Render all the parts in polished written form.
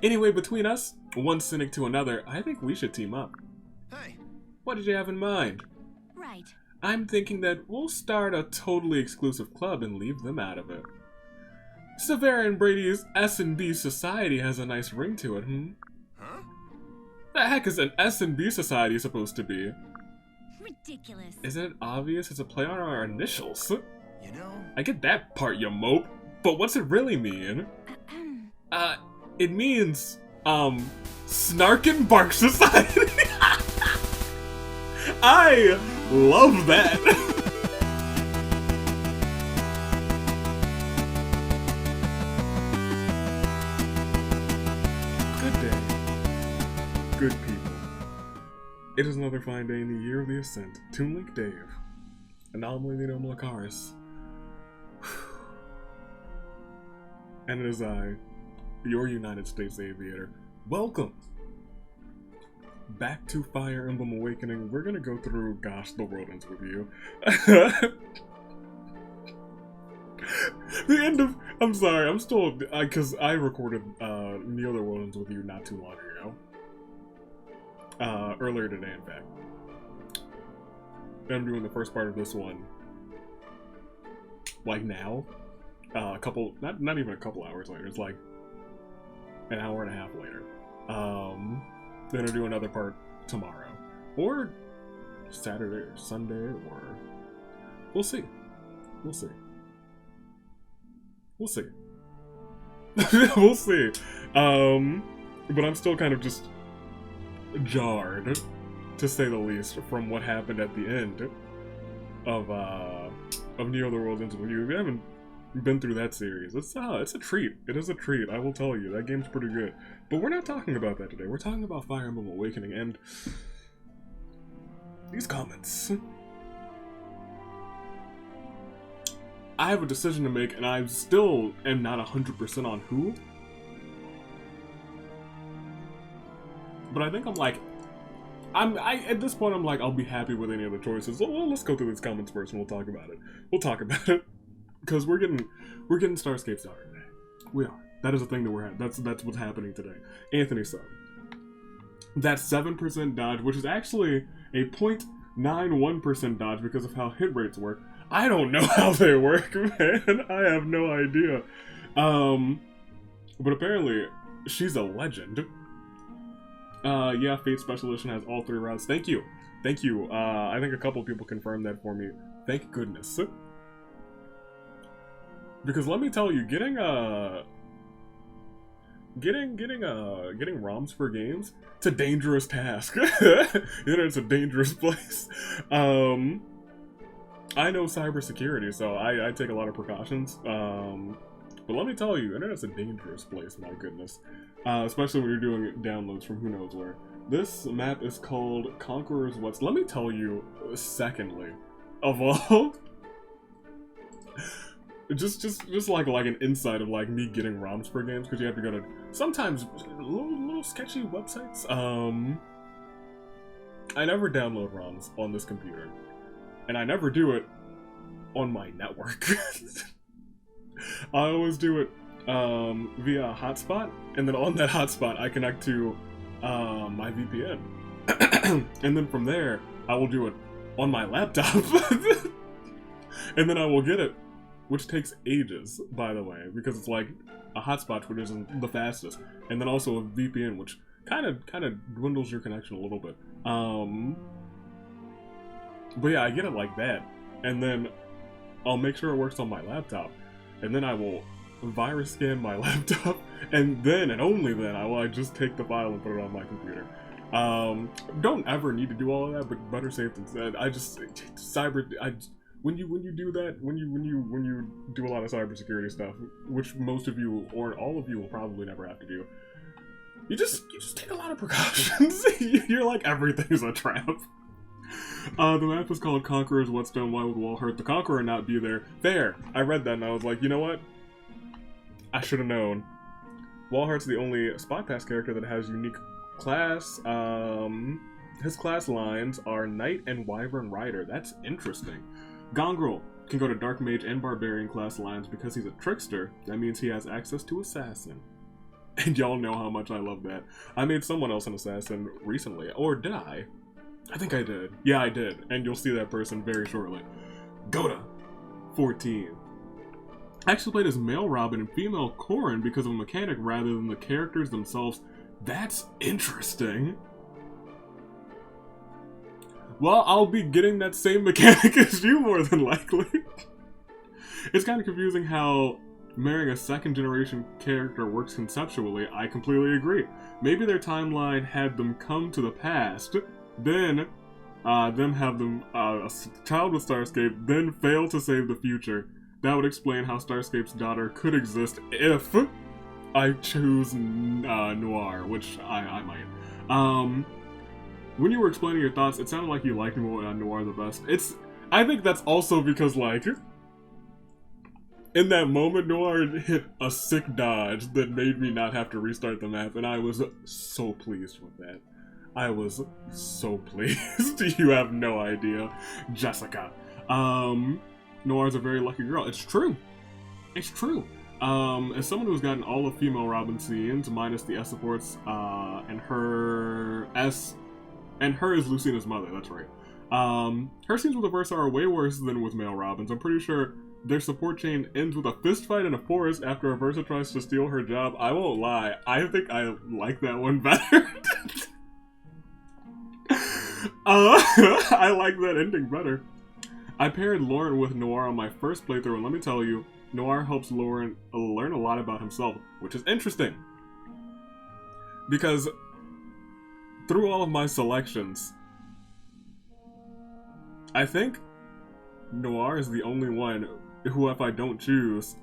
Anyway, between us, one cynic to another, I think we should team up. Hey. What did you have in mind? Right. I'm thinking that we'll start a totally exclusive club and leave them out of it. Severa and Brady's S&B society has a nice ring to it, Huh? The heck is an S&B society supposed to be? Ridiculous. Isn't it obvious it's a play on our initials? You know... I get that part, you mope. But what's it really mean? It means, Snarkin' Bark Society. I love that. Good day, good people. It is another fine day in the year of the Ascent. Toon Link Dave. Anomaly the Lakaris. And it is I, your United States Aviator. Welcome back to Fire Emblem Awakening. We're gonna go through, gosh, the world ends with you. The end of, I'm sorry, I'm still, because I recorded Neo the World Ends with You not too long ago. Earlier today, in fact. I'm doing the first part of this one, like now. A couple, not even a couple hours later, it's like an hour and a half later. Then I'll do another part tomorrow. Or Saturday or Sunday, or we'll see. We'll see. We'll see. We'll see. But I'm still kind of just jarred, to say the least, from what happened at the end of Neo the World Ends with You. If you haven't been through that series, it's a treat. It is a treat, I will tell you. That game's pretty good. But we're not talking about that today. We're talking about Fire Emblem Awakening and these comments. I have a decision to make, and I still am not 100% on who. But I think I'm like, at this point I'm like, I'll be happy with any of the choices. Well, let's go through these comments first and we'll talk about it. We'll talk about it. Because we're getting Starscape started today. We are. That is a thing that we're having. That's what's happening today. Anthony sub. That 7% dodge, which is actually a 0.91% dodge because of how hit rates work. I don't know how they work, man. I have no idea. But apparently, she's a legend. Yeah, Fate Special Edition has all 3 routes. Thank you. Thank you. I think a couple people confirmed that for me. Thank goodness. Because let me tell you, getting ROMs for games, it's a dangerous task. It's a dangerous place. I know cybersecurity, so I take a lot of precautions. But let me tell you, internet's a dangerous place, my goodness. Especially when you're doing downloads from who knows where. This map is called Conqueror's West. Let me tell you, secondly, of all, just like an insight of like me getting ROMs for games, because you have to go to sometimes little sketchy websites. I never download ROMs on this computer, and I never do it on my network. I always do it via a hotspot, and then on that hotspot I connect to my VPN, and then from there I will do it on my laptop, and then I will get it. Which takes ages, by the way, because it's like a hotspot, which isn't the fastest, and then also a VPN, which kind of dwindles your connection a little bit. But yeah, I get it like that, and then I'll make sure it works on my laptop, and then I will virus scan my laptop, and then and only then I will just take the file and put it on my computer. Don't ever need to do all of that, but better safe than sorry. When you do that, when you do a lot of cybersecurity stuff, which most of you or all of you will probably never have to do, you just take a lot of precautions. You're like, everything's a trap. The map is called Conqueror's Whetstone. Why would Wall hurt the Conqueror not be there? Fair. I read that and I was like, you know what? I should have known. Walhart's the only Spot Pass character that has unique class. His class lines are Knight and Wyvern Rider. That's interesting. Gongrel can go to Dark Mage and Barbarian class lines because he's a trickster. That means he has access to Assassin. And y'all know how much I love that. I made someone else an assassin recently. Or did I? I think I did. Yeah, I did. And you'll see that person very shortly. Goda, 14. I actually played as male Robin and female Corin because of a mechanic rather than the characters themselves. That's interesting. Well, I'll be getting that same mechanic as you more than likely. It's kind of confusing how marrying a second generation character works conceptually. I completely agree. Maybe their timeline had them come to the past, then them have them a child with Starscape, then fail to save the future. That would explain how Starscape's daughter could exist if I choose Noire, which I might. When you were explaining your thoughts, it sounded like you liked Noire the best. I think that's also because, like, in that moment, Noire hit a sick dodge that made me not have to restart the map, and I was so pleased with that. I was so pleased. You have no idea. Jessica. Noire's a very lucky girl. It's true. It's true. As someone who's gotten all of female Robin scenes, minus the S supports, and her is Lucina's mother, that's right. Her scenes with the Versa are way worse than with male Robins. I'm pretty sure their support chain ends with a fist fight in a forest after a Versa tries to steal her job. I won't lie, I think I like that one better. I like that ending better. I paired Laurent with Noire on my first playthrough, and let me tell you, Noire helps Laurent learn a lot about himself, which is interesting. Because through all of my selections, I think Noire is the only one who, if I don't choose,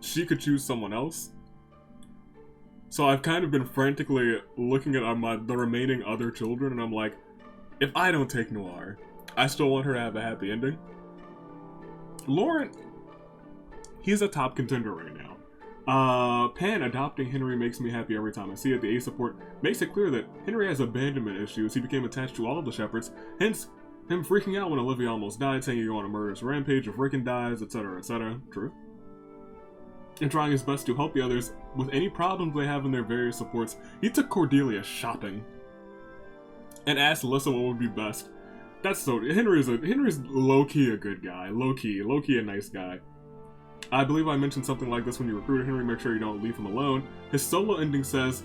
she could choose someone else. So I've kind of been frantically looking at the remaining other children, and I'm like, if I don't take Noire, I still want her to have a happy ending. Laurent, he's a top contender right now. Pan adopting Henry makes me happy every time I see it. The A support makes it clear that Henry has abandonment issues. He became attached to all of the shepherds, hence him freaking out when Olivia almost died, saying he'd go on a murderous rampage if Rickon dies, etc., etc. True. And trying his best to help the others with any problems they have in their various supports. He took Cordelia shopping and asked Alyssa what would be best. That's so... Henry's low-key a good guy. Low-key a nice guy. I believe I mentioned something like this when you recruited Henry. Make sure you don't leave him alone. His solo ending says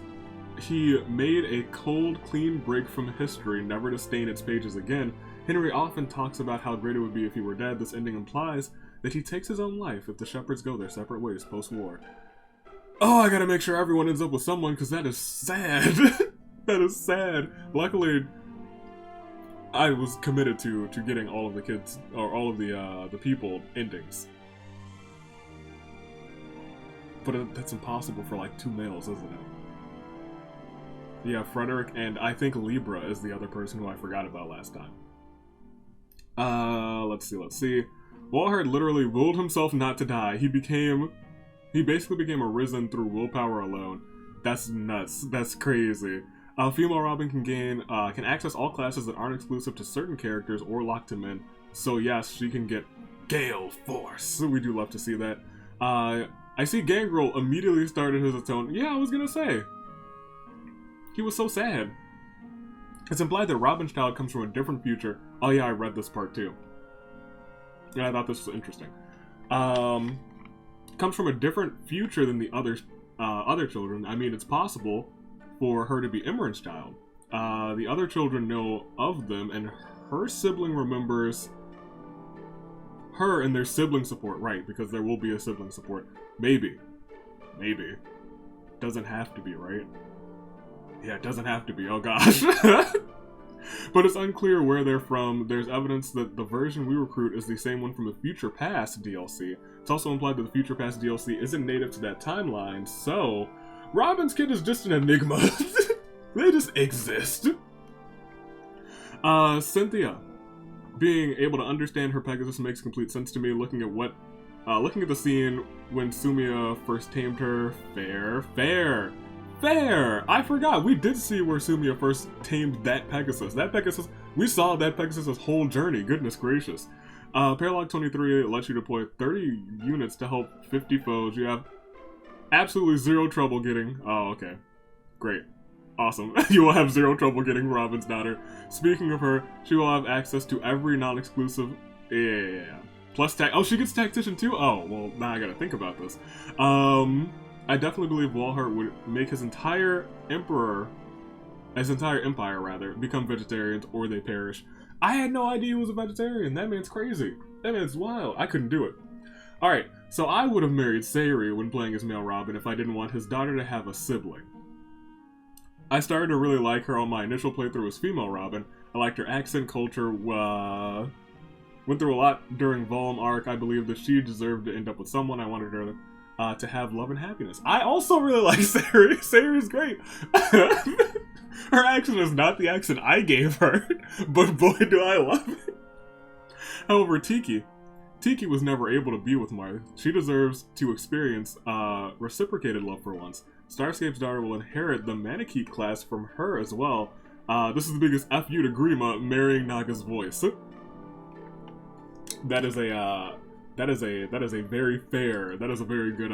he made a cold, clean break from history, never to stain its pages again. Henry often talks about how great it would be if he were dead. This ending implies that he takes his own life if the shepherds go their separate ways post-war. Oh, I gotta make sure everyone ends up with someone, because that is sad. That is sad. Luckily, I was committed to getting all of the kids, or all of the people endings. But that's impossible for like 2 males, isn't it? Yeah, Frederick, and I think Libra is the other person who I forgot about last time. Let's see. Walhart literally willed himself not to die. He basically became arisen through willpower alone. That's nuts. That's crazy. Female Robin can access all classes that aren't exclusive to certain characters or lock them in. So yes, she can get Gale Force. We do love to see that. I see Gangrel immediately started his tone. Yeah, I was gonna say. He was so sad. It's implied that Robin's child comes from a different future. Oh yeah, I read this part too. Yeah, I thought this was interesting. Comes from a different future than the other children. I mean, it's possible for her to be Imran's child. The other children know of them, and her sibling remembers her and their sibling support, right? Because there will be a sibling support. Maybe. Doesn't have to be, right? Yeah, it doesn't have to be. Oh gosh. But it's unclear where they're from. There's evidence that the version we recruit is the same one from the Future Past DLC. It's also implied that the Future Past DLC isn't native to that timeline, so Robin's kid is just an enigma. They just exist. Cynthia. Being able to understand her Pegasus makes complete sense to me. Looking at the scene when Sumia first tamed her. Fair. I forgot. We did see where Sumia first tamed that Pegasus. We saw that Pegasus' whole journey. Goodness gracious. Paralogue 23 lets you deploy 30 units to help 50 foes. You have Absolutely zero trouble getting... Oh, okay. Great. Awesome. You will have zero trouble getting Robin's daughter. Speaking of her, she will have access to every non-exclusive... Yeah. Plus tech... Oh, she gets tactician too? Oh, well, now I gotta think about this. I definitely believe Walhart would make his entire empire, become vegetarians or they perish. I had no idea he was a vegetarian. That man's crazy. That man's wild. I couldn't do it. Alright, so I would have married Sayuri when playing as male Robin if I didn't want his daughter to have a sibling. I started to really like her on my initial playthrough as female Robin. I liked her accent, culture, went through a lot during Volum arc. I believe that she deserved to end up with someone. I wanted her to have love and happiness. I also really like Sayuri. Sayuri's great. Her accent is not the accent I gave her, but boy do I love it. However, Tiki was never able to be with Marth. She deserves to experience reciprocated love for once. Starscape's daughter will inherit the Manikeep class from her as well. This is the biggest FU to Grima marrying Naga's voice. That is a very fair. That is a very good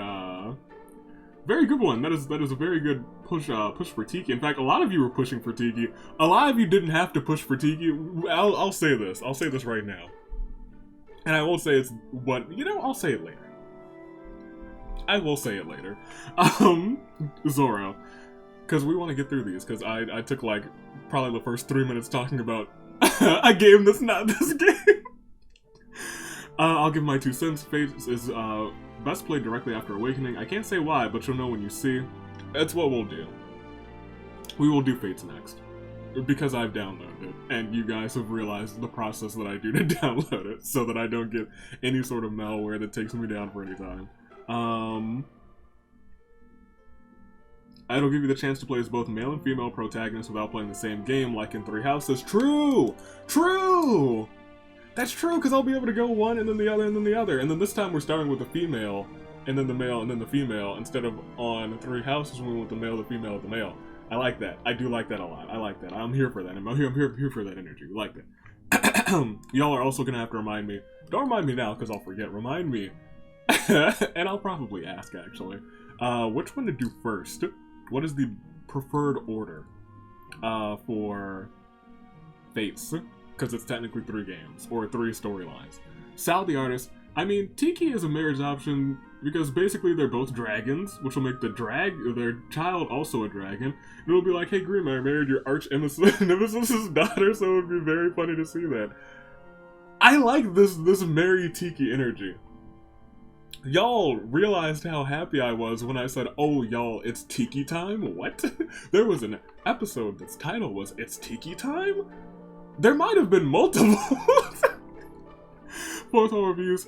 one. That is a very good push for Tiki. In fact, a lot of you were pushing for Tiki. A lot of you didn't have to push for Tiki. I'll say this. I'll say this right now. And I won't say it's what, I'll say it later. I will say it later. Zoro. Because we want to get through these, because I took like probably the first 3 minutes talking about a game that's not this game. I'll give my 2 cents. Fate is best played directly after Awakening. I can't say why, but you'll know when you see. That's what we'll do. We will do Fates next. Because I've downloaded it, and you guys have realized the process that I do to download it, so that I don't get any sort of malware that takes me down for any time. It'll give you the chance to play as both male and female protagonists without playing the same game, like in Three Houses. True! True! That's true, because I'll be able to go one, and then the other, and then the other. And then this time we're starting with the female, and then the male, and then the female, instead of on Three Houses when we went the male, the female, the male. I like that. I do like that a lot. I like that. I'm here for that. I'm here for that energy. We like that. Y'all are also going to have to remind me. Don't remind me now, because I'll forget. Remind me. And I'll probably ask, actually. Which one to do first? What is the preferred order for Fates? Because it's technically 3 games, or 3 storylines. Sal the artist. I mean, Tiki is a marriage option because basically they're both dragons, which will make their child also a dragon. And it'll be like, hey, Grima, I married your arch nemesis's daughter, so it would be very funny to see that. I like this marry Tiki energy. Y'all realized how happy I was when I said, oh, y'all, it's Tiki time? What? There was an episode that's title was, It's Tiki Time? There might have been multiple. 4th reviews.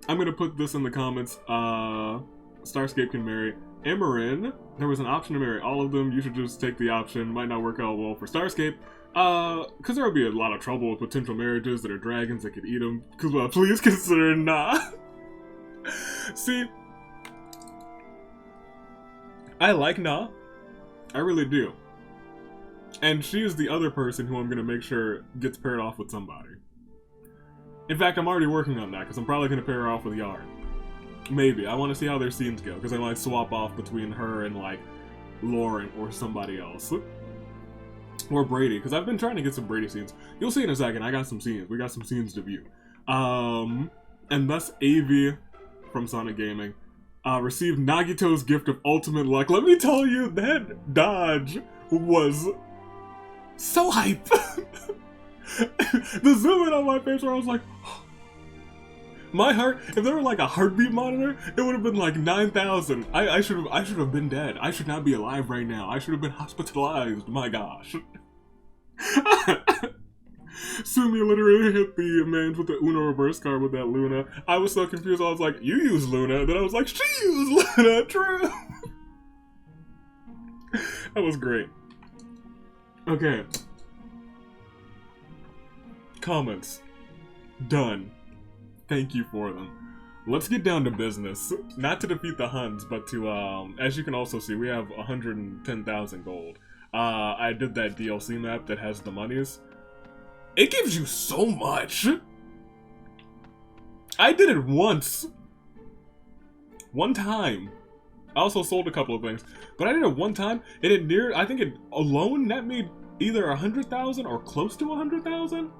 I'm gonna put this in the comments. Starscape can marry Amarin. There was an option to marry all of them. You should just take the option. Might not work out well for Starscape. Because there would be a lot of trouble with potential marriages that are dragons that could eat them. Please consider nah. See, I like Nah. I really do. And she is the other person who I'm gonna make sure gets paired off with somebody. In fact, I'm already working on that, because I'm probably going to pair her off with Yarne. Maybe. I want to see how their scenes go, because I might swap off between her and, like, Laurent or somebody else. Or Brady, because I've been trying to get some Brady scenes. You'll see in a second, I got some scenes. We got some scenes to view. And thus, AV from Sonic Gaming received Nagito's gift of ultimate luck. Let me tell you, that dodge was so hype. The zoom in on my face where I was like, my heart, if there were like a heartbeat monitor, it would have been like 9,000. I should have been dead. I should not be alive right now. I should have been hospitalized. My gosh. Sumi literally hit the man with the Uno reverse card with that Luna. I was so confused. I was like, you use Luna. Then I was like, she used Luna. True. That was great. Okay. Comments. Done. Thank you for them. Let's get down to business. Not to defeat the Huns, but to, as you can also see, we have 110,000 gold. I did that DLC map that has the monies. It gives you so much! I did it once. One time. I also sold a couple of things, but I did it one time, and I think it alone net me either 100,000 or close to 100,000.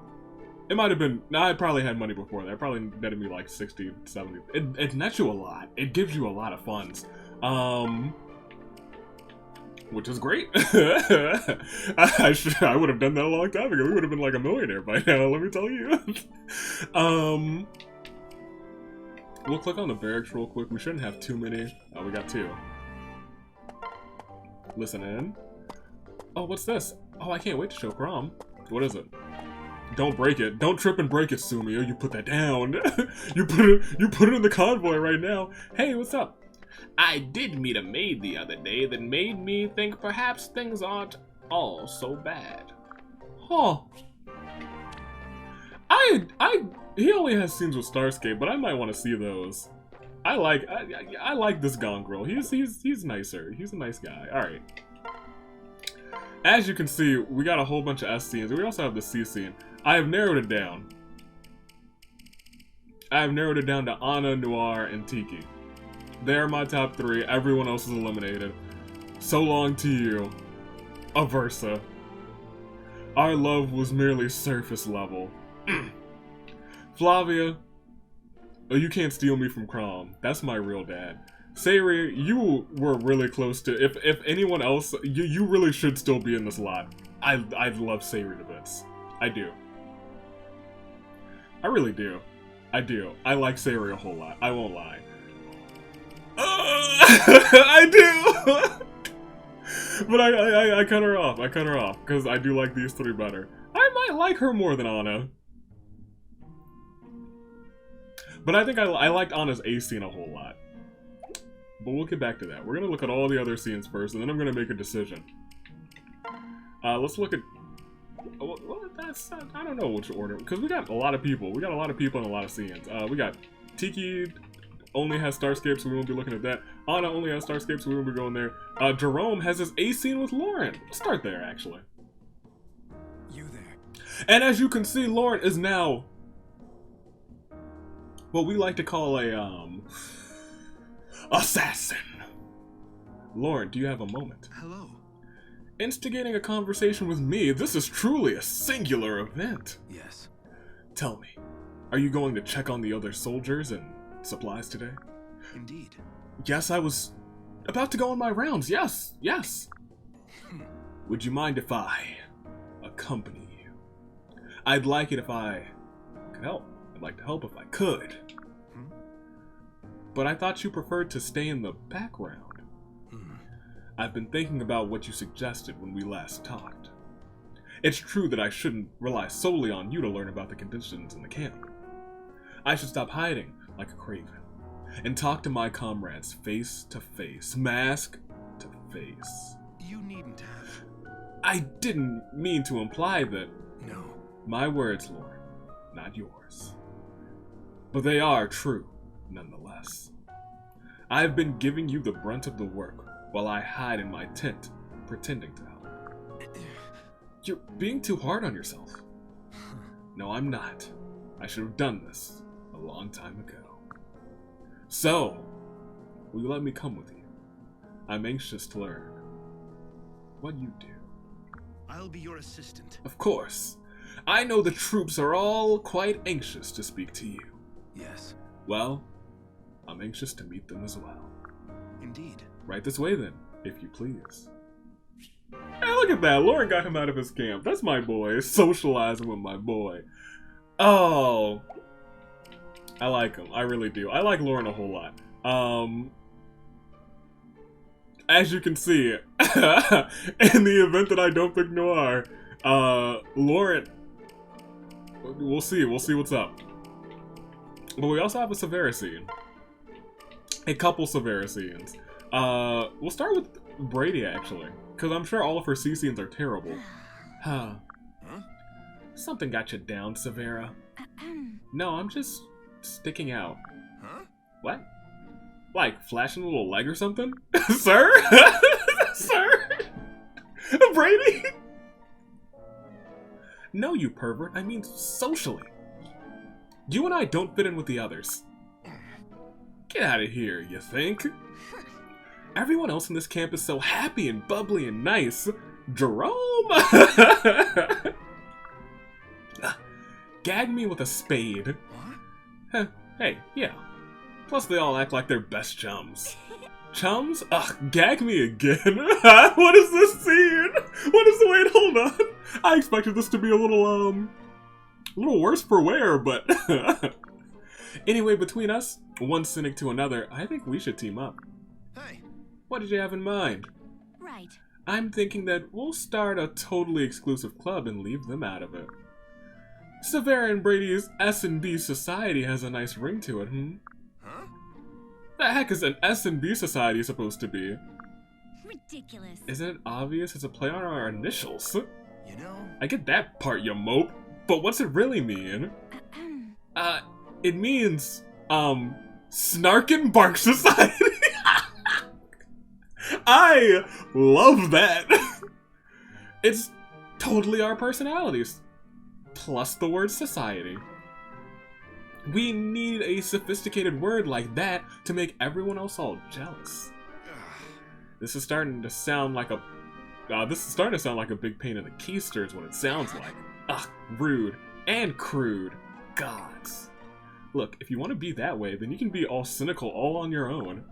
It might have been, I probably had money before that. It probably netted me like 60, 70. It nets you a lot. It gives you a lot of funds. Which is great. I would have done that a long time ago. We would have been like a millionaire by now, let me tell you. We'll click on the barracks real quick. We shouldn't have too many. Oh, we got 2. Listen in. Oh, what's this? Oh, I can't wait to show Crom. What is it? Don't break it. Don't trip and break it, Sumio. You put that down. You put it in the convoy right now. Hey, what's up? I did meet a maid the other day that made me think perhaps things aren't all so bad. Huh. He only has scenes with Starscape, but I might want to see those. I like this Gongrel. He's nicer. He's a nice guy. All right. As you can see, we got a whole bunch of S scenes. We also have the C scene. I have narrowed it down. I have narrowed it down to Anna, Noire, and Tiki. They're my top 3. Everyone else is eliminated. So long to you. Aversa. Our love was merely surface level. Flavia. Oh, you can't steal me from Crom. That's my real dad. Sayri, you were really close to. If anyone else, you really should still be in this lot. I love Sayri to bits. I do. I really do. I do. I like Sayri a whole lot. I won't lie. I do. But I cut her off. I cut her off because I do like these 3 better. I might like her more than Anna. But I think I liked Anna's A scene a whole lot. But we'll get back to that. We're going to look at all the other scenes first, and then I'm going to make a decision. Let's look at... Well, I don't know which order, because we got a lot of people. We got a lot of people and a lot of scenes. We got Tiki only has Starscape, so we won't be looking at that. Anna only has Starscape, so we won't be going there. Gerome has his A scene with Laurent. Let's start there, actually. You there. And as you can see, Laurent is now what we like to call a, assassin. Laurent, do you have a moment? Hello. Instigating a conversation with me, this is truly a singular event. Yes. Tell me, are you going to check on the other soldiers and supplies today? Indeed. Yes, I was about to go on my rounds. Yes, yes. Would you mind if I accompany you? I'd like it if I could help. I'd like to help if I could. But I thought you preferred to stay in the background. I've been thinking about what you suggested when we last talked. It's true that I shouldn't rely solely on you to learn about the conditions in the camp. I should stop hiding like a craven and talk to my comrades face to face, mask to face. You needn't have. I didn't mean to imply that. No. My words, Lauren, not yours. But they are true, nonetheless. I've been giving you the brunt of the work while I hide in my tent, pretending to help. You're being too hard on yourself. No, I'm not. I should have done this a long time ago. So, will you let me come with you? I'm anxious to learn what you do. I'll be your assistant. Of course. I know the troops are all quite anxious to speak to you. Yes. Well, I'm anxious to meet them as well. Indeed. Right this way then, if you please. Hey, look at that. Laurent got him out of his camp. That's my boy. Socializing with my boy. Oh. I like him. I really do. I like Laurent a whole lot. As you can see, in the event that I don't pick Noire, Laurent, we'll see. We'll see what's up. But we also have a Severa scene. A couple Severa scenes. We'll start with Brady, actually. Because I'm sure all of her C scenes are terrible. Huh? Something got you down, Severa. No, I'm just sticking out. Huh? What? Like, flashing a little leg or something? Sir? Sir? Brady? No, you pervert. I mean socially. You and I don't fit in with the others. Get out of here, you think? Everyone else in this camp is so happy and bubbly and nice. Gerome! Gag me with a spade. What? Hey, yeah. Plus they all act like they're best chums. Chums? Ugh, gag me again. What is this scene? What is the wait, hold on. I expected this to be a little worse for wear, but anyway, between us, one cynic to another, I think we should team up. Hey. What did you have in mind? Right. I'm thinking that we'll start a totally exclusive club and leave them out of it. Severa and Brady's S&B society has a nice ring to it, Huh? The heck is an S&B society supposed to be? Ridiculous. Isn't it obvious it's a play on our initials? You know, I get that part, you mope. But what's it really mean? It means, Snarkin' Bark Society. I love that. It's totally our personalities. Plus the word society. We need a sophisticated word like that to make everyone else all jealous. This is starting to sound like a big pain in the keister is what it sounds like. Ugh, rude and crude. Gods. Look, if you want to be that way, then you can be all cynical all on your own.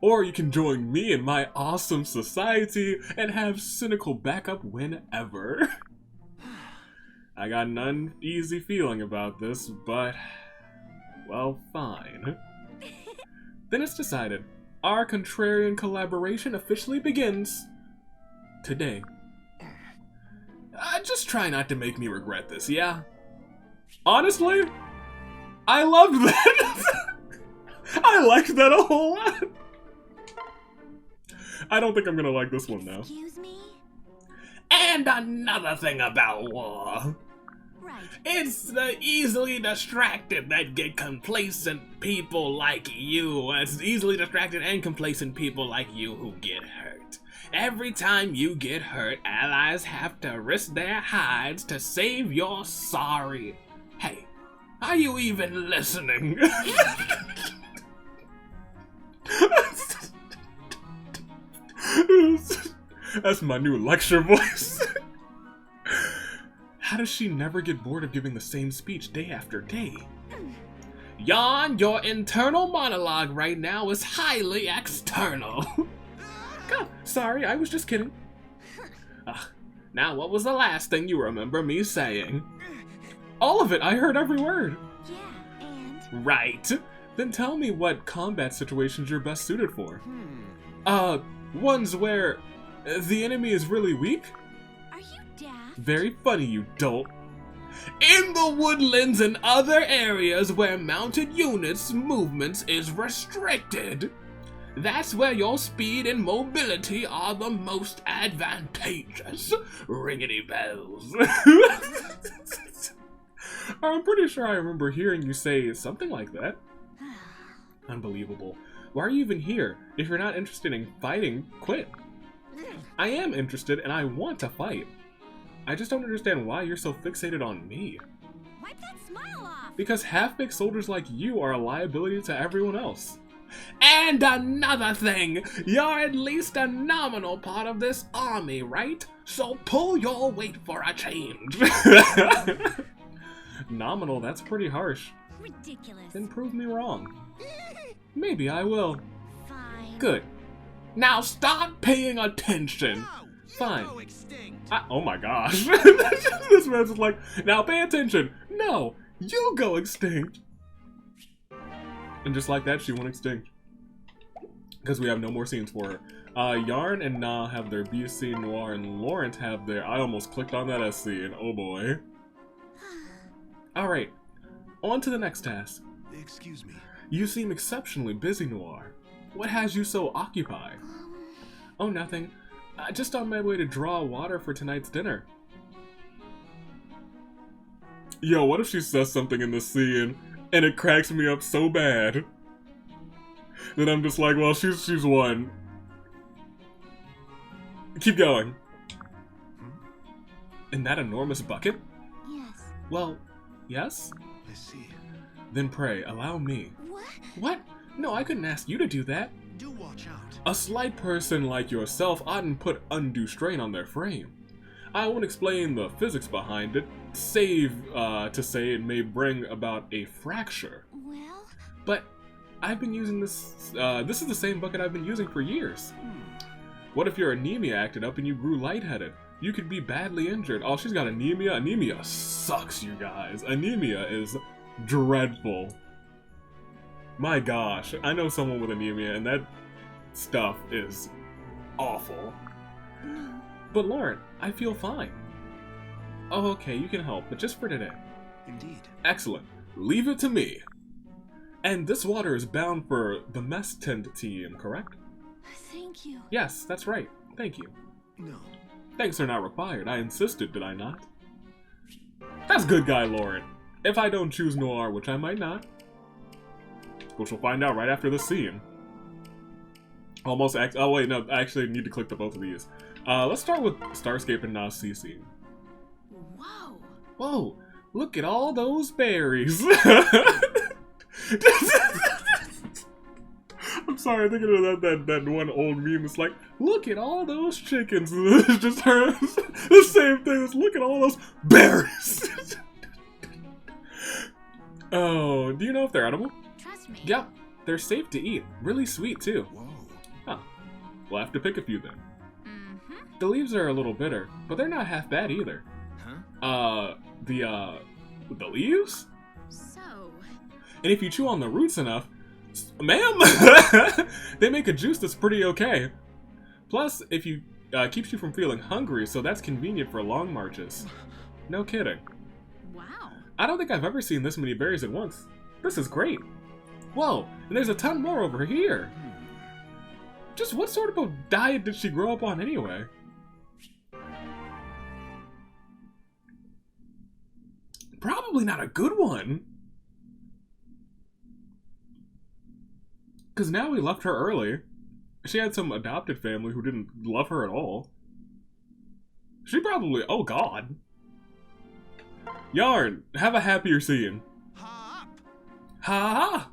Or you can join me in my awesome society and have cynical backup whenever. I got an uneasy feeling about this, but... well, fine. Then it's decided. Our contrarian collaboration officially begins today. Just try not to make me regret this, yeah? Honestly, I loved that. I liked that a whole lot. I don't think I'm gonna like this one, though. Excuse me? And another thing about war. Right. It's the easily distracted that get complacent people like you. It's easily distracted and complacent people like you who get hurt. Every time you get hurt, allies have to risk their hides to save your sorry. Hey, are you even listening? That's my new lecture voice. How does she never get bored of giving the same speech day after day? Yarne, your internal monologue right now is highly external. God, sorry, I was just kidding. Now, what was the last thing you remember me saying? All of it, I heard every word. Yeah, and? Right. Then tell me what combat situations you're best suited for. Ones where the enemy is really weak? Are you daft? Very funny, you dolt. In the woodlands and other areas where mounted units' movements is restricted. That's where your speed and mobility are the most advantageous. Ringity bells. I'm pretty sure I remember hearing you say something like that. Unbelievable. Why are you even here? If you're not interested in fighting, quit. I am interested and I want to fight. I just don't understand why you're so fixated on me. Wipe that smile off! Because half-baked soldiers like you are a liability to everyone else. And another thing, you're at least a nominal part of this army, right? So pull your weight for a change. Nominal, that's pretty harsh. Ridiculous. Then prove me wrong. Maybe I will. Fine. Good. Now start paying attention. Fine. Go extinct. Oh my gosh. This man's just like, now pay attention. No, you go extinct. And just like that, she went extinct. Because we have no more scenes for her. Yarne and Na have their B scene, Noire and Laurent have their... I almost clicked on that S scene. Oh boy. Alright, on to the next task. Excuse me. You seem exceptionally busy, Noire. What has you so occupied? Oh, nothing. Just on my way to draw water for tonight's dinner. Yo, what if she says something in this scene and it cracks me up so bad that I'm just like, well, she's won. Keep going. In that enormous bucket? Yes. Well, yes? I see. Then pray, allow me. What? What? No, I couldn't ask you to do that. Do watch out. A slight person like yourself oughtn't put undue strain on their frame. I won't explain the physics behind it, save to say it may bring about a fracture. Well, But I've been using this, this is the same bucket I've been using for years. What if your anemia acted up and you grew lightheaded? You could be badly injured. Oh, she's got anemia? Anemia sucks, you guys. Anemia is dreadful. My gosh, I know someone with anemia and that stuff is awful. no. But Laurent, I feel fine. Oh, okay, you can help, but just for today. Indeed. Excellent. Leave it to me. And this water is bound for the mess tent team, correct? Thank you. Yes, that's right. Thank you. No. Thanks are not required. I insisted, did I not? That's good guy Laurent. If I don't choose Noire, which I might not. Which we'll find out right after this scene. Oh wait, no, I actually need to click to both of these. Let's start with Starscape and now CC. Whoa. Whoa, look at all those berries. I'm sorry, I'm thinking of that one old meme. It's like, look at all those chickens. It's just her. The same thing as look at all those berries. Oh, do you know if they're edible? Trust me. Yep, they're safe to eat. Really sweet too. Whoa. Huh. We'll have to pick a few then. Mm-hmm. The leaves are a little bitter, but they're not half bad either. Huh? The leaves? So, And if you chew on the roots enough, ma'am, they make a juice that's pretty okay. Plus, if you keeps you from feeling hungry, so that's convenient for long marches. No kidding. wow. I don't think I've ever seen this many berries at once. This is great. Whoa, and there's a ton more over here. Just what sort of a diet did she grow up on anyway? Probably not a good one. Because now we left her early. She had some adopted family who didn't love her at all. She probably... Oh, God. Yarne, have a happier scene. Hop. Ha ha!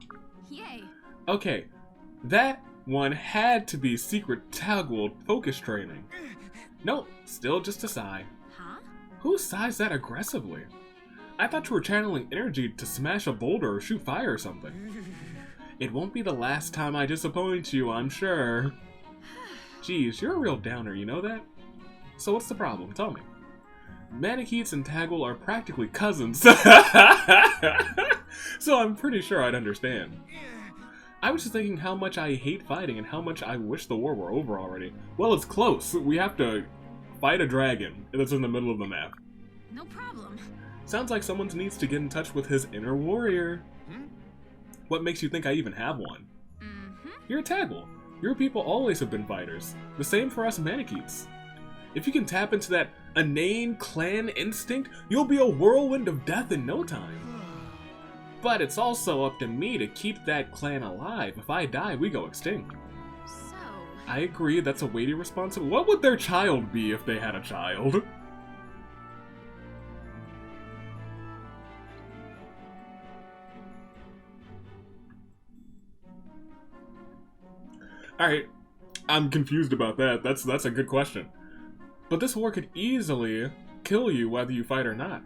Yay. Okay, that one had to be secret Tagwell focus training. No, still just a sigh. Huh? Who sighs that aggressively? I thought you were channeling energy to smash a boulder or shoot fire or something. It won't be the last time I disappoint you, I'm sure. Geez, you're a real downer, you know that? So what's the problem? Tell me. Manicheets and Tagwell are practically cousins. So I'm pretty sure I'd understand. I was just thinking how much I hate fighting and how much I wish the war were over already. Well, it's close. We have to fight a dragon that's in the middle of the map. No problem. Sounds like someone needs to get in touch with his inner warrior. What makes you think I even have one? Mm-hmm. You're a Tagwell. Your people always have been fighters. The same for us Manicheets. If you can tap into that inane clan instinct, you'll be a whirlwind of death in no time. But it's also up to me to keep that clan alive. If I die, we go extinct. So, I agree, that's a weighty responsibility. What would their child be if they had a child? Alright, I'm confused about that. That's a good question. But this war could easily kill you whether you fight or not.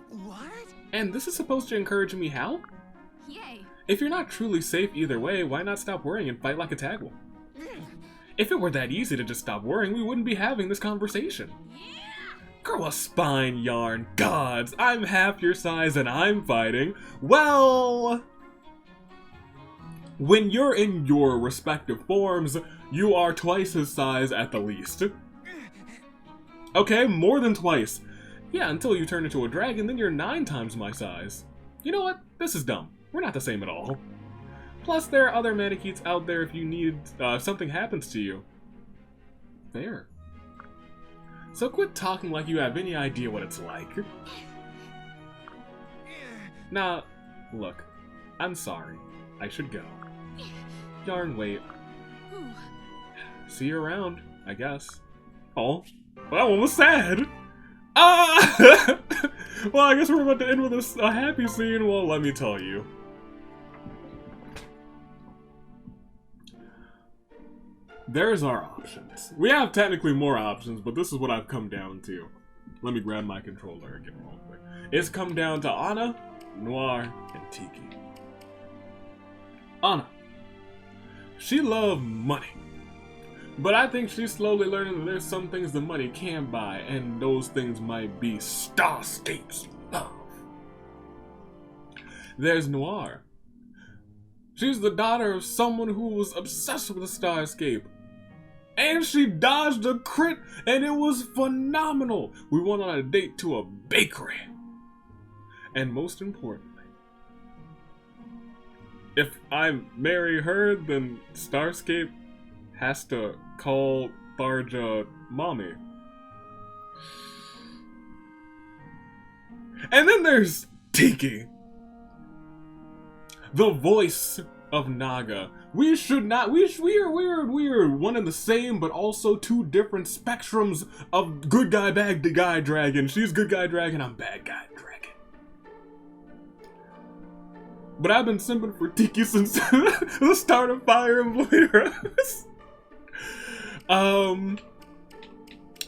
What? And this is supposed to encourage me how? yay. If you're not truly safe either way, why not stop worrying and fight like a Tagwell? If it were that easy to just stop worrying, we wouldn't be having this conversation. Grow a spine, Yarne. Gods, I'm half your size and I'm fighting. Well... when you're in your respective forms, you are twice his size at the least. Okay, more than twice. Yeah, until you turn into a dragon, then you're 9 times my size. You know what? This is dumb. We're not the same at all. Plus, there are other Manicheets out there if you need, something happens to you. Fair. So quit talking like you have any idea what it's like. Nah, look. I'm sorry. I should go. Yarne, wait. Ooh. See you around, I guess. Oh, that one was sad. Ah! Well, I guess we're about to end with a happy scene. Well, let me tell you. there's our options. We have technically more options, but this is what I've come down to. Let me grab my controller again real quick. It's come down to Anna, Noire, and Tiki. Anna. She loves money. But I think she's slowly learning that there's some things the money can buy, and those things might be Starscape's love. There's Noire. She's the daughter of someone who was obsessed with the Starscape. And she dodged a crit, and it was phenomenal. We went on a date to a bakery. And most importantly, if I marry her, then Starscape has to call Tharja mommy. And then there's Tiki, the voice of Naga. We are one and the same, but also two different spectrums of good guy, bad guy dragon. She's good guy dragon, I'm bad guy dragon. But I've been simping for Tiki since the start of Fire Emblem Heroes.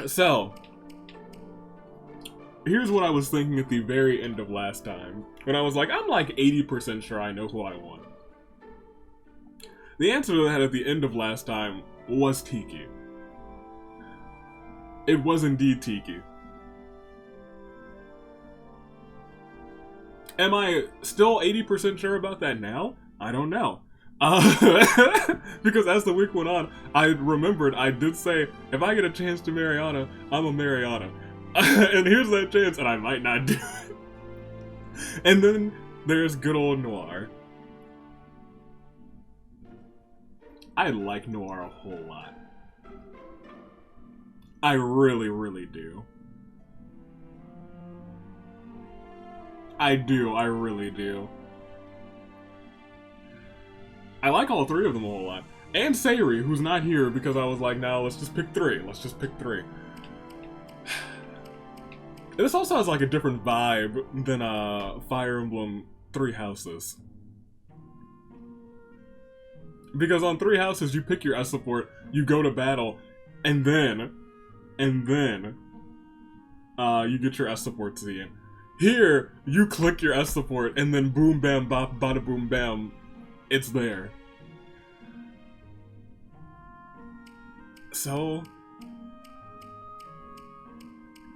So here's what I was thinking at the very end of last time, when I was like, I'm like 80% sure I know who I want. The answer to that at the end of last time was Tiki. It was indeed Tiki. Am I still 80% sure about that now? I don't know. Because as the week went on, I remembered I did say, if I get a chance to marry Anna, I'm a marry Anna. And here's that chance, and I might not do it. And then there's good old Noire. I like Noire a whole lot. I really, really do. I really do. I like all three of them a whole lot. And Sayuri, who's not here because I was like, no, let's just pick three. Let's just pick three. This also has like a different vibe than Fire Emblem Three Houses. Because on Three Houses, you pick your S support, you go to battle, and then you get your S support Z in. Here, you click your S support, and then boom bam bop bada boom bam, it's there. So,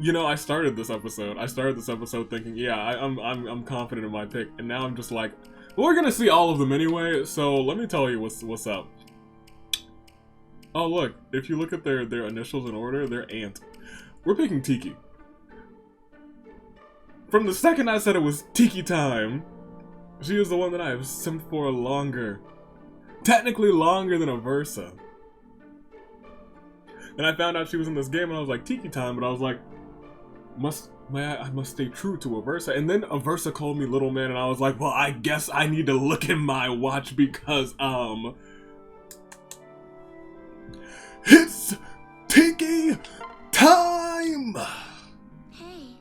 you know, I started this episode thinking, yeah, I'm confident in my pick, and now I'm just like, well, we're gonna see all of them anyway, so let me tell you what's up. Oh look, if you look at their initials in order, they're Ant. We're picking Tiki. From the second I said it was Tiki time, she is the one that I have simped for longer. Technically longer than Aversa. And I found out she was in this game and I was like, Tiki time, but I was like, I must stay true to Aversa. And then Aversa called me little man and I was like, well, I guess I need to look at my watch because, it's Tiki time! Hey.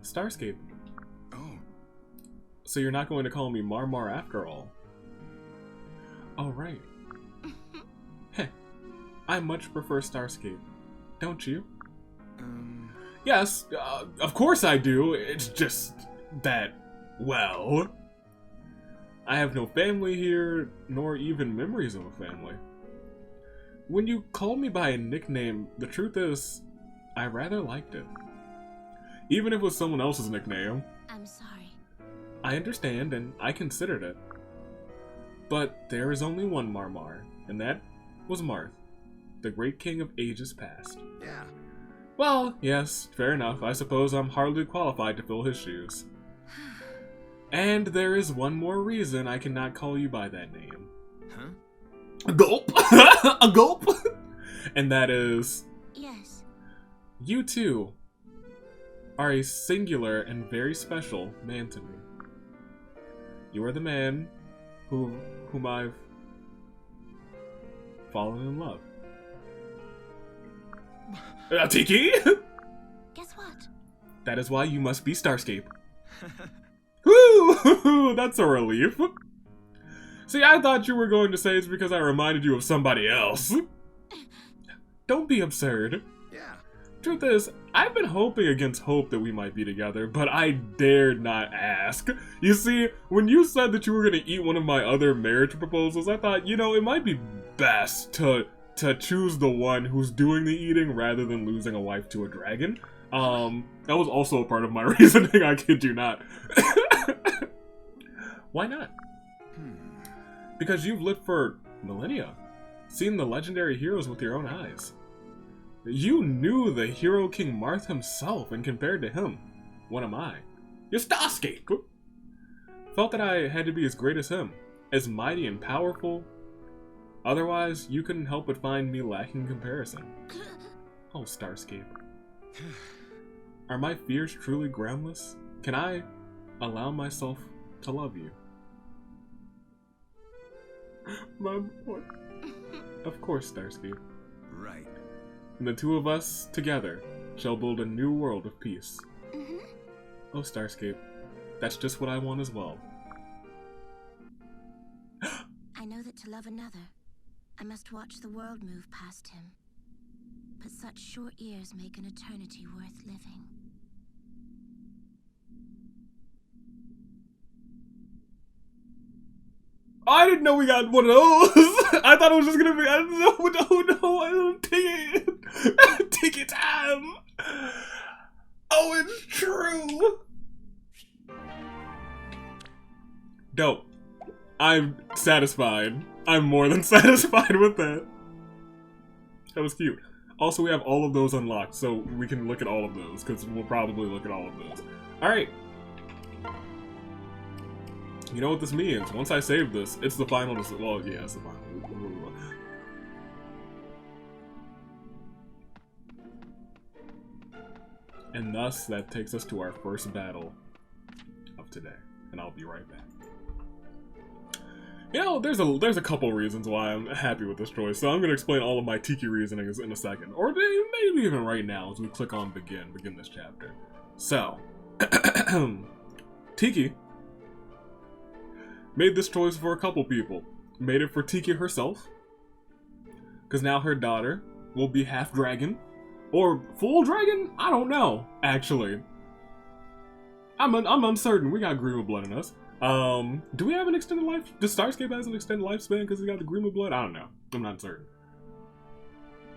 Starscape. Oh. So you're not going to call me Marmar after all? Oh, right. Heh. I much prefer Starscape. Don't you? Yes, of course I do. It's just that, well, I have no family here, nor even memories of a family. When you called me by a nickname, the truth is, I rather liked it. Even if it was someone else's nickname. I'm sorry. I understand, and I considered it. But there is only one Marmar, and that was Marth, the great king of ages past. Yeah. Well, yes, fair enough. I suppose I'm hardly qualified to fill his shoes. And there is one more reason I cannot call you by that name. Huh? A gulp! A gulp! And that is... Yes. You too are a singular and very special man to me. You are the man whom I've fallen in love. Tiki? Guess what? That is why you must be Starscape. Woo! That's a relief. See, I thought you were going to say it's because I reminded you of somebody else. Don't be absurd. Yeah. Truth is, I've been hoping against hope that we might be together, but I dared not ask. You see, when you said that you were gonna eat one of my other marriage proposals, I thought, you know, it might be best to choose the one who's doing the eating rather than losing a wife to a dragon. That was also a part of my reasoning, I kid you not. Why not? Because you've lived for millennia, seen the legendary heroes with your own eyes. You knew the hero King Marth himself, and compared to him, what am I? You're Starscape! Felt that I had to be as great as him, as mighty and powerful. Otherwise, you couldn't help but find me lacking in comparison. Oh, Starscape. Are my fears truly groundless? Can I allow myself to love you? My boy. Of course, Starscape. Right. And the two of us, together, shall build a new world of peace. Mm-hmm. Oh, Starscape. That's just what I want as well. I know that to love another, I must watch the world move past him. But such short years make an eternity worth living. I didn't know we got one of those! I thought it was just gonna be, I don't know, I don't take it. Take your time. Oh, it's true. Dope. I'm satisfied. I'm more than satisfied with that. That was cute. Also, we have all of those unlocked, so we can look at all of those, because we'll probably look at all of those. Alright. You know what this means? Once I save this, it's the final. Well, yeah, it's the final. And thus, that takes us to our first battle of today. And I'll be right back. You know, there's a couple reasons why I'm happy with this choice, so I'm going to explain all of my Tiki reasonings in a second. Or maybe even right now as we click on begin this chapter. So, Tiki made this choice for a couple people. Made it for Tiki herself, because now her daughter will be half dragon. Or full dragon? I don't know, actually. I'm uncertain. We got green blood in us. Do we have an extended life? Does Starscape has an extended lifespan because he got the green blood? I don't know. I'm not certain.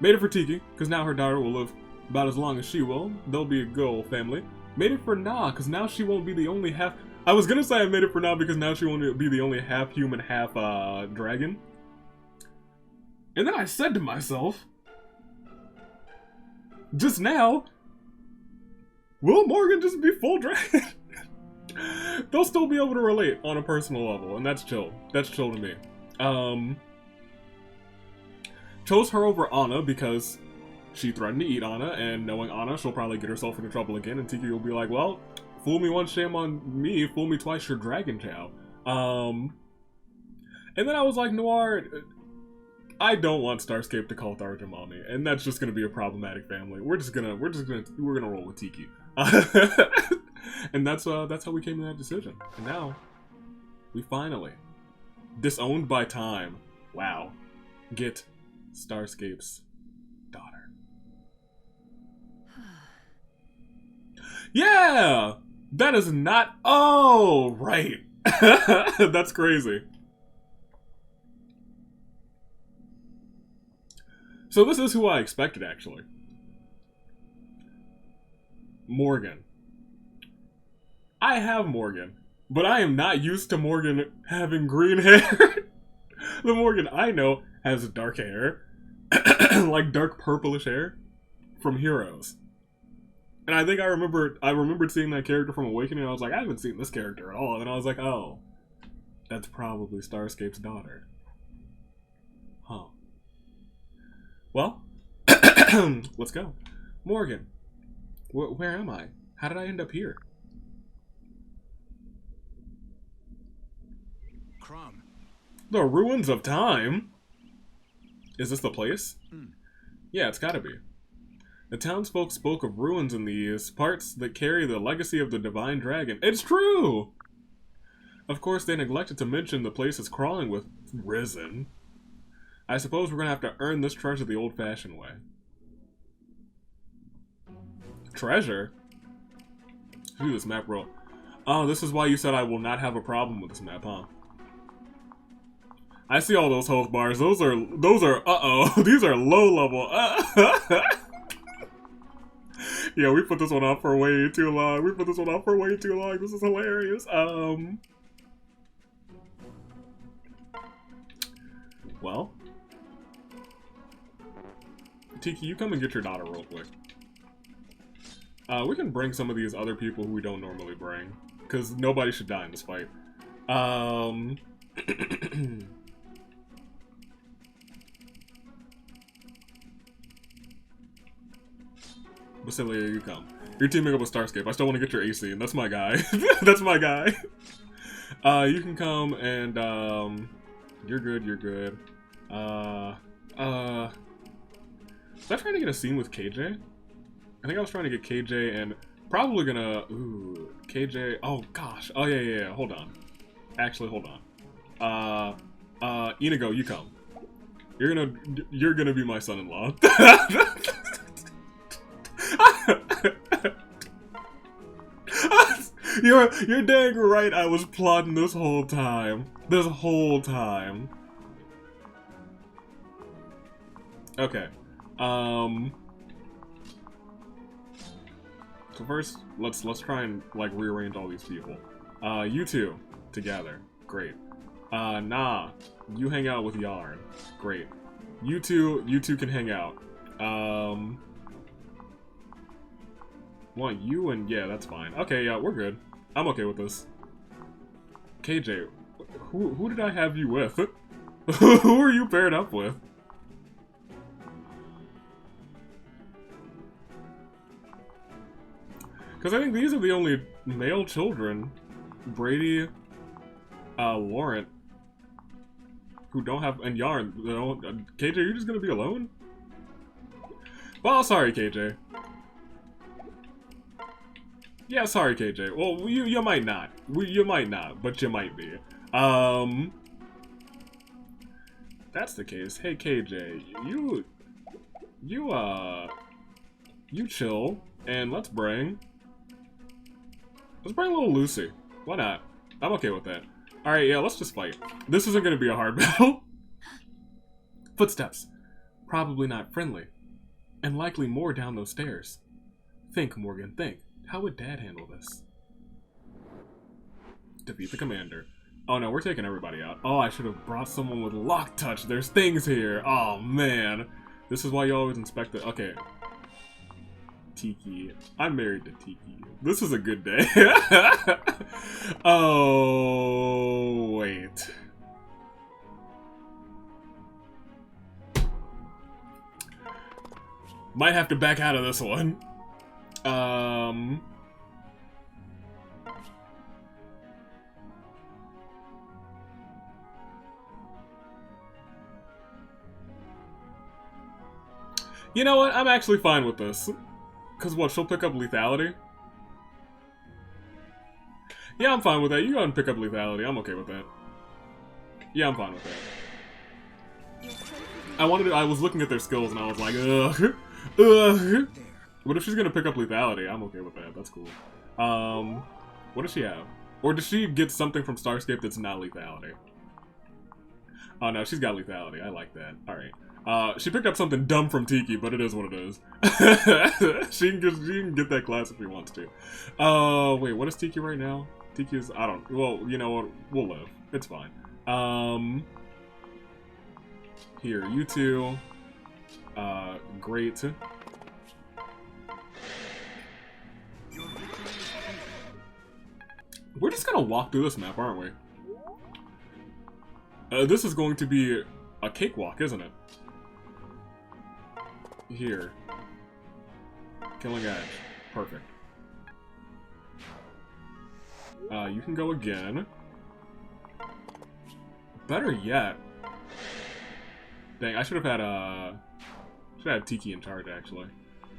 Made it for Tiki, because now her daughter will live about as long as she will. They'll be a good old family. Made it for Na, because now she won't be the only half... I was gonna say I made it for Na because now she won't be the only half human, half dragon. And then I said to myself, just now, will Morgan just be full dragon? They'll still be able to relate on a personal level, and that's chill. That's chill to me. Chose her over Anna because she threatened to eat Anna, and knowing Anna, she'll probably get herself into trouble again, and Tiki will be like, well, fool me once, shame on me. Fool me twice, you're dragon chow. And then I was like, Noire, I don't want Starscape to call Tharja mommy, and that's just gonna be a problematic family. We're gonna roll with Tiki. And that's how we came to that decision. And now, we finally, disowned by time, wow, get Starscape's daughter. Yeah! That is not... Oh, right. That's crazy. So this is who I expected, actually. Morgan. I have Morgan, but I am not used to Morgan having green hair. The Morgan I know has dark hair, like dark purplish hair, from Heroes. And I think I remembered seeing that character from Awakening, and I was like, I haven't seen this character at all. And I was like, oh, that's probably Starscape's daughter. Huh. Well, let's go. Morgan, where am I? How did I end up here? Crumb. The Ruins of Time? Is this the place? Yeah, it's gotta be. The townsfolk spoke of ruins in these parts that carry the legacy of the Divine Dragon. It's true! Of course, they neglected to mention the place is crawling with Risen. I suppose we're gonna have to earn this treasure the old-fashioned way. Treasure? Do this map roll. Oh, this is why you said I will not have a problem with this map, huh? I see all those health bars. Those are, uh-oh. These are low level. Yeah, we put this one off for way too long. This is hilarious. Well. Tiki, you come and get your daughter real quick. We can bring some of these other people who we don't normally bring. Because nobody should die in this fight. Basillio, you come. You're teaming up with Starscape. I still want to get your AC, and that's my guy. That's my guy. You can come and, you're good. Was I trying to get a scene with KJ? I think I was trying to get KJ and probably gonna, ooh, KJ, oh gosh. Oh yeah, hold on. Actually, hold on. Inigo, you come. You're gonna be my son-in-law. You're dang right. I was plotting this whole time. Okay. So first, let's try and like rearrange all these people. You two together, great. Nah, you hang out with Yarne, great. You two can hang out. Want you and yeah, that's fine. Okay, yeah, we're good. I'm okay with this. KJ, who did I have you with? Who are you paired up with? Because I think these are the only male children, Brady, Laurent, who don't have, and Yarne, you know, KJ, you're just gonna be alone? Well, sorry, KJ. Yeah, sorry, KJ. Well, you might not. You might not, but you might be. That's the case. Hey, KJ, you chill, and let's bring little Lucy. Why not? I'm okay with that. Alright, yeah, let's just fight. This isn't gonna be a hard battle. Footsteps. Probably not friendly. And likely more down those stairs. Think, Morgan, think. How would Dad handle this? Defeat the commander. Oh no, we're taking everybody out. Oh, I should have brought someone with lock touch. There's things here. Oh man. This is why you always inspect it. Okay. Tiki. I'm married to Tiki. This is a good day. Oh, wait. Might have to back out of this one. You know what? I'm actually fine with this. Because what, she'll pick up lethality? Yeah, I'm fine with that. You go ahead and pick up lethality. I'm okay with that. Yeah, I'm fine with that. I was looking at their skills and I was like, ugh. Ugh. What if she's gonna pick up lethality? I'm okay with that. That's cool. What does she have? Or does she get something from Starscape that's not lethality? Oh no, she's got lethality. I like that. Alright. She picked up something dumb from Tiki, but it is what it is. she can get that class if she wants to. Wait, what is Tiki right now? Tiki is, I don't, well, you know what, we'll live. It's fine. Here, you two. Great. We're just gonna walk through this map, aren't we? This is going to be a cakewalk, isn't it? Here. Killing Edge. Perfect. You can go again. Better yet. Dang, I should have had Tiki in charge, actually.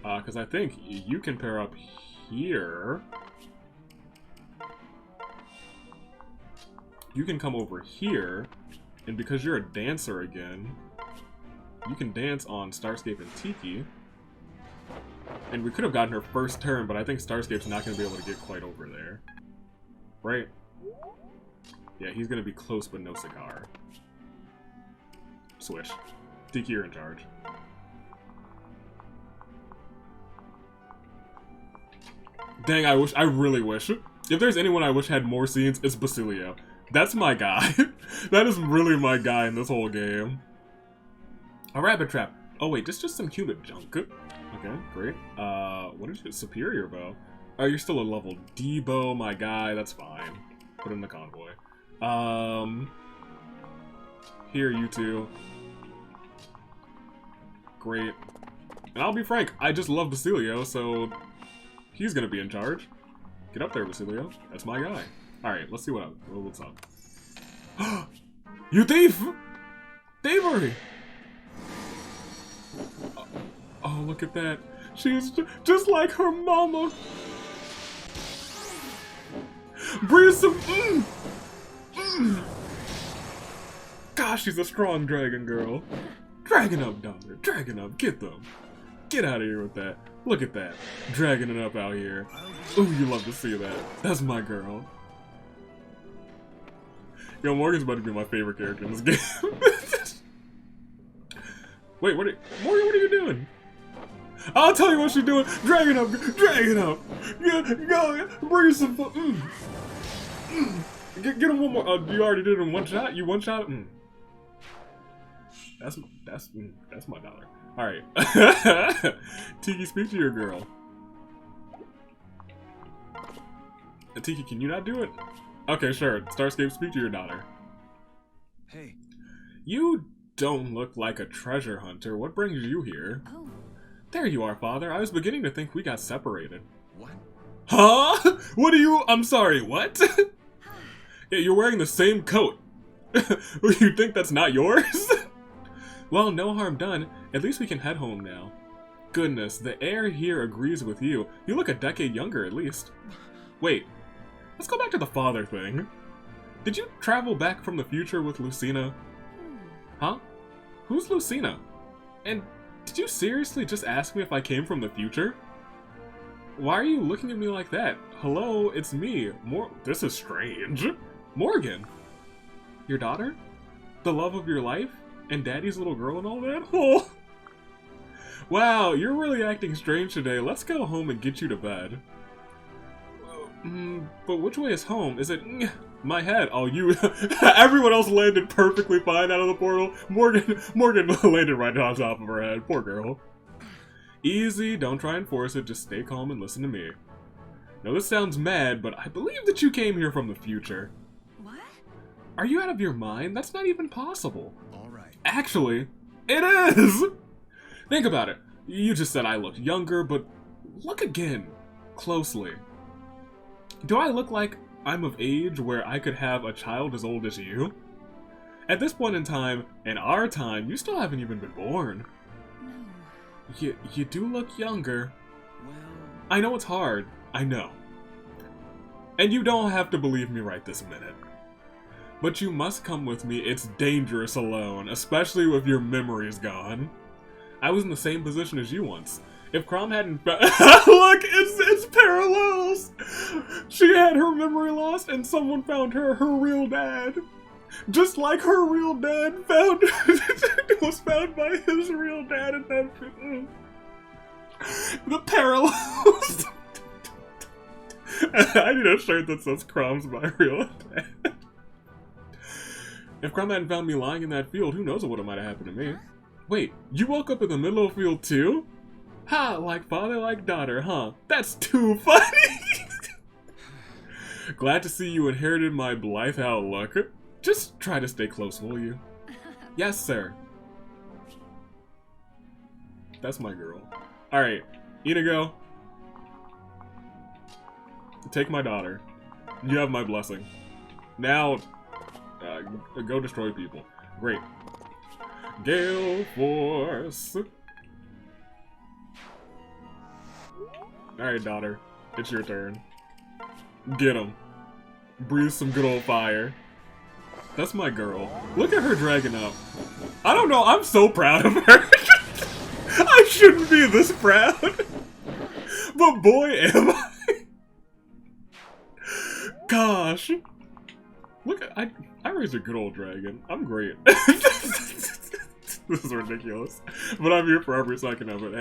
Because I think you can pair up here. You can come over here. And because you're a dancer again, you can dance on Starscape and Tiki. And we could have gotten her first turn, but I think Starscape's not going to be able to get quite over there. Right? Yeah, he's going to be close, but no cigar. Switch. Tiki, you're in charge. Dang, I really wish. If there's anyone I wish had more scenes, it's Basillio. That's my guy. That is really my guy in this whole game. A rabbit trap. Oh wait, this is just some human junk. Okay, great. What is it? Superior bow. Oh, you're still a level D bow, my guy. That's fine. Put in the convoy. Here, you two. Great. And I'll be frank, I just love Basillio, so he's gonna be in charge. Get up there, Basillio. That's my guy. Alright, let's see what's up. You thief! Thievery! Oh, look at that. She's just like her mama. Breathe some Gosh, she's a strong dragon girl. Dragon up, daughter. Dragon up. Get them. Get out of here with that. Look at that. Dragging it up out here. Ooh, you love to see that. That's my girl. Yo, Morgan's about to be my favorite character in this game. Wait, Morgan, what are you doing? I'll tell you what she's doing. Drag it up. Drag it up. Go. Bring some fun. Get him one more. You already did it in one shot? You one shot? That's my dollar. Alright. Tiki, speak to your girl. Tiki, can you not do it? Okay, sure. Starscape, speak to your daughter. Hey. You don't look like a treasure hunter. What brings you here? Oh. There you are, Father. I was beginning to think we got separated. What? Huh? What are you? I'm sorry, what? Yeah, you're wearing the same coat. You think that's not yours? Well, no harm done. At least we can head home now. Goodness, the air here agrees with you. You look a decade younger, at least. Wait, let's go back to the father thing. Did you travel back from the future with Lucina? Huh? Who's Lucina? And did you seriously just ask me if I came from the future? Why are you looking at me like that? Hello, it's me. This is strange. Morgan. Your daughter? The love of your life? And Daddy's little girl and all that? Oh. Wow, you're really acting strange today. Let's go home and get you to bed. But which way is home? Is it my head? Oh, you. Everyone else landed perfectly fine out of the portal. Morgan landed right on top of her head. Poor girl. Easy, don't try and force it. Just stay calm and listen to me. Now, this sounds mad, but I believe that you came here from the future. What? Are you out of your mind? That's not even possible. All right. Actually, it is! Think about it. You just said I looked younger, but look again. Closely. Do I look like I'm of age where I could have a child as old as you? At this point in time, in our time, you still haven't even been born. No. You do look younger. Well. I know it's hard. I know. And you don't have to believe me right this minute. But you must come with me. It's dangerous alone, especially with your memories gone. I was in the same position as you once. If Crom hadn't look, it's parallels! She had her memory lost and someone found her real dad. Just like her real dad was found by his real dad in that the parallels. I need a shirt that says Crom's my real dad. If Crom hadn't found me lying in that field, who knows what might have happened to me. Wait, you woke up in the middle of the field too? Ha, like father, like daughter, huh? That's too funny! Glad to see you inherited my blithe outlook. Just try to stay close, will you? Yes, sir. That's my girl. Alright, Inigo. Take my daughter. You have my blessing. Now, go destroy people. Great. Gale Force. Alright, daughter. It's your turn. Get him. Breathe some good old fire. That's my girl. Look at her dragging up. I don't know, I'm so proud of her. I shouldn't be this proud. But boy, am I. Gosh. Look, I raised a good old dragon. I'm great. This is ridiculous. But I'm here for every second of it.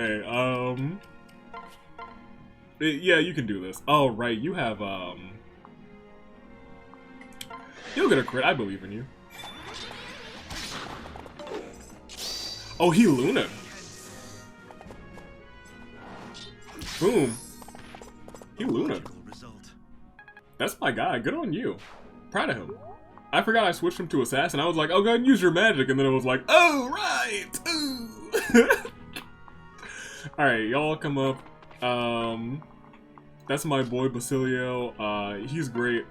Hey, yeah, you can do this. Oh, right, you have, you'll get a crit. I believe in you. Oh, he Luna. Boom. He Luna. That's my guy. Good on you. Proud of him. I forgot I switched him to assassin. I was like, oh, go ahead and use your magic. And then it was like, oh, right. Ooh. Alright, y'all come up. That's my boy Basillio. He's great.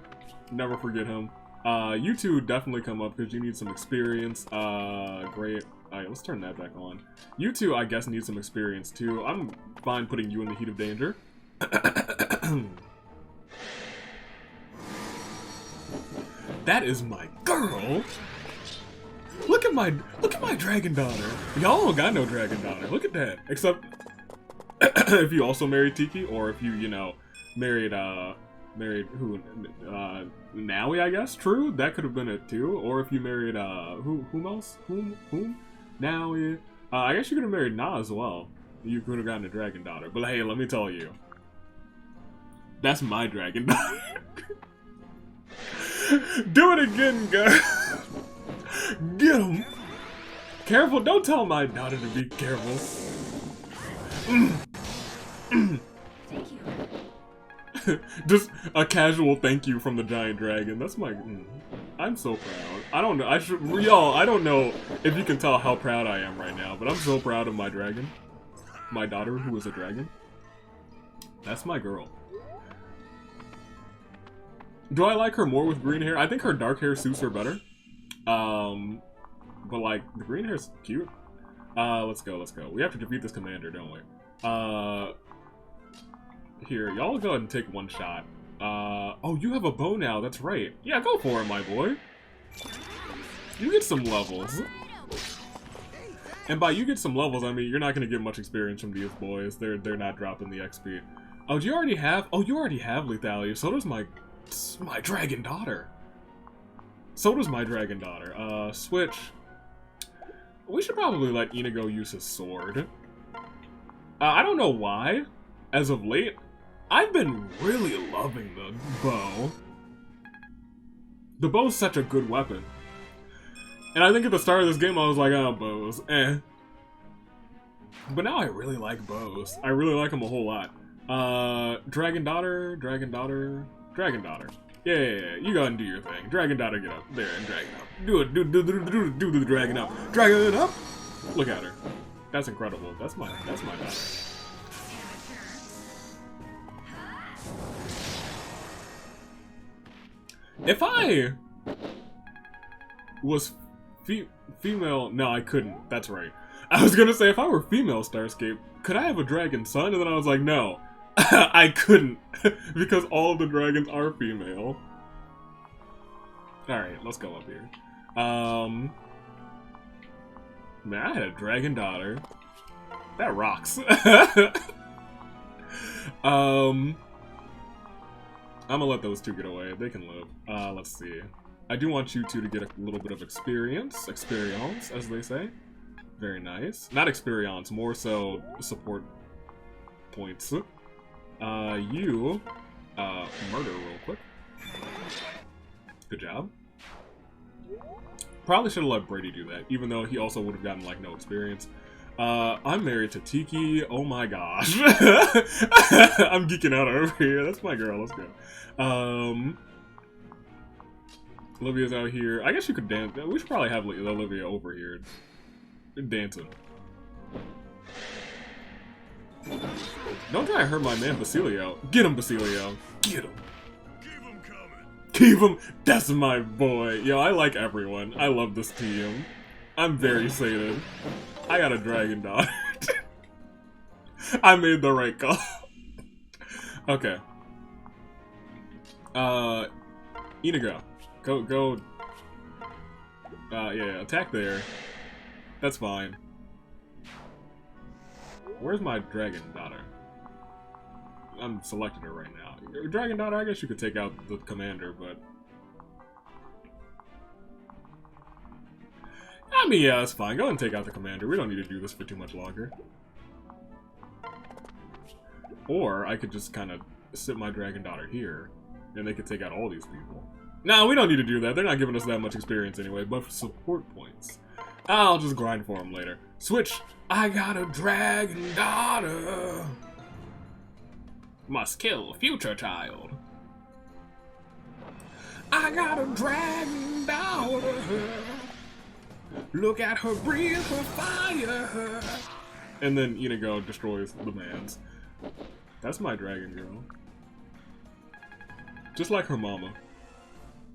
Never forget him. You two definitely come up because you need some experience. Great. Alright, let's turn that back on. You two, I guess, need some experience too. I'm fine putting you in the heat of danger. That is my girl. Look at my dragon daughter. Y'all don't got no dragon daughter. Look at that. Except if you also married Tiki, or if you know, married who? Nowie, I guess. True, that could have been it too. Or if you married whom else? Whom? Nowie. I guess you could have married Na as well. You could have gotten a dragon daughter. But hey, let me tell you, that's my dragon daughter. Do it again, guys. Get him. Careful, don't tell my daughter to be careful. Thank you. Just a casual thank you from the giant dragon. That's my... I'm so proud. I don't know. Y'all, I don't know if you can tell how proud I am right now, but I'm so proud of my dragon. My daughter, who is a dragon. That's my girl. Do I like her more with green hair? I think her dark hair suits her better. But like, the green hair's cute. Let's go. We have to defeat this commander, don't we? Here, y'all go ahead and take one shot. Oh, you have a bow now, that's right. Yeah, go for it, my boy. You get some levels. And by you get some levels, I mean, you're not gonna get much experience from these boys. They're not dropping the XP. Oh, do you already have? Oh, you already have lethality. So does my dragon daughter. Switch. We should probably let Inigo use his sword. I don't know why. As of late, I've been really loving the bow. The bow's such a good weapon. And I think at the start of this game I was like, oh, bows, eh. But now I really like bows. I really like them a whole lot. Dragon daughter. Yeah, you go ahead and do your thing. Dragon daughter, get up there and drag it up. Do the dragon up. Drag it up. Look at her. That's incredible. That's my daughter. If I was female, no, I couldn't. That's right. I was gonna say if I were female Starscape, could I have a dragon son? And then I was like, no. I couldn't, because all of the dragons are female. Alright, let's go up here. Man, I had a dragon daughter. That rocks. I'm gonna let those two get away. They can live. Let's see. I do want you two to get a little bit of experience, as they say. Very nice. Not experience, more so support points. You, murder real quick. Good job. Probably should have let Brady do that, even though he also would have gotten, like, no experience. I'm married to Tiki. Oh my gosh. I'm geeking out over here. That's my girl. Let's go. Olivia's out here. I guess you could dance. We should probably have Olivia over here dancing. Don't try to hurt my man Basillio. Get him, Basillio. Get him. Keep him coming. Keep him. That's my boy. Yo, I like everyone. I love this team. I'm very sated. I got a dragon daughter. I made the right call. Okay. Inigo. Go. Yeah, attack there. That's fine. Where's my dragon daughter? I'm selecting her right now. Dragon Daughter, I guess you could take out the commander, but I mean, yeah, that's fine. Go ahead and take out the commander. We don't need to do this for too much longer. Or I could just kind of sit my Dragon Daughter here, and they could take out all these people. No, we don't need to do that. They're not giving us that much experience anyway, but for support points, I'll just grind for them later. Switch! I got a Dragon Daughter! Must kill future child. I got a Dragon Daughter! Look at her breathe her fire! And then Inigo destroys the man's. That's my dragon girl. Just like her mama.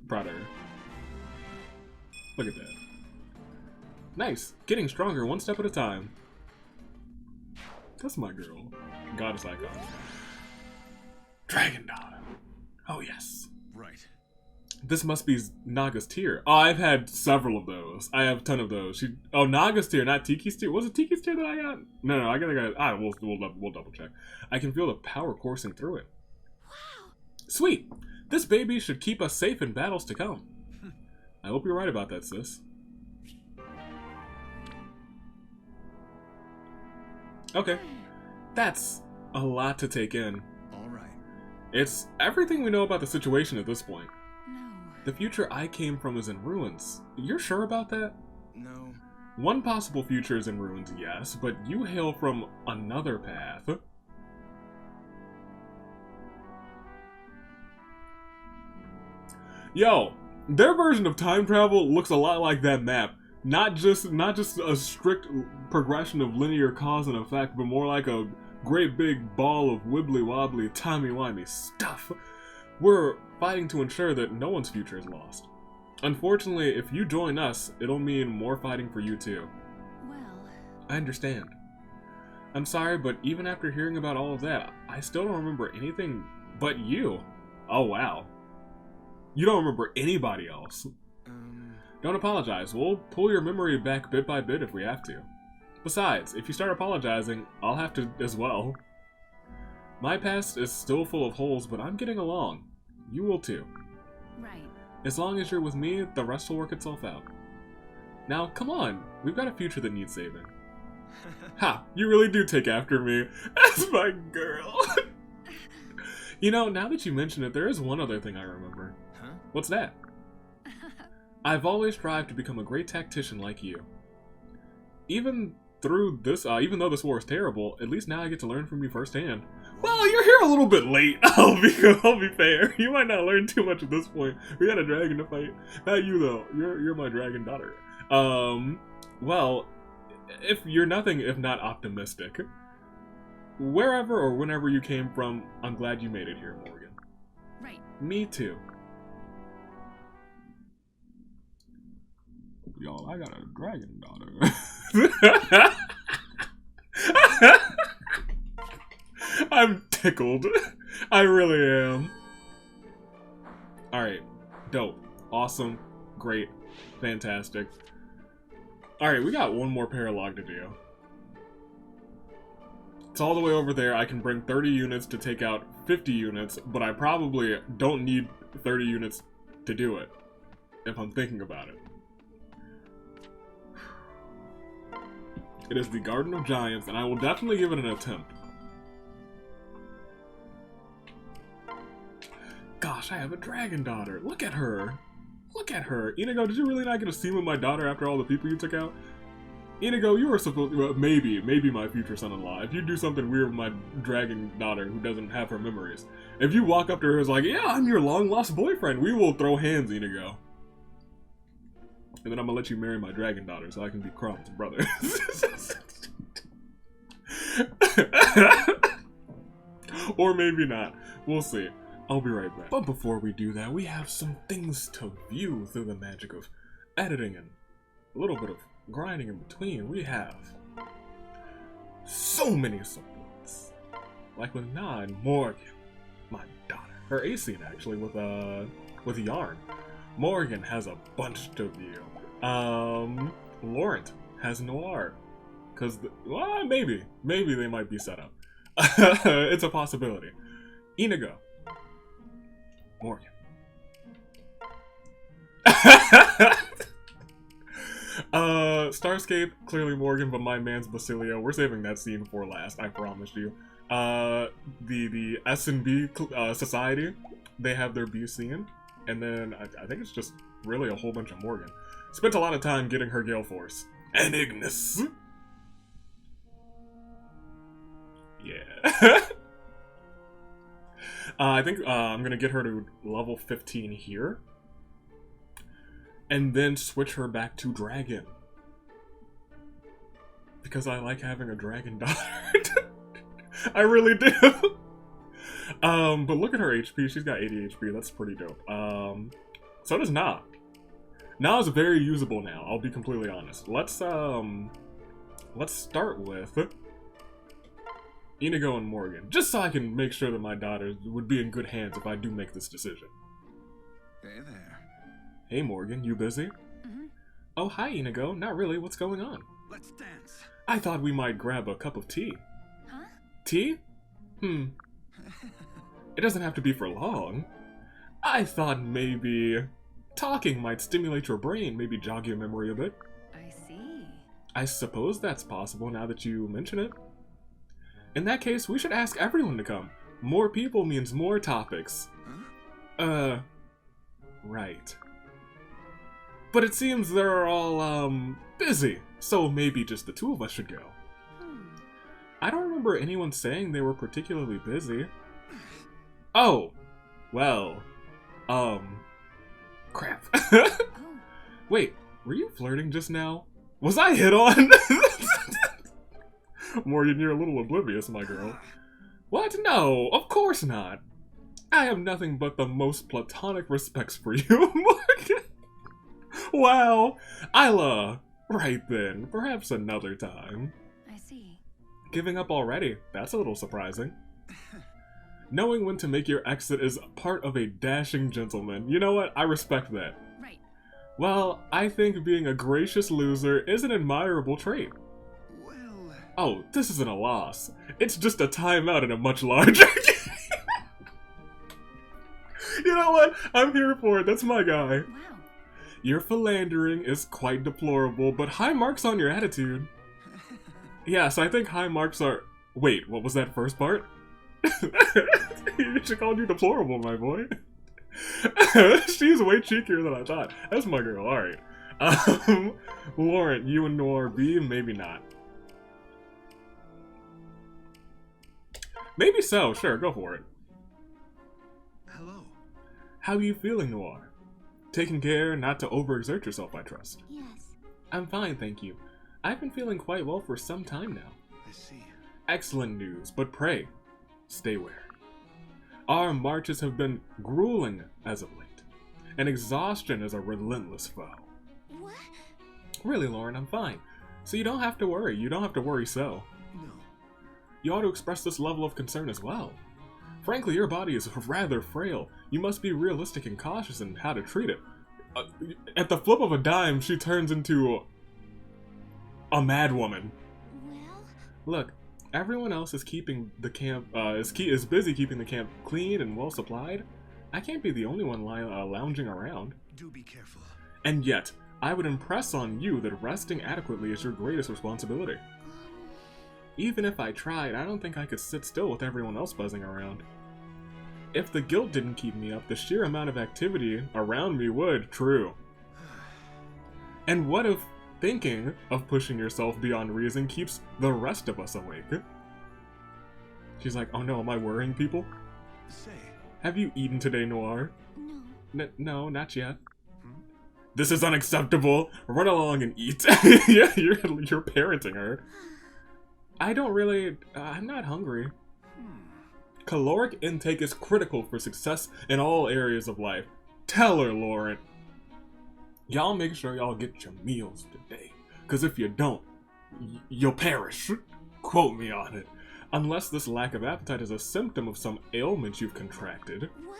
Proud of her. Look at that. Nice. Getting stronger one step at a time. That's my girl. Goddess icon. Dragon Daughter. Oh yes. Right. This must be Naga's tear. Oh, I've had several of those. I have a ton of those. Oh, Naga's tear, not Tiki's tear. Was it Tiki's tear that I got? No, I got. We'll double check. I can feel the power coursing through it. Wow. Sweet. This baby should keep us safe in battles to come. I hope you're right about that, sis. Okay. That's a lot to take in. All right. It's everything we know about the situation at this point. No. The future I came from is in ruins. You're sure about that? No. One possible future is in ruins, yes, but you hail from another path. Yo, their version of time travel looks a lot like that map. Not just a strict progression of linear cause and effect, but more like a great big ball of wibbly-wobbly, timey-wimey stuff. We're fighting to ensure that no one's future is lost. Unfortunately, if you join us, it'll mean more fighting for you too. Well. I understand. I'm sorry, but even after hearing about all of that, I still don't remember anything but you. Oh wow. You don't remember anybody else. Don't apologize. We'll pull your memory back bit by bit if we have to. Besides, if you start apologizing, I'll have to as well. My past is still full of holes, but I'm getting along. You will too. Right. As long as you're with me, the rest will work itself out. Now, come on. We've got a future that needs saving. Ha! You really do take after me. That's my girl. You know, now that you mention it, there is one other thing I remember. Huh? What's that? I've always strived to become a great tactician like you. Even though this war is terrible, at least now I get to learn from you firsthand. Well, you're here a little bit late. I'll be fair. You might not learn too much at this point. We got a dragon to fight. Not you though. You're my dragon daughter. Well, if you're nothing if not optimistic, wherever or whenever you came from, I'm glad you made it here, Morgan. Right. Me too. Y'all, I got a dragon daughter. I'm tickled. I really am. Alright. Dope. Awesome. Great. Fantastic. Alright, we got one more Paralogue to do. It's all the way over there. I can bring 30 units to take out 50 units, but I probably don't need 30 units to do it, if I'm thinking about it. It is the Garden of Giants, and I will definitely give it an attempt. Gosh, I have a dragon daughter. Look at her. Look at her. Inigo, did you really not get to see with my daughter after all the people you took out? Inigo, you were supposed to, well, maybe my future son-in-law. If you do something weird with my dragon daughter who doesn't have her memories. If you walk up to her and is like, yeah, I'm your long-lost boyfriend, we will throw hands, Inigo. And then I'm gonna let you marry my dragon daughter so I can be Crom's brother. Or maybe not. We'll see. I'll be right back. But before we do that, we have some things to view through the magic of editing and a little bit of grinding in between. We have so many supports. Like with Morgan, my daughter. Her Acian actually with Yarne. Morgan has a bunch to view. Laurent has Noire. Cause, well, maybe they might be set up. It's a possibility. Inigo. Morgan. Starscape, clearly Morgan, but my man's Basillio. We're saving that scene for last, I promise you. The S&B society, they have their B scene, and then I think it's just really a whole bunch of Morgan. Spent a lot of time getting her Gale Force. And Ignis. Yeah. I think I'm gonna get her to level 15 here. And then switch her back to Dragon. Because I like having a dragon daughter. I really do. But look at her HP. She's got 80 HP. That's pretty dope. So does Na. Na is very usable now. I'll be completely honest. Let's start with Inigo and Morgan, just so I can make sure that my daughter would be in good hands if I do make this decision. Hey there. Hey Morgan, you busy? Mm-hmm. Oh, hi Inigo. Not really. What's going on? Let's dance. I thought we might grab a cup of tea. Huh? Tea? It doesn't have to be for long. I thought maybe talking might stimulate your brain, maybe jog your memory a bit. I see. I suppose that's possible now that you mention it. In that case, we should ask everyone to come. More people means more topics. Huh? Right. But it seems they're all, busy, so maybe just the two of us should go. I don't remember anyone saying they were particularly busy. Oh, well, crap. Oh. Wait, were you flirting just now? Was I hit on? Morgan, you're a little oblivious, my girl. What? No, of course not. I have nothing but the most platonic respects for you, Morgan. Wow, Isla. Right then, perhaps another time. I see. Giving up already? That's a little surprising. Knowing when to make your exit is part of a dashing gentleman. You know what? I respect that. Right. Well, I think being a gracious loser is an admirable trait. Well... Oh, this isn't a loss. It's just a timeout in a much larger game. You know what? I'm here for it. That's my guy. Wow. Your philandering is quite deplorable, but high marks on your attitude. Yes, I think high marks are... Wait, what was that first part? She called you deplorable, my boy. She's way cheekier than I thought. That's my girl, alright. Laurent, you and Noire B? Maybe not. Maybe so, sure, go for it. Hello. How are you feeling, Noire? Taking care not to overexert yourself, I trust. Yes. I'm fine, thank you. I've been feeling quite well for some time now. I see. Excellent news, but pray, stay where. Our marches have been grueling as of late, and exhaustion is a relentless foe. What? Really, Laurent, I'm fine. So you don't have to worry. You don't have to worry so. No. You ought to express this level of concern as well. Frankly, your body is rather frail. You must be realistic and cautious in how to treat it. At the flip of a dime, she turns into a mad woman. Well? Look, everyone else is keeping the camp is busy keeping the camp clean and well supplied. I can't be the only one lounging around. Do be careful. And yet, I would impress on you that resting adequately is your greatest responsibility. Even if I tried, I don't think I could sit still with everyone else buzzing around. If the guilt didn't keep me up, the sheer amount of activity around me would, true. And what if thinking of pushing yourself beyond reason keeps the rest of us awake? She's like, oh no, am I worrying people? Say. Have you eaten today, Noire? No. No, not yet. Hmm? This is unacceptable. Run along and eat. Yeah, you're parenting her. I don't really... I'm not hungry. Caloric intake is critical for success in all areas of life. Tell her, Laurent. Y'all make sure y'all get your meals today. Because if you don't, you'll perish. Quote me on it. Unless this lack of appetite is a symptom of some ailment you've contracted. What?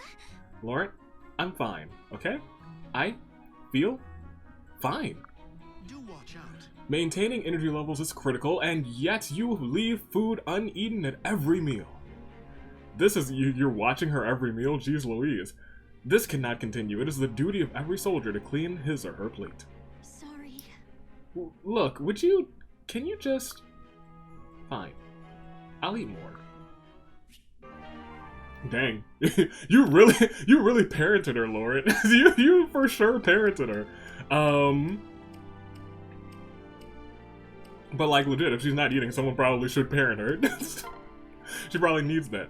Laurent, I'm fine, okay? I feel fine. Do watch out. Maintaining energy levels is critical, and yet you leave food uneaten at every meal. This is you're watching her every meal? Jeez Louise. This cannot continue. It is the duty of every soldier to clean his or her plate. Sorry. Look, can you just... Fine. I'll eat more. Dang. you really parented her, Laurent. you for sure parented her. But like legit, if she's not eating, someone probably should parent her. She probably needs that.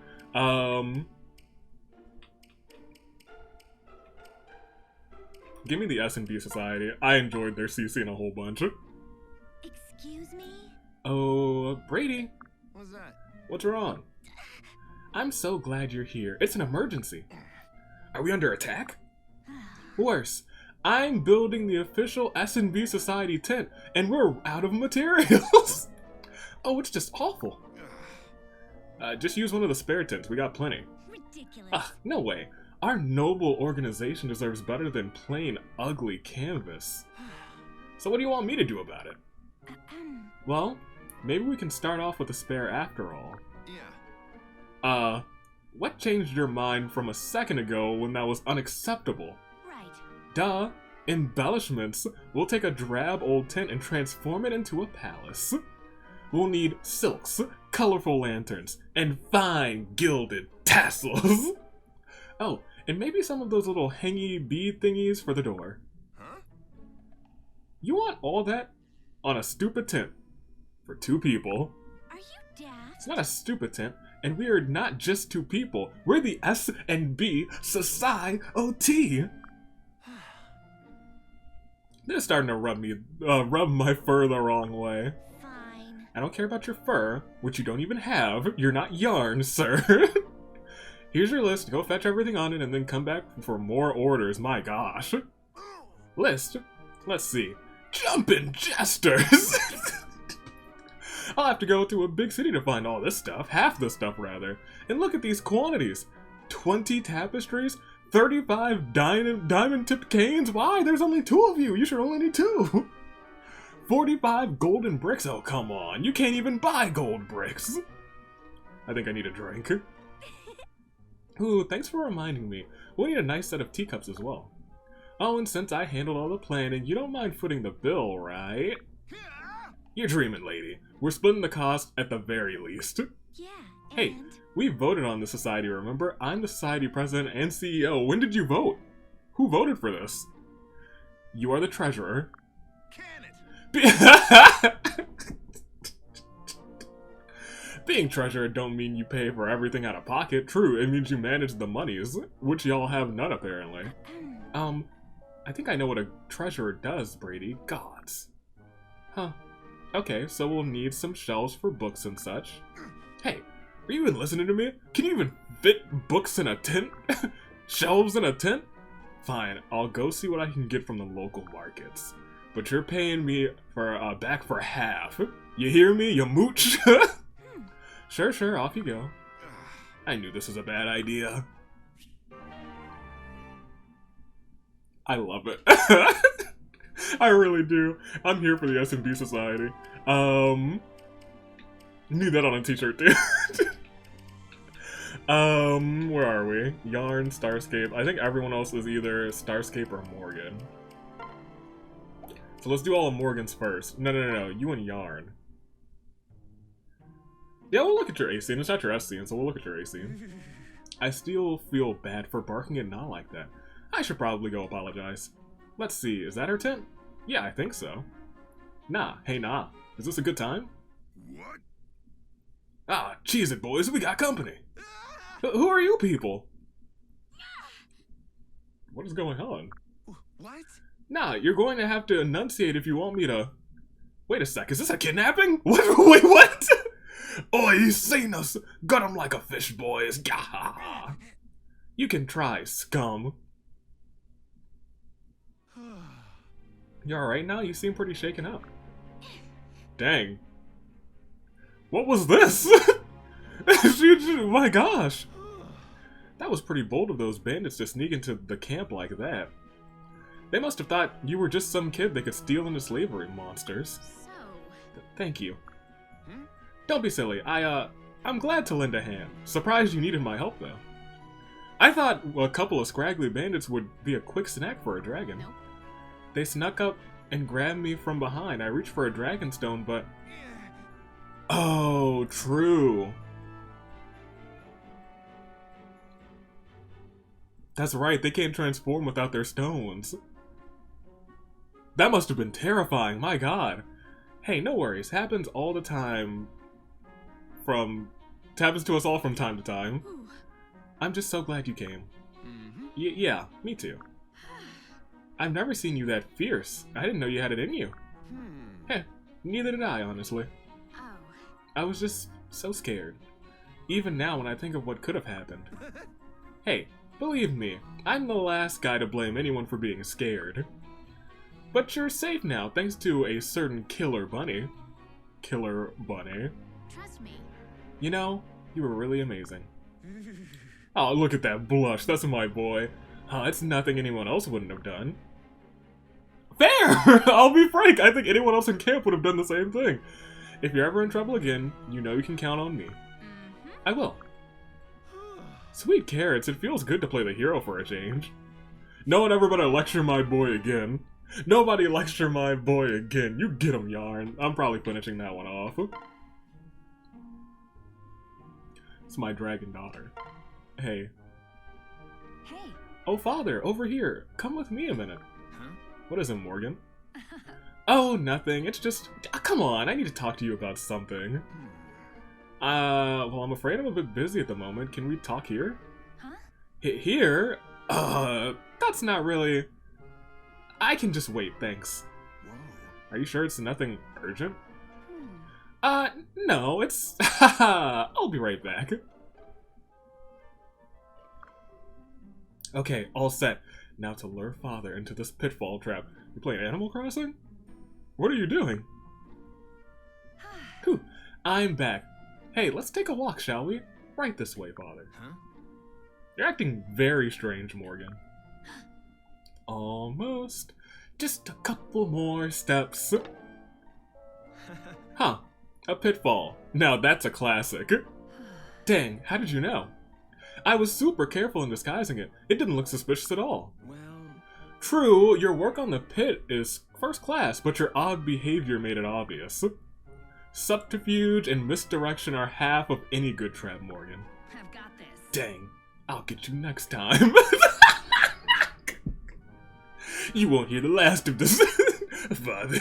Give me the S&B Society. I enjoyed their CCing a whole bunch. Excuse me? Oh, Brady. What's that? What's wrong? I'm so glad you're here. It's an emergency. Are we under attack? Worse, I'm building the official S&B Society tent, and we're out of materials. Oh, it's just awful. Just use one of the spare tents. We got plenty. Ridiculous. No way. Our noble organization deserves better than plain, ugly canvas. So what do you want me to do about it? Well, maybe we can start off with a spare after all. Yeah. What changed your mind from a second ago when that was unacceptable? Right. Duh. Embellishments. We'll take a drab old tent and transform it into a palace. We'll need silks, colorful lanterns, and fine gilded tassels. Oh, and maybe some of those little hangy bead thingies for the door. Huh? You want all that on a stupid tent for 2 people? Are you daft? It's not a stupid tent, and we are not just 2 people. We're the S&B Society. They're starting to rub my fur the wrong way. Fine. I don't care about your fur, which you don't even have. You're not Yarne, sir. Here's your list. Go fetch everything on it and then come back for more orders. My gosh. List? Let's see. Jumpin' jesters! I'll have to go to a big city to find all this stuff. Half the stuff, rather. And look at these quantities. 20 tapestries? 35 diamond-tipped canes? Why? There's only 2 of you. You should only need 2. 45 golden bricks? Oh, come on. You can't even buy gold bricks. I think I need a drink. Ooh, thanks for reminding me. We'll need a nice set of teacups as well. Oh, and since I handled all the planning, you don't mind footing the bill, right? You're dreaming, lady. We're splitting the cost at the very least. Yeah, Hey, and... we voted on the society, remember? I'm the society president and CEO. When did you vote? Who voted for this? You are the treasurer. Can it? Being treasurer don't mean you pay for everything out of pocket. True, it means you manage the monies, which y'all have none apparently. I think I know what a treasurer does, Brady. Gods. Huh. Okay, so we'll need some shelves for books and such. Hey, are you even listening to me? Can you even fit books in a tent? Shelves in a tent? Fine, I'll go see what I can get from the local markets. But you're paying me for back for half. You hear me, you mooch? Sure, off you go. I knew this was a bad idea. I love it. I really do. I'm here for the S&B Society. Need that on a t-shirt too. Where are we? Yarne, Starscape. I think everyone else is either Starscape or Morgan. So let's do all of Morgan's first. No. You and Yarne. Yeah, we'll look at your A scene. It's not your S scene, so we'll look at your A scene. I still feel bad for barking at Na like that. I should probably go apologize. Let's see, is that her tent? Yeah, I think so. Nah, hey Na, is this a good time? What? Ah, cheese it, boys, we got company. Who are you people? What is going on? What? Nah, you're going to have to enunciate if you want me to... Wait a sec, is this a kidnapping? Wait, what? Oi, he's seen us! Got him like a fish, boys! Gah! You can try, scum. You alright now? You seem pretty shaken up. Dang. What was this? My gosh! That was pretty bold of those bandits to sneak into the camp like that. They must have thought you were just some kid they could steal into slavery, monsters. So... Thank you. Don't be silly. I I'm glad to lend a hand. Surprised you needed my help, though. I thought a couple of scraggly bandits would be a quick snack for a dragon. Nope. They snuck up and grabbed me from behind. I reached for a dragon stone, but... Oh, true. That's right, they can't transform without their stones. That must have been terrifying, my god. Hey, no worries, happens all the time. Happens to us all from time to time. Ooh. I'm just so glad you came. Yeah, me too. I've never seen you that fierce. I didn't know you had it in you. Heh, neither did I, honestly. Oh. I was just so scared. Even now when I think of what could have happened. Hey, believe me, I'm the last guy to blame anyone for being scared. But you're safe now, thanks to a certain killer bunny. Killer bunny. Trust me. You know, you were really amazing. Oh, look at that blush, that's my boy. It's nothing anyone else wouldn't have done. Fair! I'll be frank, I think anyone else in camp would have done the same thing. If you're ever in trouble again, you know you can count on me. I will. Sweet carrots, it feels good to play the hero for a change. No one ever better lecture my boy again. Nobody lecture my boy again. You get him, Yarne. I'm probably finishing that one off. It's my dragon daughter. Hey. Hey. Oh, father, over here. Come with me a minute. Huh? What is it, Morgan? Oh, nothing. It's just... come on, I need to talk to you about something. Well, I'm afraid I'm a bit busy at the moment. Can we talk here? Huh? Here? That's not really... I can just wait, thanks. Whoa. Are you sure it's nothing urgent? Hmm. No, it's... I'll be right back. Okay, all set. Now to lure father into this pitfall trap. You playing Animal Crossing? What are you doing? Whew, I'm back. Hey, let's take a walk, shall we? Right this way, father. Huh? You're acting very strange, Morgan. Almost. Just a couple more steps. Huh. A pitfall. Now that's a classic. Dang, how did you know? I was super careful in disguising it. It didn't look suspicious at all. Well... True, your work on the pit is first class, but your odd behavior made it obvious. Subterfuge and misdirection are half of any good trap, Morgan. I've got this. Dang, I'll get you next time. You won't hear the last of this. Father.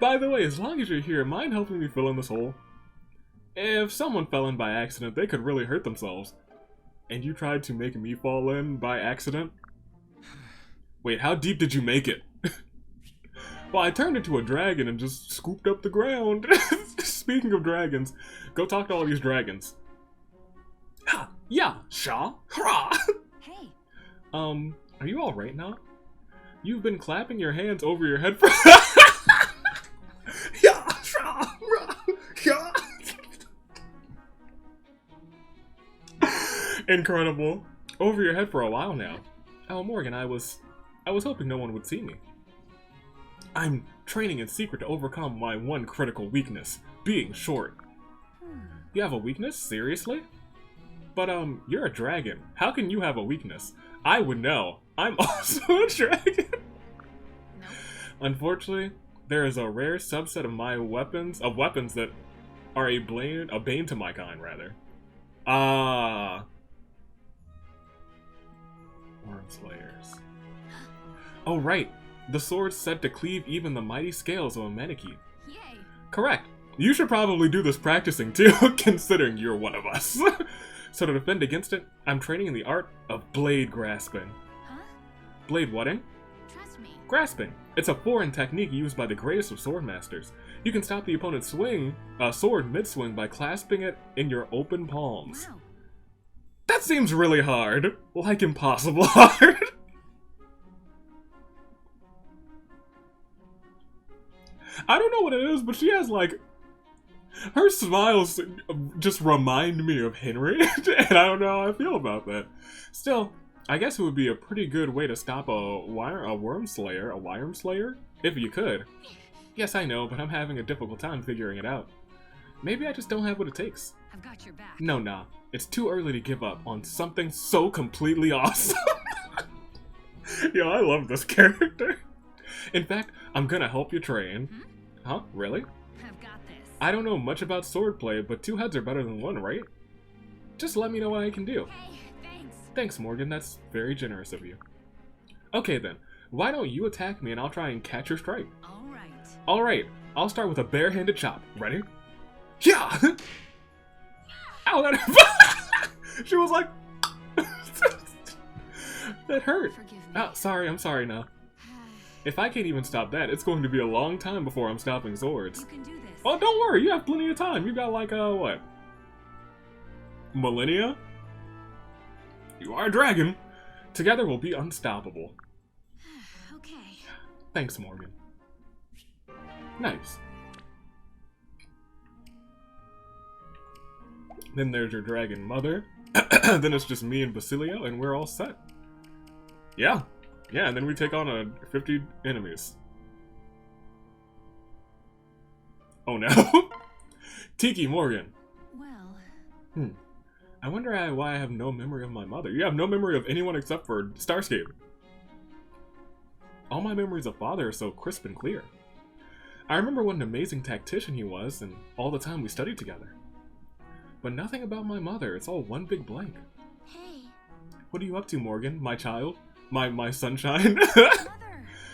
By the way, as long as you're here, mind helping me fill in this hole? If someone fell in by accident, they could really hurt themselves. And you tried to make me fall in by accident? Wait, how deep did you make it? Well, I turned into a dragon and just scooped up the ground. Speaking of dragons, go talk to all these dragons. Ha! Yeah, Shaw! Hurrah! Hey. Are you alright now? You've been clapping your hands over your head for- Yeah, Shaw! Yeah! Incredible. Over your head for a while now. Oh, Morgan, I was hoping no one would see me. I'm training in secret to overcome my one critical weakness, being short. You have a weakness? Seriously? But, you're a dragon. How can you have a weakness? I would know. I'm also a dragon. Nope. Unfortunately, there is a rare subset of my weapons that are a bane to my kind, rather. Ah. Worm Slayers. Oh, right. The sword's said to cleave even the mighty scales of a Maneki. Yay. Correct. You should probably do this practicing too, considering you're one of us. So to defend against it, I'm training in the art of blade grasping. Huh? Blade whatting? Trust me. Grasping. It's a foreign technique used by the greatest of sword masters. You can stop the opponent's sword mid-swing by clasping it in your open palms. Wow. That seems really hard. Like impossible hard. I don't know what it is, but she has like... Her smiles just remind me of Henry, and I don't know how I feel about that. Still, I guess it would be a pretty good way to stop a worm slayer, if you could. Yes, I know, but I'm having a difficult time figuring it out. Maybe I just don't have what it takes. I've got your back. No, nah. It's too early to give up on something so completely awesome. Yo, I love this character. In fact, I'm gonna help you train. Huh? Really? I've got this. I don't know much about swordplay, but 2 heads are better than 1, right? Just let me know what I can do. Hey, thanks. Thanks, Morgan. That's very generous of you. Okay then. Why don't you attack me and I'll try and catch your strike? All right. Alright, I'll start with a barehanded chop. Ready? Yeah! Ow, that she was like... that hurt. Forgive me. Oh, sorry, I'm sorry now. If I can't even stop that, it's going to be a long time before I'm stopping swords. You can do this. Oh, don't worry, you have plenty of time. You got like, what? Millennia? You are a dragon. Together we'll be unstoppable. Okay. Thanks, Morgan. Nice. Then there's your dragon mother. Then it's just me and Basillio, and we're all set. Yeah. Yeah, and then we take on 50 enemies. Oh no. Tiki Morgan. Well. I wonder why I have no memory of my mother. You have no memory of anyone except for Starscape. All my memories of father are so crisp and clear. I remember what an amazing tactician he was, and all the time we studied together. But nothing about my mother, it's all one big blank. Hey, What are you up to, Morgan? My child? My sunshine? Mother.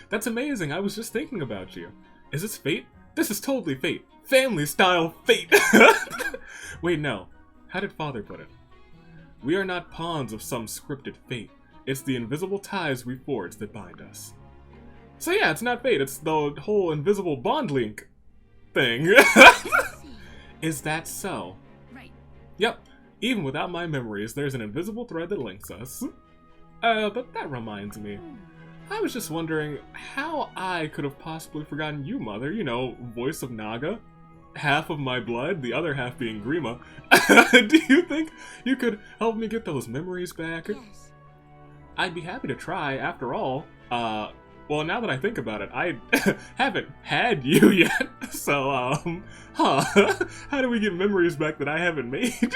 That's amazing, I was just thinking about you. Is this fate? This is totally fate. Family style fate! Wait, no. How did father put it? We are not pawns of some scripted fate. It's the invisible ties we forge that bind us. So yeah, it's not fate, it's the whole invisible bond link thing. Is that so? Right. Yep. Even without my memories, there's an invisible thread that links us. But that reminds me. I was just wondering how I could have possibly forgotten you, Mother. You know, voice of Naga. Half of my blood, the other half being Grima. Do you think you could help me get those memories back? yes. I'd be happy to try, after all. Well, now that I think about it, I haven't had you yet. So, how do we get memories back that I haven't made?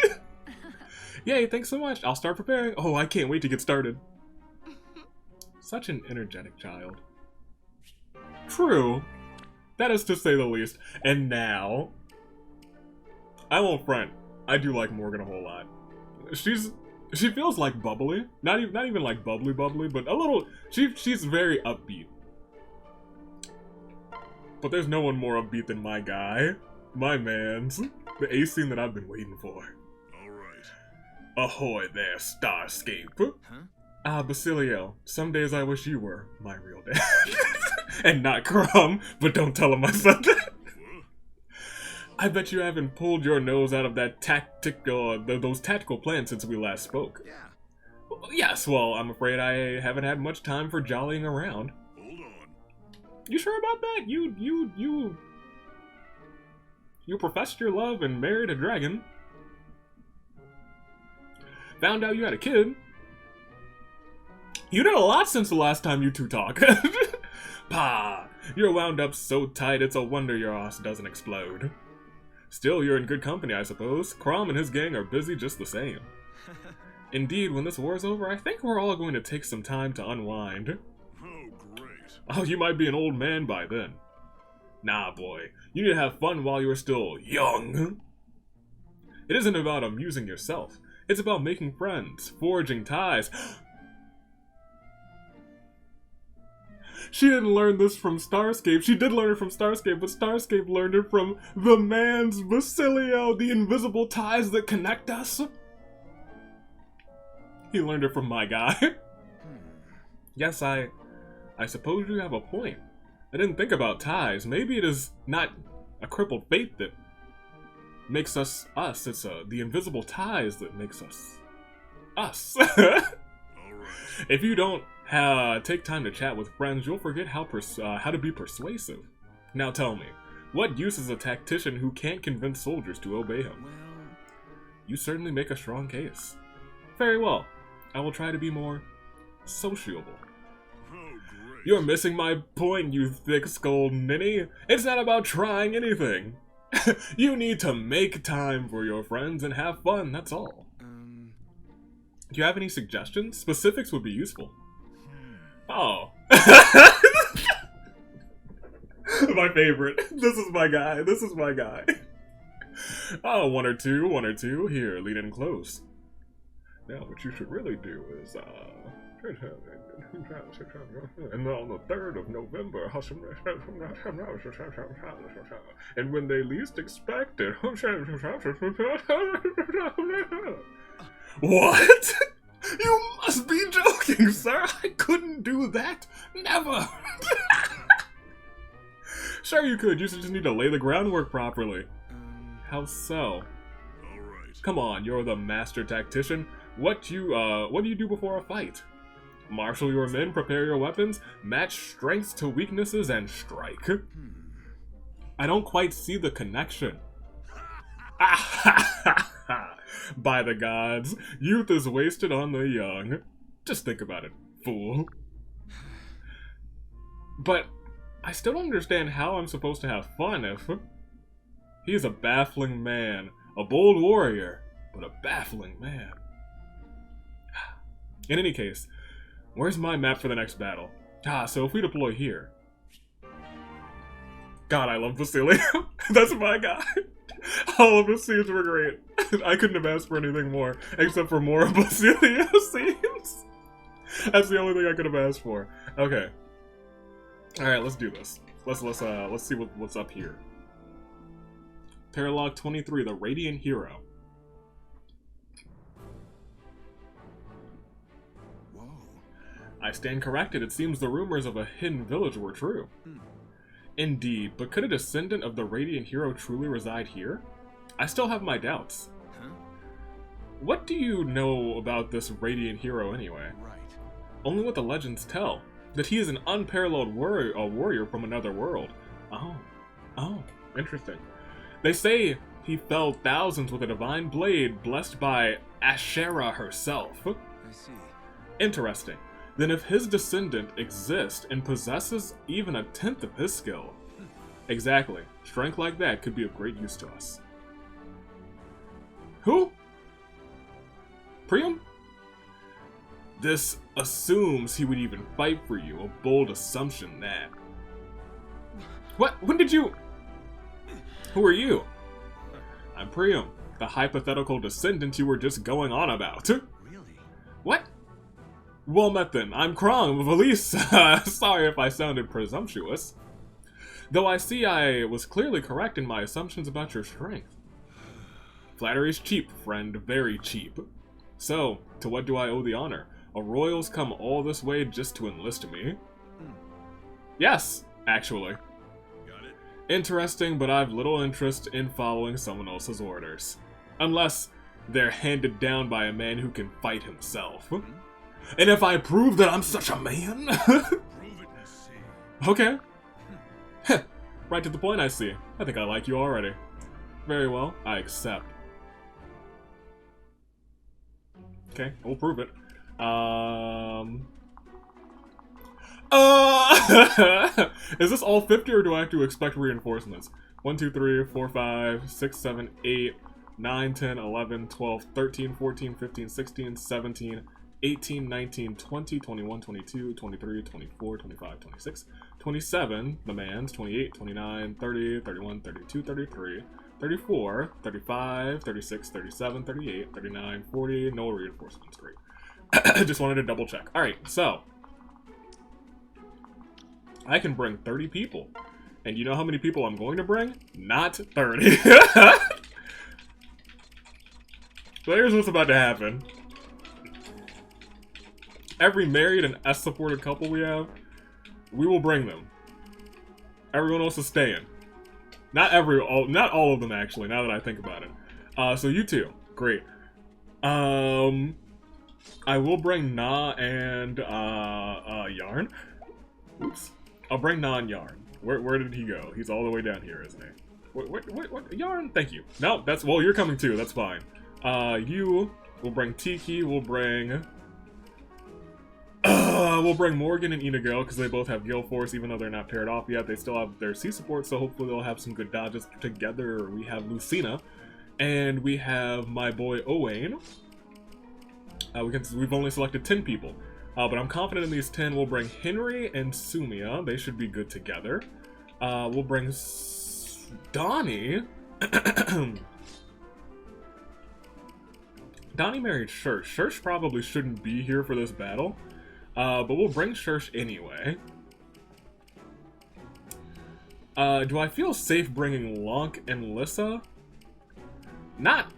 Yay, thanks so much. I'll start preparing. Oh, I can't wait to get started. Such an energetic child. True. That is to say the least. And now, I won't front. I do like Morgan a whole lot. She feels like bubbly. Not even like bubbly, but a little. She's very upbeat. But there's no one more upbeat than my guy, my man's, the ace scene that I've been waiting for. All right. Ahoy there, Starscape. Huh? Basillio, some days I wish you were my real dad. And not Crumb, but don't tell him I said that. I bet you haven't pulled your nose out of that those tactical plans since we last spoke. Yeah. Yes, well, I'm afraid I haven't had much time for jollying around. Hold on. You sure about that? You professed your love and married a dragon. Found out you had a kid. You did a lot since the last time you two talked. Pah! You're wound up so tight, it's a wonder your ass doesn't explode. Still, you're in good company, I suppose. Crom and his gang are busy just the same. Indeed, when this war's over, I think we're all going to take some time to unwind. Oh, great. Oh, you might be an old man by then. Nah, boy. You need to have fun while you're still young. It isn't about amusing yourself. It's about making friends, forging ties. She didn't learn this from Starscape. She did learn it from Starscape, but Starscape learned it from the man's Basillio, the invisible ties that connect us. He learned it from my guy. Yes, I suppose you have a point. I didn't think about ties. Maybe it is not a crippled fate that makes us us. It's the invisible ties that makes us us. All right. If you don't take time to chat with friends, you'll forget how to be persuasive. Now tell me, what use is a tactician who can't convince soldiers to obey him? Well. You certainly make a strong case. Very well. I will try to be more sociable. Oh, great. You're missing my point, you thick-skulled ninny. It's not about trying anything. You need to make time for your friends and have fun, that's all. Do you have any suggestions? Specifics would be useful. Oh. My favorite. This is my guy. This is my guy. Oh, one or two. Here, lean in close. Now, what you should really do is, and on the 3rd of November, and when they least expect it. What? You must be joking, sir. I couldn't do that. Never. Sure you could. You just need to lay the groundwork properly. How so? Alright. Come on, you're the master tactician. What do you do before a fight? Marshal your men, prepare your weapons, match strengths to weaknesses, and strike. I don't quite see the connection. By the gods, youth is wasted on the young. Just think about it, fool. But I still don't understand how I'm supposed to have fun if... He is a baffling man, a bold warrior, but a baffling man. In any case, where's my map for the next battle? So if we deploy here... God, I love Basillio. That's my guy. All of his scenes were great. I couldn't have asked for anything more, except for more Basillio scenes. That's the only thing I could have asked for. Okay. Alright, let's do this. Let's see what's up here. Paralogue 23, the Radiant Hero. Whoa. I stand corrected. It seems the rumors of a hidden village were true. Indeed, but could a descendant of the Radiant Hero truly reside here? I still have my doubts. Huh? What do you know about this Radiant Hero anyway? Right. Only what the legends tell. That he is an unparalleled warrior from another world. Oh, interesting. They say he felled thousands with a divine blade blessed by Asherah herself. I see. Interesting. Then if his descendant exists and possesses even a tenth of his skill, exactly, strength like that could be of great use to us. Who? Priam? This assumes he would even fight for you, a bold assumption that. What? When did you... Who are you? I'm Priam, the hypothetical descendant you were just going on about. Really? What? Well met then, I'm Krong of Elise. Sorry if I sounded presumptuous. Though I see I was clearly correct in my assumptions about your strength. Flattery's cheap, friend, very cheap. So, to what do I owe the honor? A royal's come all this way just to enlist me? Yes, actually. Got it. Interesting, but I've little interest in following someone else's orders. Unless they're handed down by a man who can fight himself. And if I prove that I'm such a man... Prove it and see. Okay. Right to the point, I see. I think I like you already. Very well, I accept. Okay, we'll prove it. Is this all 50 or do I have to expect reinforcements? 1, 2, 3, 4, 5, 6, 7, 8, 9, 10, 11, 12, 13, 14, 15, 16, 17, 18, 19, 20, 21, 22, 23, 24, 25, 26, 27, the man's, 28, 29, 30, 31, 32, 33, 34, 35, 36, 37, 38, 39, 40, no reinforcements, great. Just wanted to double check. Alright, so I can bring 30 people. And you know how many people I'm going to bring? Not 30. So here's what's about to happen. Every married and S-supported couple we have, we will bring them. Everyone else is staying. Not all of them actually, now that I think about it. So you two, great. I will bring Na and Yarne. Oops. I'll bring Na and Yarne. Where did he go? He's all the way down here, isn't he? What? Yarne, thank you. No, well, you're coming too, that's fine. You will bring Tiki, we'll bring... We'll bring Morgan and Inigo, because they both have Gale Force, even though they're not paired off yet. They still have their C support, so hopefully they'll have some good dodges together. We have Lucina, and we have my boy Owain. We've only selected 10 people, but I'm confident in these 10. We'll bring Henry and Sumia. They should be good together. We'll bring Donnie. Donnie married Shersh. Shersh probably shouldn't be here for this battle, but we'll bring Shersh anyway. Do I feel safe bringing Lonk and Lissa? Not,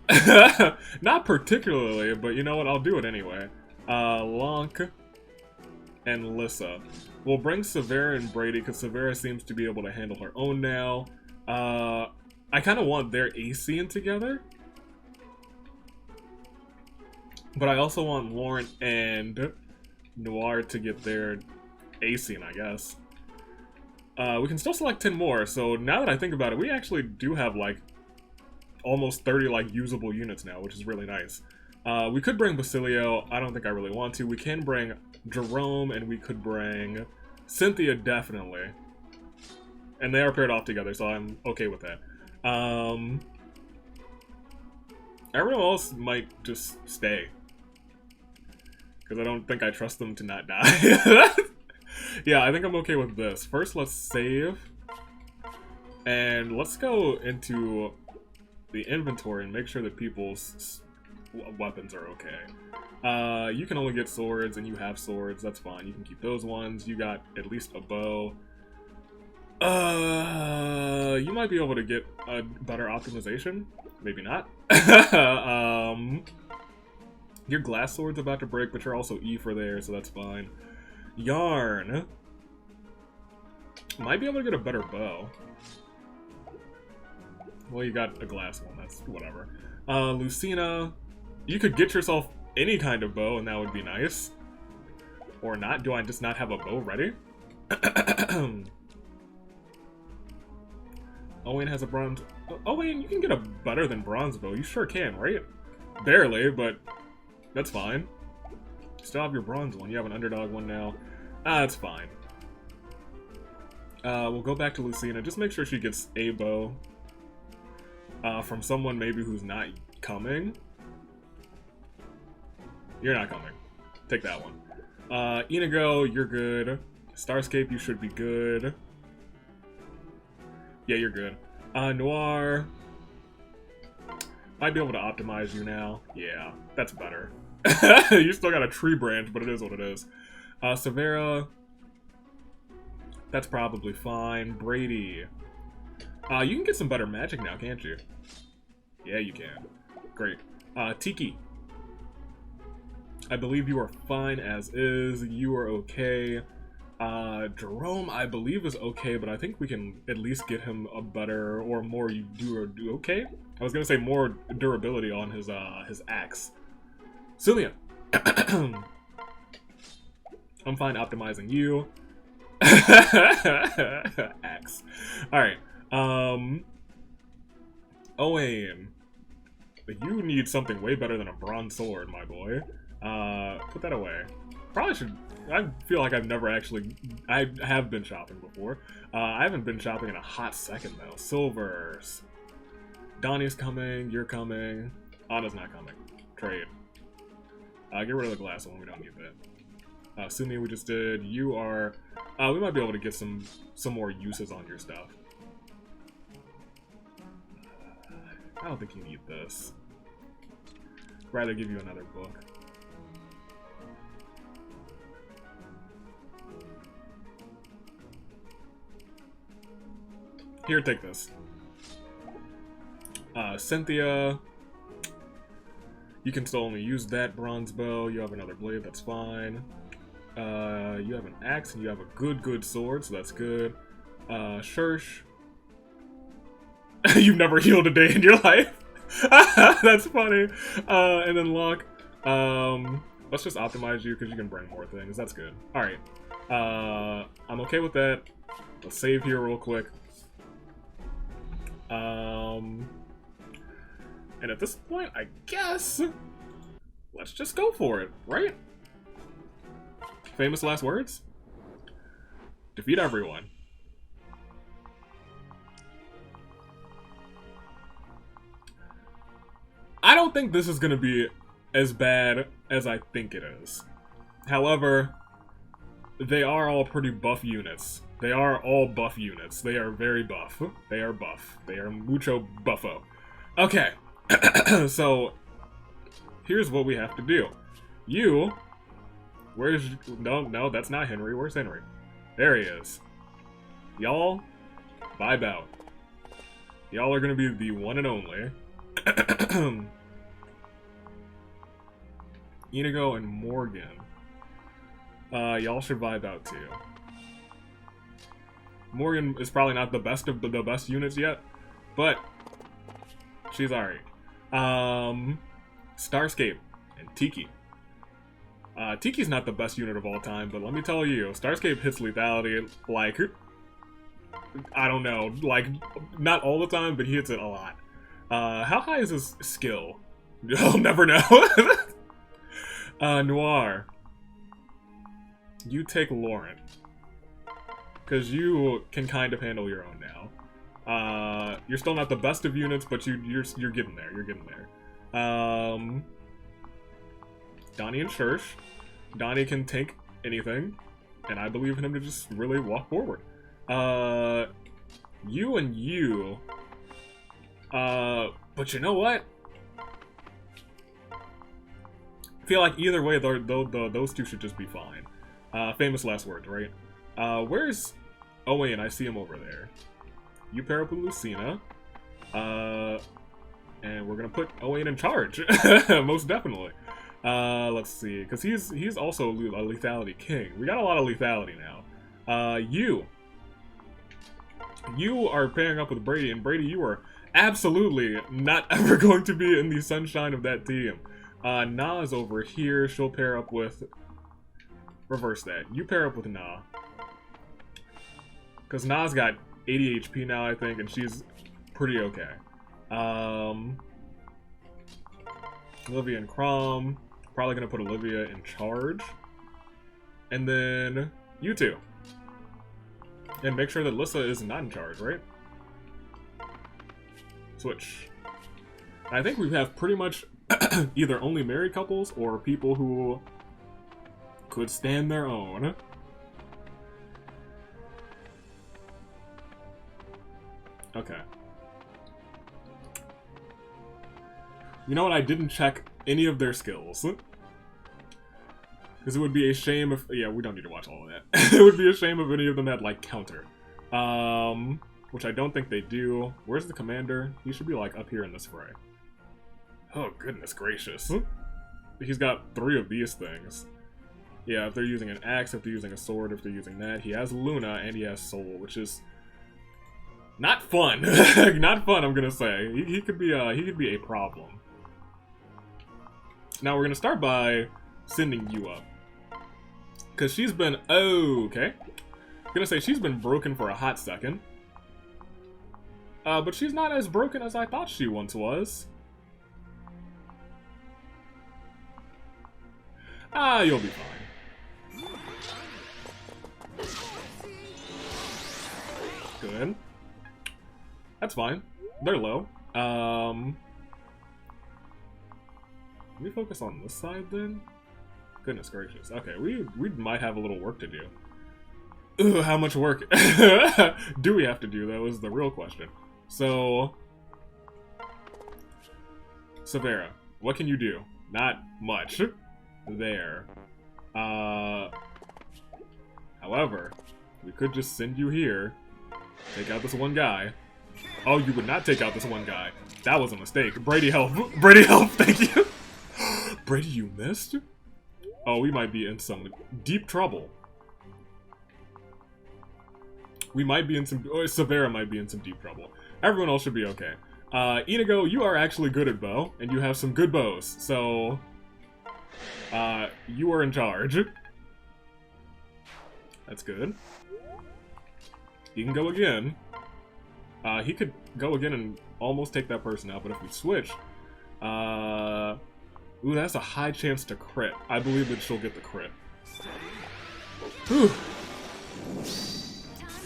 not particularly, but you know what? I'll do it anyway. Lonk and Lissa. We'll bring Severa and Brady, because Severa seems to be able to handle her own now. I kind of want their A-scene together. But I also want Laurent and Noire to get their A-scene, I guess. We can still select 10 more, so now that I think about it, we actually do have, like, almost 30, like, usable units now, which is really nice. We could bring Basillio. I don't think I really want to. We can bring Gerome, and we could bring Cynthia, definitely. And they are paired off together, so I'm okay with that. Everyone else might just stay, because I don't think I trust them to not die. Yeah, I think I'm okay with this. First, let's save. And let's go into the inventory and make sure that people's weapons are okay. You can only get swords, and you have swords. That's fine. You can keep those ones. You got at least a bow. You might be able to get a better optimization. Maybe not. Your glass sword's about to break, but you're also E for there, so that's fine. Yarne might be able to get a better bow. Well, you got a glass one, that's whatever. Lucina, you could get yourself any kind of bow, and that would be nice. Or not. Do I just not have a bow ready? Owain has a bronze... Owain, you can get a better than bronze bow. You sure can, right? Barely, but that's fine. You still have your bronze one. You have an underdog one now. That's fine. We'll go back to Lucina. Just make sure she gets a bow. From someone maybe who's not coming. You're not coming. Take that one. Inigo, you're good. Starscape, you should be good. Yeah, you're good. Noire. Might be able to optimize you now. Yeah, that's better. You still got a tree branch, but it is what it is. Severa. That's probably fine. Brady. You can get some better magic now, can't you? Yeah, you can. Great. Tiki. I believe you are fine as is. You are okay. Gerome, I believe, is okay, but I think we can at least get him a better or more do okay? I was gonna say more durability on his axe. Sumia. I'm fine optimizing you. Axe. Alright. Owain. You need something way better than a bronze sword, my boy. Put that away. Probably should... I feel like I've never actually... I have been shopping before. I haven't been shopping in a hot second, though. Silvers. Donnie's coming. You're coming. Anna's not coming. Trade. Get rid of the glass one. We don't need that. Sumi, we just did. You are... we might be able to get some more uses on your stuff. I don't think you need this. I'd rather give you another book. Here, take this. Cynthia. You can still only use that bronze bow. You have another blade, that's fine. You have an axe and you have a good sword, so that's good. Shersh. You've never healed a day in your life. That's funny. And then Locke. Let's just optimize you because you can bring more things. That's good. Alright. I'm okay with that. Let's save here real quick. And at this point, I guess let's just go for it, right? Famous last words? Defeat everyone. I don't think this is going to be as bad as I think it is. However, they are all pretty buff units. They are all buff units. They are very buff. They are buff. They are mucho buffo. Okay, so here's what we have to do. You, where's, no, that's not Henry. Where's Henry? There he is. Y'all, vibe out. Y'all are going to be the one and only Inigo and Morgan. Y'all should vibe out too. Morgan is probably not the best of the best units yet, but she's alright. Starscape and Tiki. Tiki's not the best unit of all time, but let me tell you, Starscape hits lethality like, I don't know, like, not all the time, but he hits it a lot. How high is his skill? I'll never know. Noire. You take Laurent. Because you can kind of handle your own now. You're still not the best of units, but you're getting there. You're getting there. Donnie and Church. Donnie can tank anything, and I believe in him to just really walk forward. You and you. But you know what? I feel like either way, those two should just be fine. Famous last words, right? Where's Owain? I see him over there. You pair up with Lucina. And we're gonna put Owain in charge. Most definitely. Let's see, because he's also a lethality king. We got a lot of lethality now. You are pairing up with Brady, and Brady, you are absolutely not ever going to be in the sunshine of that team. Na's over here. She'll pair up with... Reverse that. You pair up with Na. Because Na's got 80 HP now, I think, and she's pretty okay. Olivia and Crom. Probably going to put Olivia in charge. And then you two. And make sure that Lissa is not in charge, right? Switch. I think we have pretty much either only married couples or people who could stand their own. Okay. You know what? I didn't check any of their skills. Because it would be a shame if... Yeah, we don't need to watch all of that. It would be a shame if any of them had, like, counter. Which I don't think they do. Where's the commander? He should be, like, up here in this fray. Oh, goodness gracious. He's got 3 of these things. Yeah, if they're using an axe, if they're using a sword, if they're using that. He has Luna, and he has Soul, which is... not fun. Not fun, I'm gonna say. He could be a problem. Now, we're gonna start by sending you up. Because she's been... okay. I'm gonna say she's been broken for a hot second. But she's not as broken as I thought she once was. You'll be fine. Good. That's fine. They're low. Let me focus on this side then. Goodness gracious. Okay, we might have a little work to do. Ugh, how much work do we have to do, though, is the real question. So, Severa, what can you do? Not much. There. However, we could just send you here, take out this one guy. Oh, you would not take out this one guy. That was a mistake. Brady, help. Brady, help. Thank you. Brady, you missed? Oh, we might be in some deep trouble. We might be in some... Oh, Severa might be in some deep trouble. Everyone else should be okay. Inigo, you are actually good at bow, and you have some good bows, so... you are in charge. That's good. He can go again. He could go again and almost take that person out, but if we switch... ooh, that's a high chance to crit. I believe that she'll get the crit. Whew.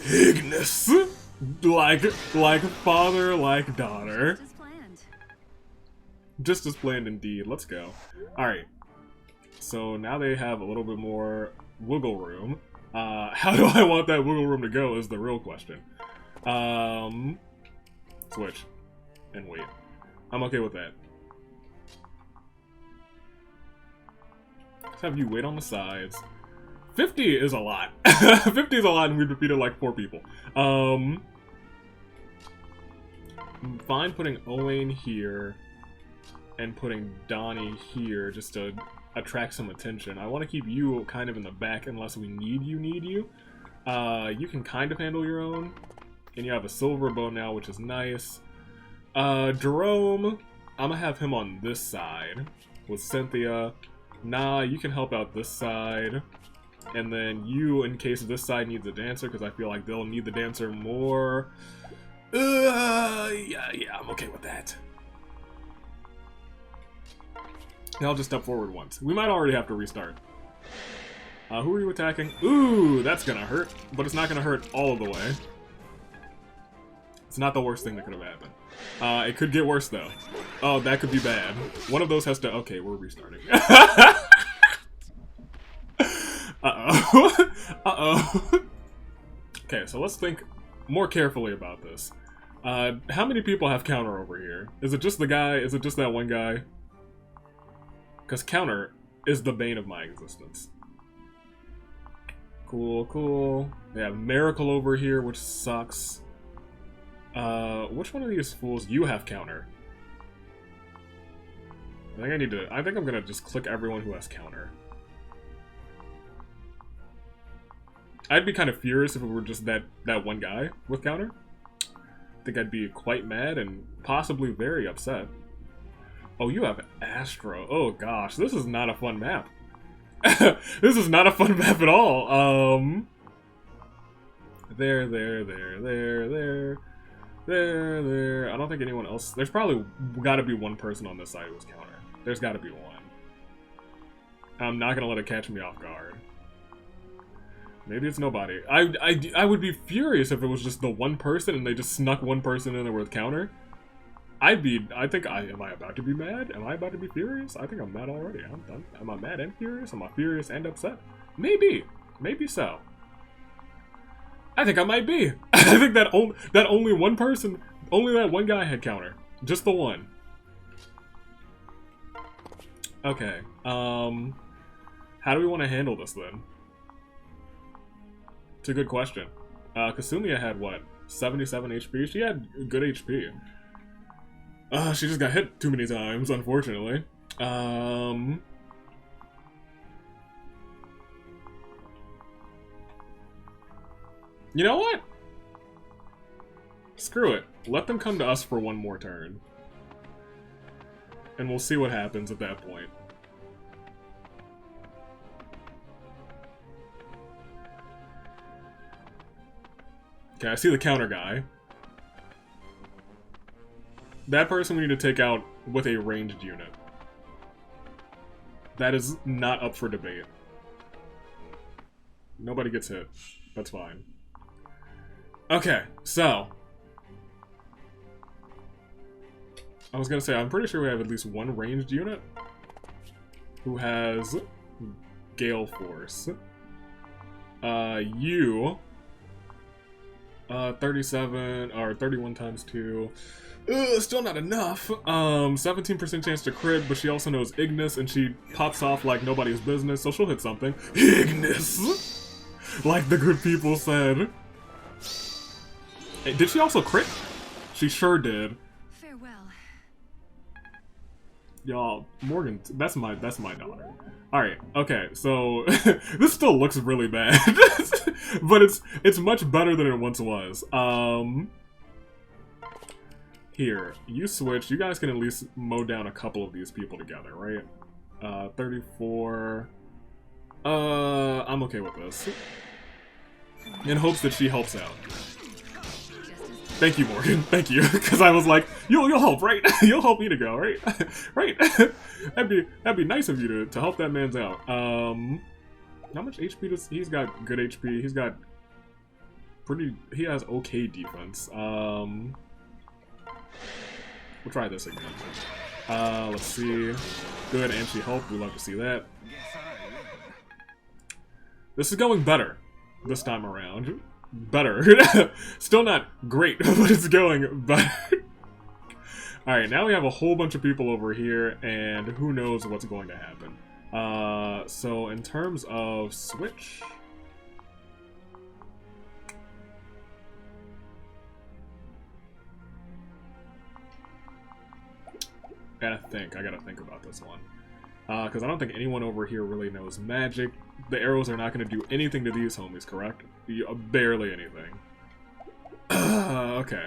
Ignis! Like father, like daughter. Just as planned. Just as planned indeed. Let's go. Alright. So now they have a little bit more wiggle room. How do I want that wiggle room to go is the real question. Switch. And wait. I'm okay with that. Let's have you wait on the sides. 50 is a lot. 50 is a lot and we defeated like 4 people. I'm fine putting Owain here and putting Donnie here just to attract some attention. I want to keep you kind of in the back unless we need you. You can kind of handle your own. And you have a silver bow now, which is nice. Gerome, I'm gonna have him on this side with Cynthia. Nah, you can help out this side. And then you, in case this side needs a dancer, because I feel like they'll need the dancer more. Yeah, I'm okay with that. I'll just step forward once. We might already have to restart. Who are you attacking? Ooh, that's gonna hurt, but it's not gonna hurt all of the way. It's not the worst thing that could have happened. It could get worse though. Oh, that could be bad. One of those has to. Okay, we're restarting. Uh-oh. Uh-oh. Okay, so let's think more carefully about this. How many people have counter over here? Is it just the guy? Is it just that one guy? Because counter is the bane of my existence. Cool. They have Miracle over here, which sucks. Which one of these fools? You have counter. I think I'm gonna just click everyone who has counter. I'd be kind of furious if it were just that one guy with counter. I think I'd be quite mad and possibly very upset. Oh, you have Astro. Oh gosh, this is not a fun map. This is not a fun map at all. There. I don't think anyone else. There's probably got to be one person on this side who's counter. There's got to be one. I'm not gonna let it catch me off guard. Maybe it's nobody. I would be furious if it was just the one person and they just snuck one person in there with counter. Am I about to be mad? Am I about to be furious? I think I'm mad already. Am I mad and furious? Am I furious and upset? Maybe so. I think I might be. I think that only one person, only that one guy had counter. Just the one. Okay. How do we want to handle this then? It's a good question. Kasumia had what? 77 HP? She had good HP. She just got hit too many times, unfortunately. You know what? Screw it. Let them come to us for one more turn. And we'll see what happens at that point. Okay, I see the counter guy. That person we need to take out with a ranged unit. That is not up for debate. Nobody gets hit. That's fine. Okay, so. I was gonna say, I'm pretty sure we have at least one ranged unit who has Gale Force. You. 37, or 31 times 2. Still not enough. 17% chance to crit, but she also knows Ignis, and she pops off like nobody's business, so she'll hit something. Ignis! Like the good people said. Hey, did she also crit? She sure did. Farewell. Y'all, Morgan, that's my daughter. Alright, okay, so this still looks really bad. But it's much better than it once was. Here, you switch. You guys can at least mow down a couple of these people together, right? 34. I'm okay with this. In hopes that she helps out. Thank you, Morgan. Thank you. Because I was like, you'll help, right? You'll help me to go, right? Right. That'd be nice of you to help that man's out. How much HP does he's got? Good HP. He's got he has okay defense. We'll try this again. Let's see. Good anti-health. We love to see that. This is going better this time around. Better. Still not great, but it's going better. Alright, now we have a whole bunch of people over here, and who knows what's going to happen. So in terms of switch... I gotta think about this one. Because I don't think anyone over here really knows magic. The arrows are not going to do anything to these homies, correct? Barely anything. Okay.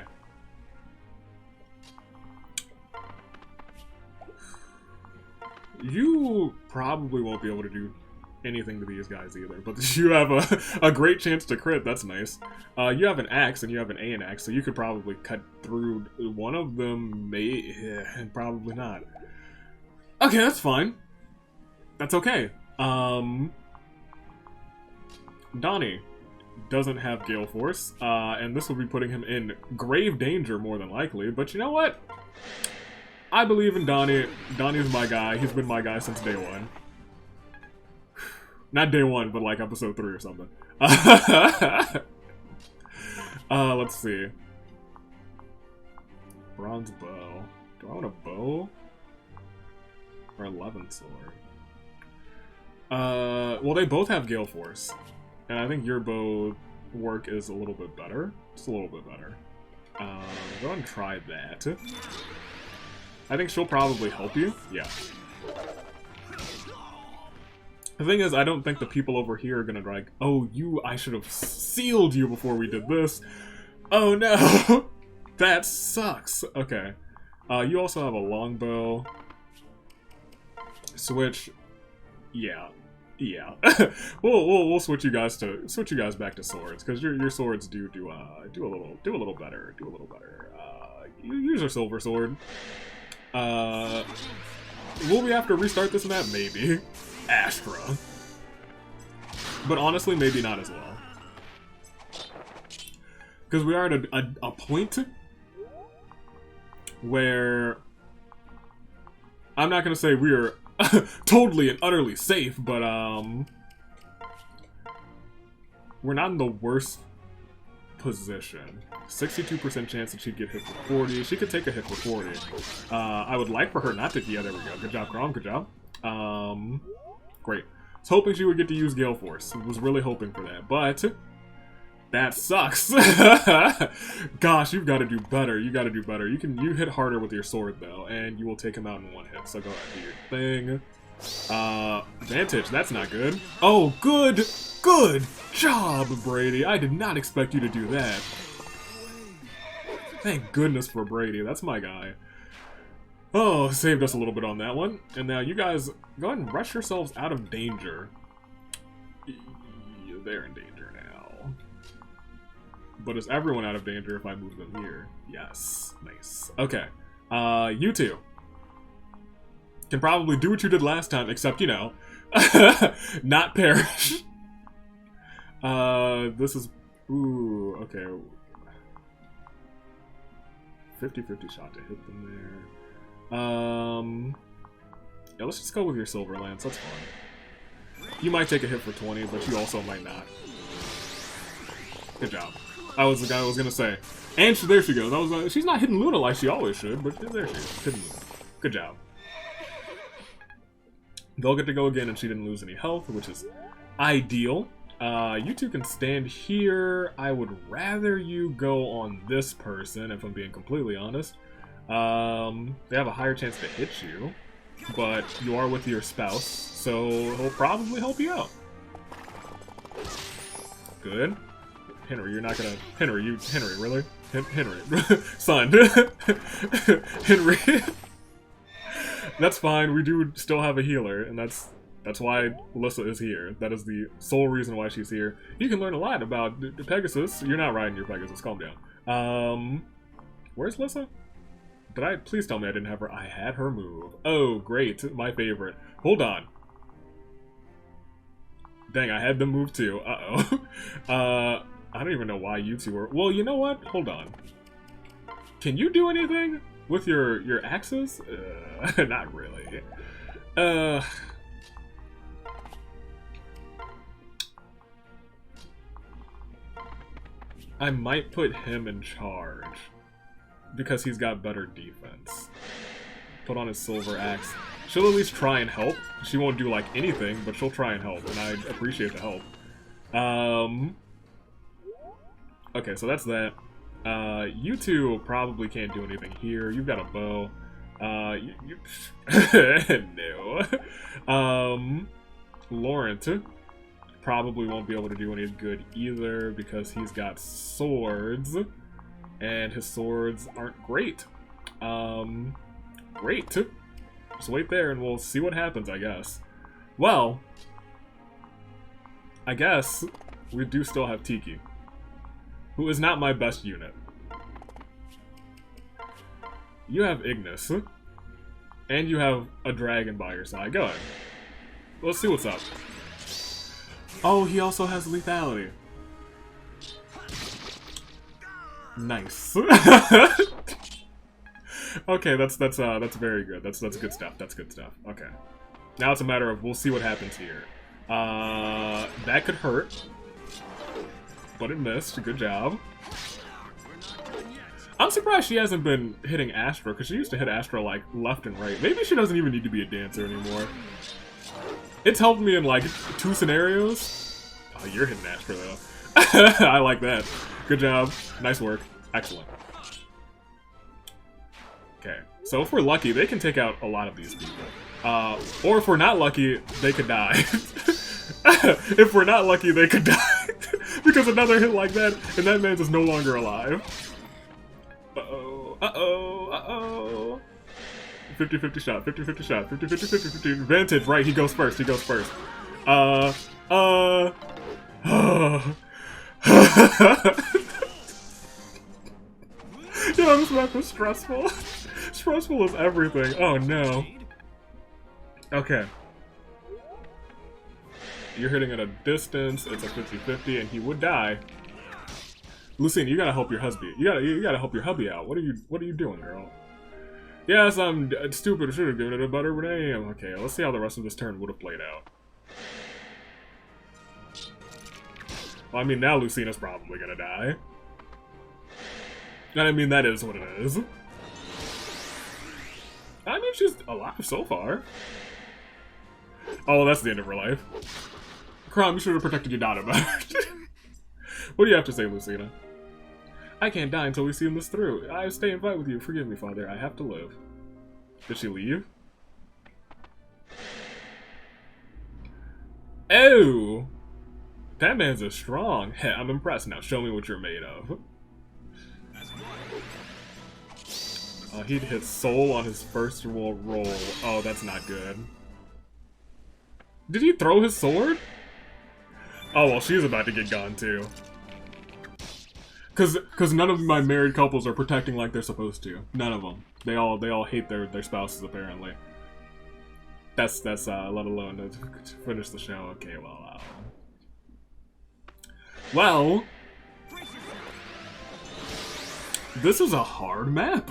You probably won't be able to do anything to these guys either, but you have a great chance to crit. That's nice. You have an axe and you have an A and axe, so you could probably cut through one of them. Probably not. Okay, that's fine. That's okay. Donnie doesn't have Gale Force, and this will be putting him in grave danger more than likely, but you know what? I believe in Donnie. Donnie's my guy. He's been my guy since day one. Not day one, but like episode 3 or something. Let's see. Bronze bow. Do I want a bow? Or 11 sword? Well, they both have Gale Force. And I think your bow work is a little bit better. Just a little bit better. Go ahead and try that. I think she'll probably help you. Yeah. The thing is, I don't think the people over here are gonna like, oh, I should have sealed you before we did this. Oh no! That sucks. Okay. You also have a longbow. Switch. Yeah. Yeah. we'll switch you guys back to swords, because your swords do a little better. You use a silver sword. Will we have to restart this map? Maybe. Astra. But honestly, maybe not as well. Because we are at a point where I'm not going to say we are totally and utterly safe, but we're not in the worst position. 62% chance that she'd get hit for 40. She could take a hit for 40. I would like for her not to. Yeah, there we go. Good job, Gerome. Good job. Great. I was hoping she would get to use Gale Force. I was really hoping for that, but that sucks. Gosh, you've got to do better. You got to do better. You hit harder with your sword though, and you will take him out in one hit. So go ahead, do your thing. Vantage. That's not good. Oh, good job, Brady. I did not expect you to do that. Thank goodness for Brady. That's my guy. Oh, saved us a little bit on that one. And now you guys, go ahead and rush yourselves out of danger. They're in danger now. But is everyone out of danger if I move them here? Yes. Nice. Okay. You two can probably do what you did last time, except, you know, not perish. This is... Ooh, okay. 50-50 shot to hit them there. Yeah, let's just go with your Silver Lance. That's fine. You might take a hit for 20, but you also might not. Good job. That was the guy I was gonna say. And there she goes. She's not hitting Luna like she always should, but there she is. Hitting Luna. Good job. They'll get to go again, and she didn't lose any health, which is ideal. You two can stand here. I would rather you go on this person, if I'm being completely honest. They have a higher chance to hit you, but you are with your spouse, so he'll probably help you out. Good. Henry, you're not gonna... Henry, really? Henry. Son. Henry. That's fine, we do still have a healer, and that's why Alyssa is here. That is the sole reason why she's here. You can learn a lot about the Pegasus. You're not riding your Pegasus, calm down. Where's Alyssa? Please tell me I didn't have her. I had her move. Oh, great. My favorite. Hold on. Dang, I had them move too. Uh-oh. I don't even know why you two are... Well, you know what? Hold on. Can you do anything with your axes? Not really. I might put him in charge. Because he's got better defense. Put on his silver axe. She'll at least try and help. She won't do, like, anything, but she'll try and help, and I appreciate the help. Okay, so that's that. You two probably can't do anything here. You've got a bow. No. Laurent probably won't be able to do any good either because he's got swords, and his swords aren't great. Great. Just wait there and we'll see what happens, I guess. Well, I guess we do still have Tiki, who is not my best unit. You have Ignis, and you have a dragon by your side. Go ahead. Let's see what's up. Oh, he also has lethality. Nice. Okay, that's very good. That's good stuff. That's good stuff. Okay. Now it's a matter of we'll see what happens here. That could hurt, but it missed. Good job. I'm surprised she hasn't been hitting Astra, because she used to hit Astra like left and right. Maybe she doesn't even need to be a dancer anymore. It's helped me in like 2 scenarios. Oh, you're hitting Astra though. I like that. Good job. Nice work. Excellent. Okay, so if we're lucky, they can take out a lot of these people. Or if we're not lucky, they could die. If we're not lucky, they could die. Because another hit like that, and that man is no longer alive. Uh-oh, uh-oh, uh-oh. 50-50 shot, 50-50 shot, 50-50-50-50. Advantage, right, he goes first, he goes first. Yo, this map is stressful. Stressful is everything. Oh no. Okay. You're hitting at a distance, it's a 50-50, and he would die. Lucine, you gotta help your husband. You gotta help your hubby out. What are you doing, girl? Yes, I'm stupid. I should have given it a better name. Okay, let's see how the rest of this turn would have played out. Well, I mean, now Lucina's probably gonna die. And I mean, that is what it is. I mean, she's alive so far. Oh, that's the end of her life. Crom, you should have protected your daughter better. What do you have to say, Lucina? I can't die until we see this through. I stay and fight with you. Forgive me, Father. I have to live. Did she leave? Oh! That man's a strong. Heh, I'm impressed now. Show me what you're made of. He'd hit soul on his first roll. Oh, that's not good. Did he throw his sword? Oh, well, she's about to get gone, too. Cause none of my married couples are protecting like they're supposed to. None of them. They all hate their spouses, apparently. That's let alone to finish the show. Okay, well, this is a hard map.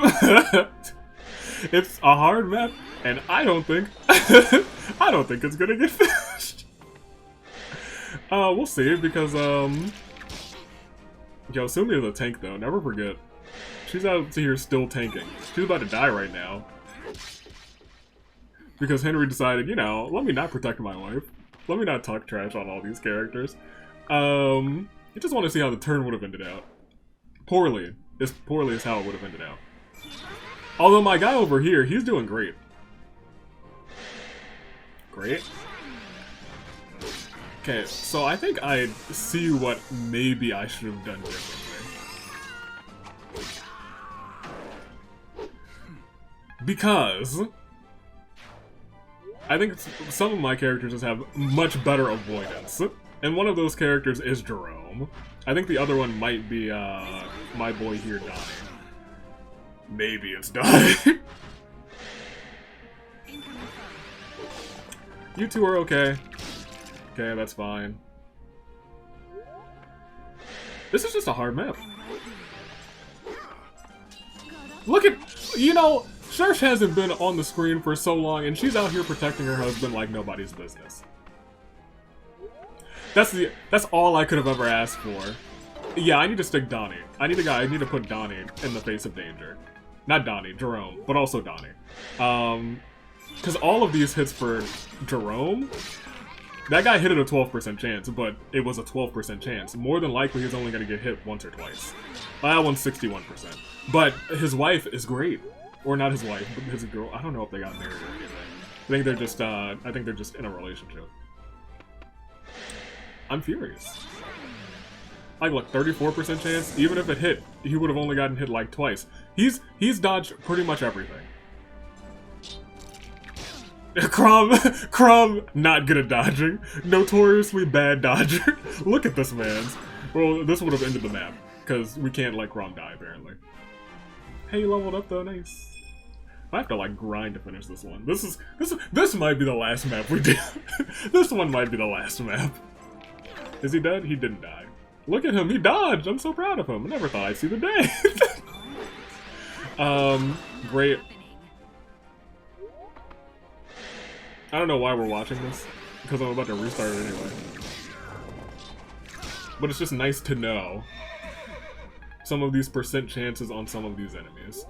It's a hard map, and I don't think it's gonna get finished. We'll see, because yo, Sumi's a tank though. Never forget, she's out here still tanking. She's about to die right now because Henry decided, you know, let me not protect my wife. Let me not talk trash on all these characters. I just want to see how the turn would have ended out. Poorly. As poorly as how it would have ended out. Although my guy over here, he's doing great. Great. Okay, so I think I see what maybe I should have done differently. Because I think some of my characters just have much better avoidance. And one of those characters is Gerome. I think the other one might be my boy here dying. Maybe it's dying. You two are okay. Okay, that's fine. This is just a hard map. Look at, you know, Shersh hasn't been on the screen for so long, and she's out here protecting her husband like nobody's business. That's all I could have ever asked for. Yeah, I need to stick Donnie. I need to put Donnie in the face of danger. Not Donnie, Gerome, but also Donnie. Because all of these hits for Gerome, that guy hit at a 12% chance, but it was a 12% chance. More than likely, he's only going to get hit once or twice. That one's 61%. But his wife is great. Or not his wife, but his girl. I don't know if they got married or anything. I think they're just in a relationship. I'm furious. Like, look, 34% chance. Even if it hit, he would have only gotten hit like twice. He's dodged pretty much everything. Crom, not good at dodging. Notoriously bad dodger. Look at this man's. Well, this would have ended the map, because we can't let Crom die, apparently. Hey, you leveled up though, nice. I have to like grind to finish this one. This might be the last map we do. This one might be the last map. Is he dead? He didn't die. Look at him, he dodged! I'm so proud of him. I never thought I'd see the day. Great. I don't know why we're watching this, because I'm about to restart it anyway. But it's just nice to know some of these percent chances on some of these enemies.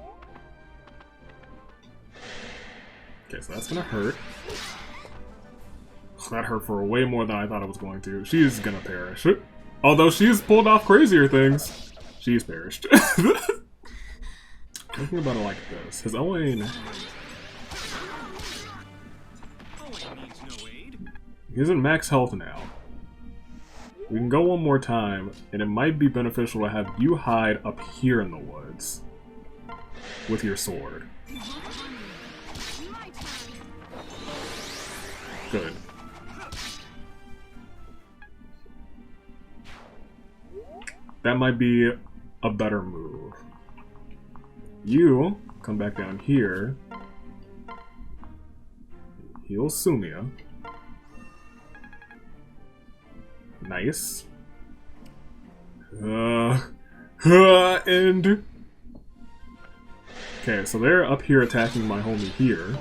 Okay, so that's gonna hurt. That hurt for way more than I thought it was going to. She's gonna perish. Although she's pulled off crazier things, she's perished. Thinking about it like this, his Owain... He's in max health now. We can go one more time, and it might be beneficial to have you hide up here in the woods with your sword. Good. That might be a better move. You come back down here, heal Sumia. Nice. And... Okay, so they're up here attacking my homie here.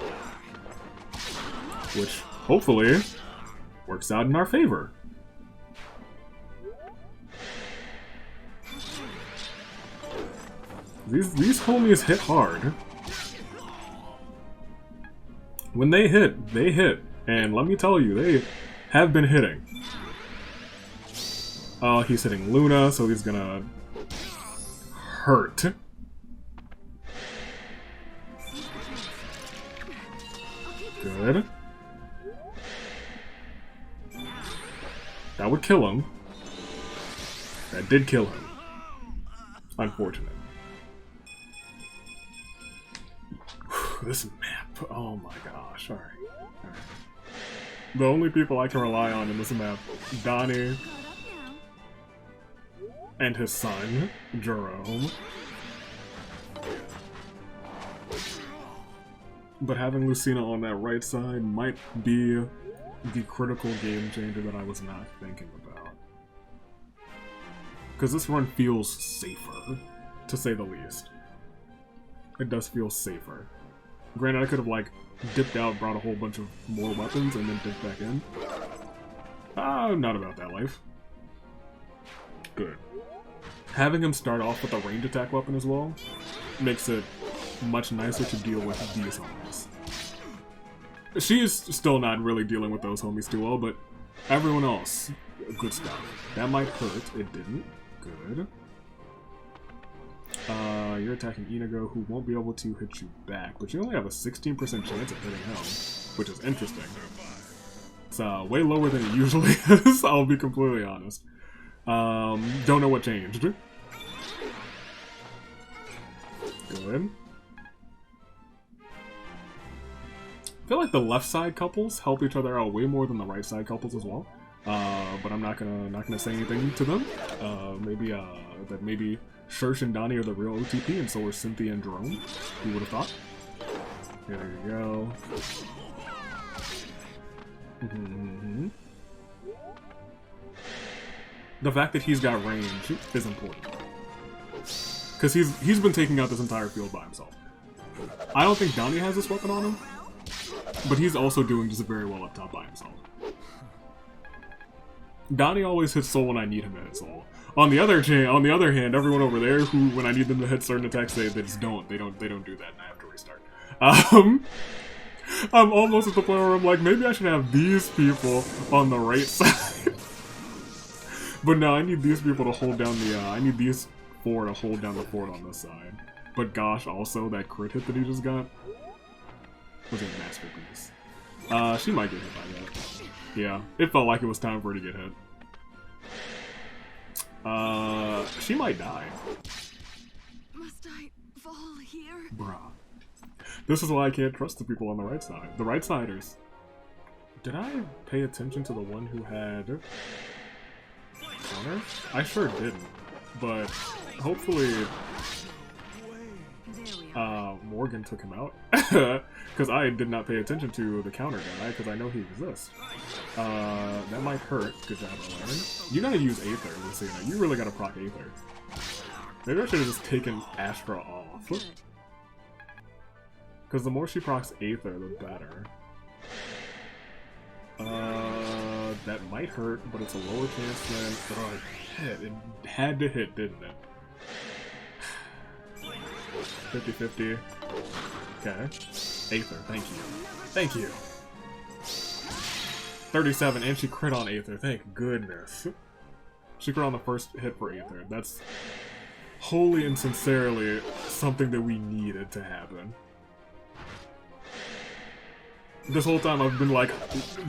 Which, hopefully, works out in our favor. These homies hit hard. When they hit, they hit. And let me tell you, they have been hitting. Oh, he's hitting Luna, so he's gonna hurt. Good. That would kill him. That did kill him. Unfortunate. This map. Oh my gosh. Alright. The only people I can rely on in this map, Donnie and his son, Gerome. But having Lucina on that right side might be the critical game changer that I was not thinking about. Because this run feels safer, to say the least. It does feel safer. Granted, I could have, like, dipped out, brought a whole bunch of more weapons, and then dipped back in. Not about that life. Good. Having him start off with a range attack weapon as well makes it much nicer to deal with these homies. She's still not really dealing with those homies too well, but everyone else, good stuff. That might hurt. It didn't. Good. You're attacking Inigo, who won't be able to hit you back, but you only have a 16% chance of hitting him, which is interesting. It's way lower than it usually is, I'll be completely honest. Don't know what changed. Good. I feel like the left side couples help each other out way more than the right side couples as well. But I'm not gonna say anything to them. Maybe Shersh and Donnie are the real OTP, and so are Cynthia and Gerome. Who would have thought? There you go. the fact that he's got range is important. Because he's been taking out this entire field by himself. I don't think Donnie has this weapon on him, but he's also doing just very well up top by himself. Donnie always hits soul when I need him to hit soul. On the other hand, everyone over there who, when I need them to hit certain attacks, they just don't. They don't do that, and I have to restart. I'm almost at the point where I'm like, maybe I should have these people on the right side. But no, I need these people to hold down the, I need these four to hold down the fort on this side. But gosh, also, that crit hit that he just got was a masterpiece. She might get hit by that. Yeah, it felt like it was time for her to get hit. She might die. Must I fall here? Bruh. This is why I can't trust the people on the right side. The right-siders. Did I pay attention to the one who had counter? I sure didn't. But hopefully Morgan took him out. Because I did not pay attention to the counter guy, because I know he exists. That might hurt. Good job, Elaine. You gotta use Aether, Lucina. You really gotta proc Aether. Maybe I should have just taken Astra off. Because the more she procs Aether, the better. That might hurt, but it's a lower chance than... Oh, it hit. It had to hit, didn't it? 50-50. Okay. Aether, thank you. Thank you. 37, and she crit on Aether, thank goodness. She crit on the first hit for Aether. That's wholly and sincerely something that we needed to happen. This whole time I've been like,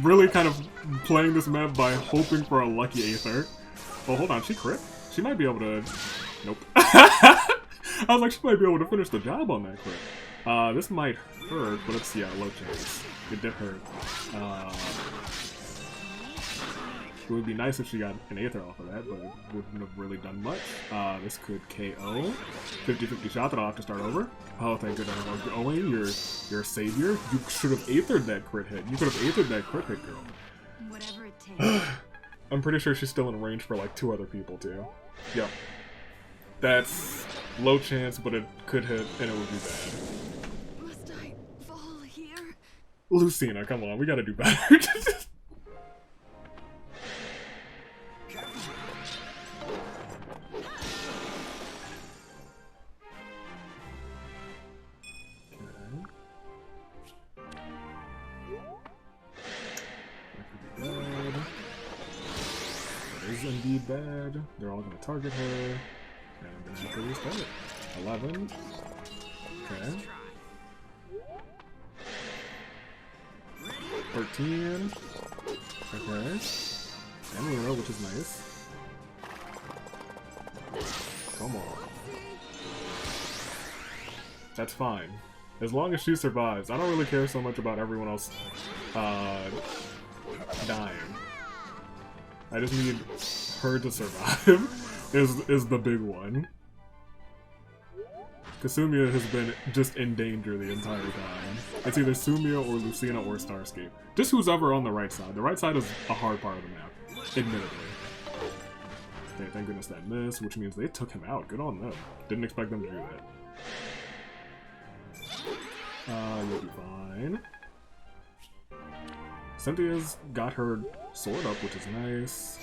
really kind of playing this map by hoping for a lucky Aether. Oh, hold on, she crit? She might be able to... Nope. I was like, she might be able to finish the job on that crit. This might hurt, but it's, yeah, low chance. It did hurt. It would be nice if she got an Aether off of that, but it wouldn't have really done much. This could KO. 50-50 shot that I'll have to start over. Oh, thank goodness. Owen, you're a savior. You should have Aethered that crit hit. You could have Aethered that crit hit, girl. Whatever it takes. I'm pretty sure she's still in range for like 2 other people, too. Yep. That's low chance, but it could hit, and it would be bad. Must I fall here? Lucina, come on, we gotta do better. Indeed bad. They're all gonna target her. And I'm gonna have to restart it. 11. Okay. 13. Okay. And Luna, which is nice. Come on. That's fine. As long as she survives. I don't really care so much about everyone else dying. I just need her to survive, is the big one. Kasumia has been just in danger the entire time. It's either Sumia or Lucina or Starscape. Just who's ever on the right side. The right side is a hard part of the map, admittedly. Okay, thank goodness that missed, which means they took him out. Good on them. Didn't expect them to do that. You'll be fine. Cynthia's got her sword up, which is nice.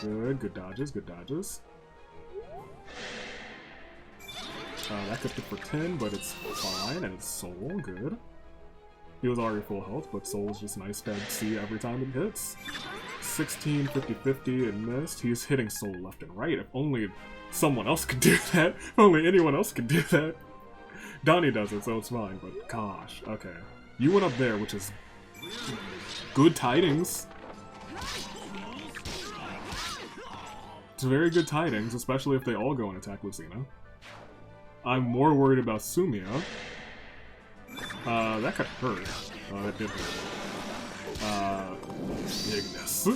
Good dodges, good dodges. That could hit for 10, but it's fine, and it's soul, good. He was already full health, but soul is just nice to see every time it hits. 16, 50-50, and missed. He's hitting soul left and right. If only someone else could do that. If only anyone else could do that. Donnie does it, so it's fine, but gosh, okay. You went up there, which is good tidings. It's very good tidings, especially if they all go and attack Lucina. I'm more worried about Sumia. That could hurt. Oh, that did hurt. Ignis.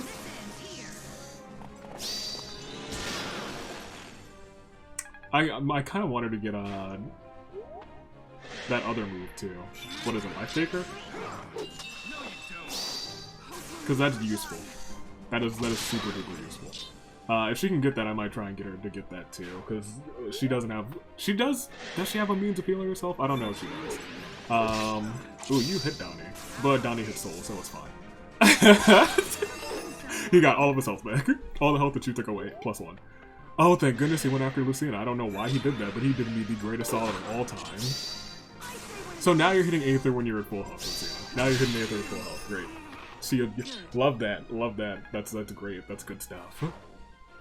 I kind of wanted to get that other move too. What is it, Life Taker? Because that's useful. That is super duper useful. If she can get that, I might try and get her to get that too, because she doesn't have. Does she have a means of healing herself? I don't know if she does. Ooh, you hit Donnie, but Donnie hit Soul, so it's fine. He got all of his health back, all the health that you took away, +1. Oh, thank goodness he went after Lucina. I don't know why he did that, but he did me the greatest solid of all time. So now you're hitting Aether when you're at full health, Lucina. Now you're hitting Aether at full health. Great. See, love that. Love that. That's great. That's good stuff.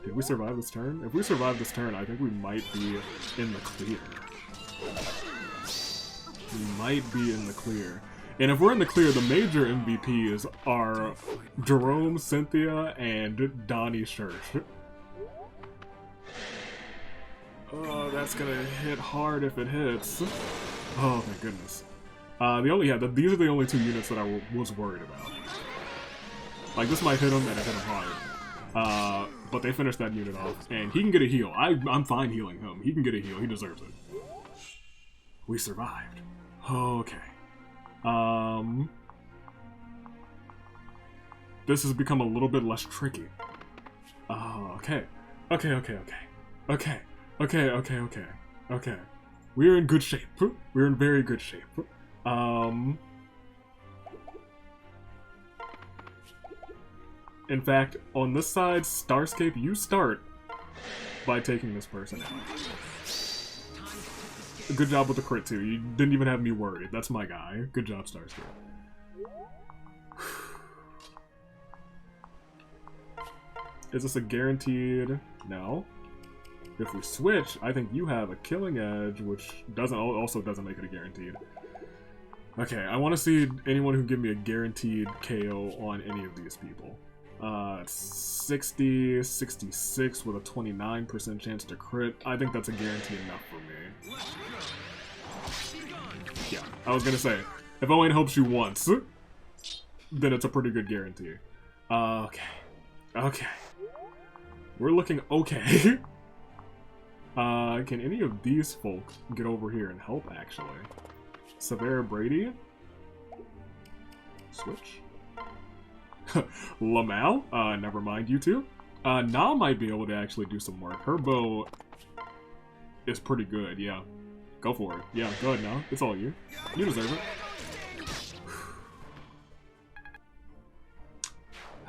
Did we survive this turn? If we survive this turn, I think we might be in the clear. We might be in the clear. And if we're in the clear, the major MVPs are Gerome, Cynthia, and Donnie Church. Oh, that's gonna hit hard if it hits. Oh, thank goodness. These are the only 2 units that I was worried about. Like, this might hit him, and it hit him hard. But they finished that unit off, and he can get a heal. I'm fine healing him. He can get a heal. He deserves it. We survived. Okay. This has become a little bit less tricky. Oh, okay. Okay. We're in good shape. We're in very good shape. In fact, on this side, Starscape, you start by taking this person out. Good job with the crit, too. You didn't even have me worried. That's my guy. Good job, Starscape. Is this a guaranteed? No. If we switch, I think you have a killing edge, which also doesn't make it a guaranteed. Okay, I want to see anyone who can give me a guaranteed KO on any of these people. 60, 66 with a 29% chance to crit. I think that's a guarantee enough for me. Yeah, I was gonna say, if Owain helps you once, then it's a pretty good guarantee. Okay. We're looking okay. Can any of these folk get over here and help, actually? Severa, Brady? Switch? Lamal? Never mind, you two. Na might be able to actually do some work. Her bow is pretty good, yeah. Go for it. Yeah, go ahead, Na. It's all you. You deserve it.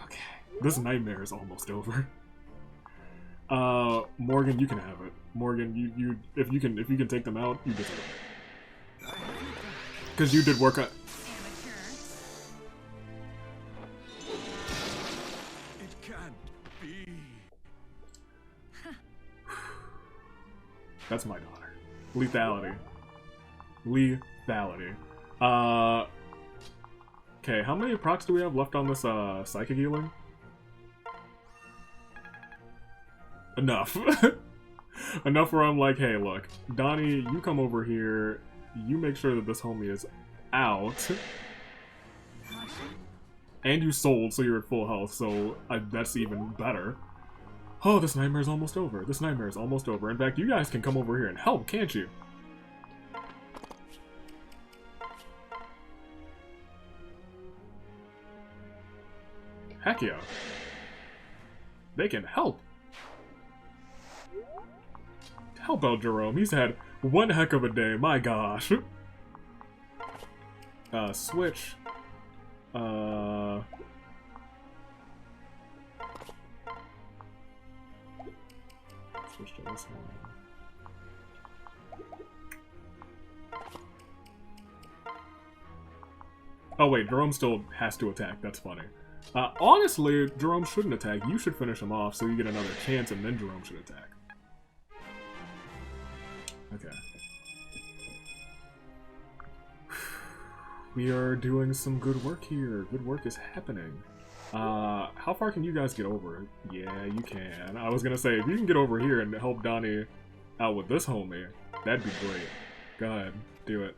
Okay. This nightmare is almost over. Morgan, you can have it. Morgan, if you can take them out, you deserve it. Because you did work on. It can't be. That's my daughter. Lethality. Lethality. Okay, how many procs do we have left on this psychic healing? Enough. Enough where I'm like, hey, look, Donnie, you come over here, you make sure that this homie is out. And you sold, so you're at full health, so that's even better. Oh, this nightmare's almost over. This nightmare is almost over. In fact, you guys can come over here and help, can't you? Heck yeah. They can help. Help out Gerome. He's had one heck of a day. My gosh. Switch. Switch to this one. Oh wait, Gerome still has to attack. That's funny. Honestly, Gerome shouldn't attack. You should finish him off so you get another chance, and then Gerome should attack. Okay. We are doing some good work here. Good work is happening. How far can you guys get over? Yeah, you can. I was gonna say, if you can get over here and help Donnie out with this homie, that'd be great. Go ahead, do it.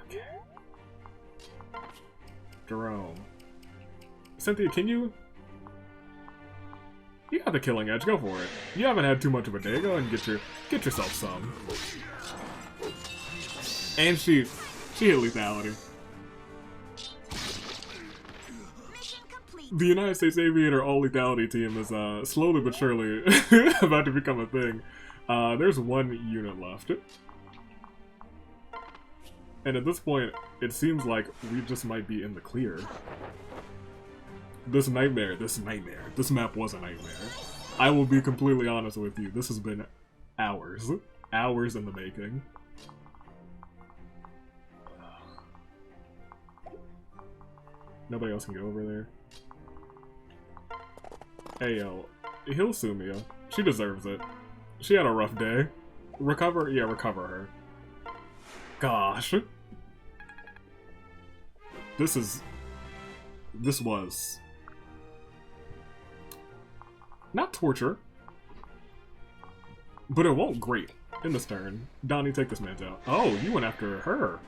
Okay. Gerome. Cynthia, can you... You got the killing edge, go for it. You haven't had too much of a day, go ahead and get yourself some. And she hit lethality. Mission The United States Aviator All Lethality Team is slowly but surely about to become a thing. There's one unit left. And at this point, it seems like we just might be in the clear. This map was a nightmare. I will be completely honest with you, this has been hours in the making. Nobody else can get over there. Hey yo, heal Sumia. She deserves it. She had a rough day. Recover? Yeah, recover her. Gosh. This was... not torture. But it won't great in this turn. Donnie, take this man's out. Oh, you went after her.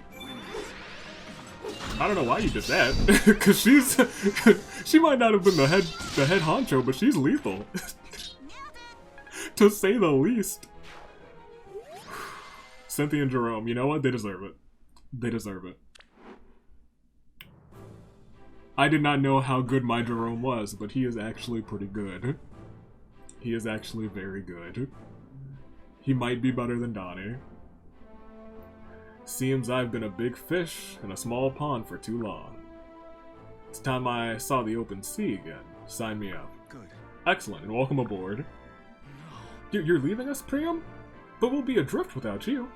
I don't know why you did that. Cause she might not have been the head honcho, but she's lethal. To say the least. Cynthia and Gerome, you know what? They deserve it. They deserve it. I did not know how good my Gerome was, but he is actually pretty good. He is actually very good. He might be better than Donnie. Seems I've been a big fish in a small pond for too long. It's time I saw the open sea again. Sign me up. Good. Excellent, and welcome aboard. You're leaving us, Priam? But we'll be adrift without you.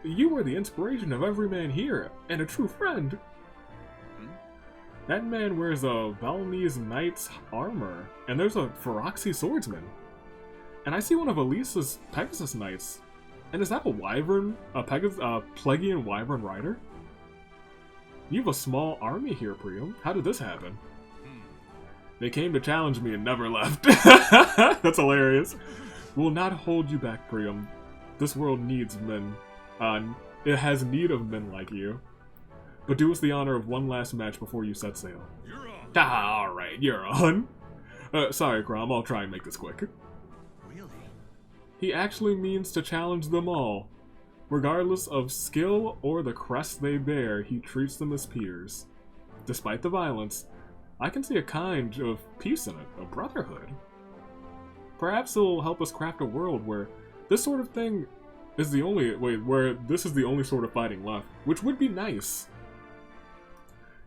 You are the inspiration of every man here, and a true friend. That man wears a Balinese knight's armor, and there's a Feroxy swordsman. And I see one of Elisa's Pegasus knights. And is that a wyvern, a Plegian wyvern rider? You have a small army here, Priam. How did this happen? They came to challenge me and never left. That's hilarious. We'll not hold you back, Priam. This world needs men. It has need of men like you. But do us the honor of one last match before you set sail. You're on. Ah, alright, you're on. Sorry, Crom, I'll try and make this quick. Really? He actually means to challenge them all. Regardless of skill or the crest they bear, he treats them as peers. Despite the violence, I can see a kind of peace in it, a brotherhood. Perhaps it'll help us craft a world where this sort of thing is the only where this is the only sort of fighting left, which would be nice.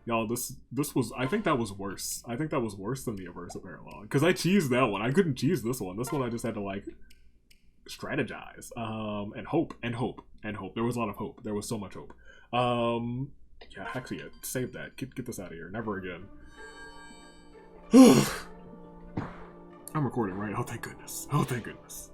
Y'all, this was, I think that was worse. I think that was worse than the Aversa Paralogue, because I cheesed that one. I couldn't cheese this one. This one I just had to like strategize, and hope. There was a lot of hope. There was so much hope. Yeah, heck yeah, save that. Get this out of here. Never again. I'm recording, right? Oh, thank goodness. Oh, thank goodness.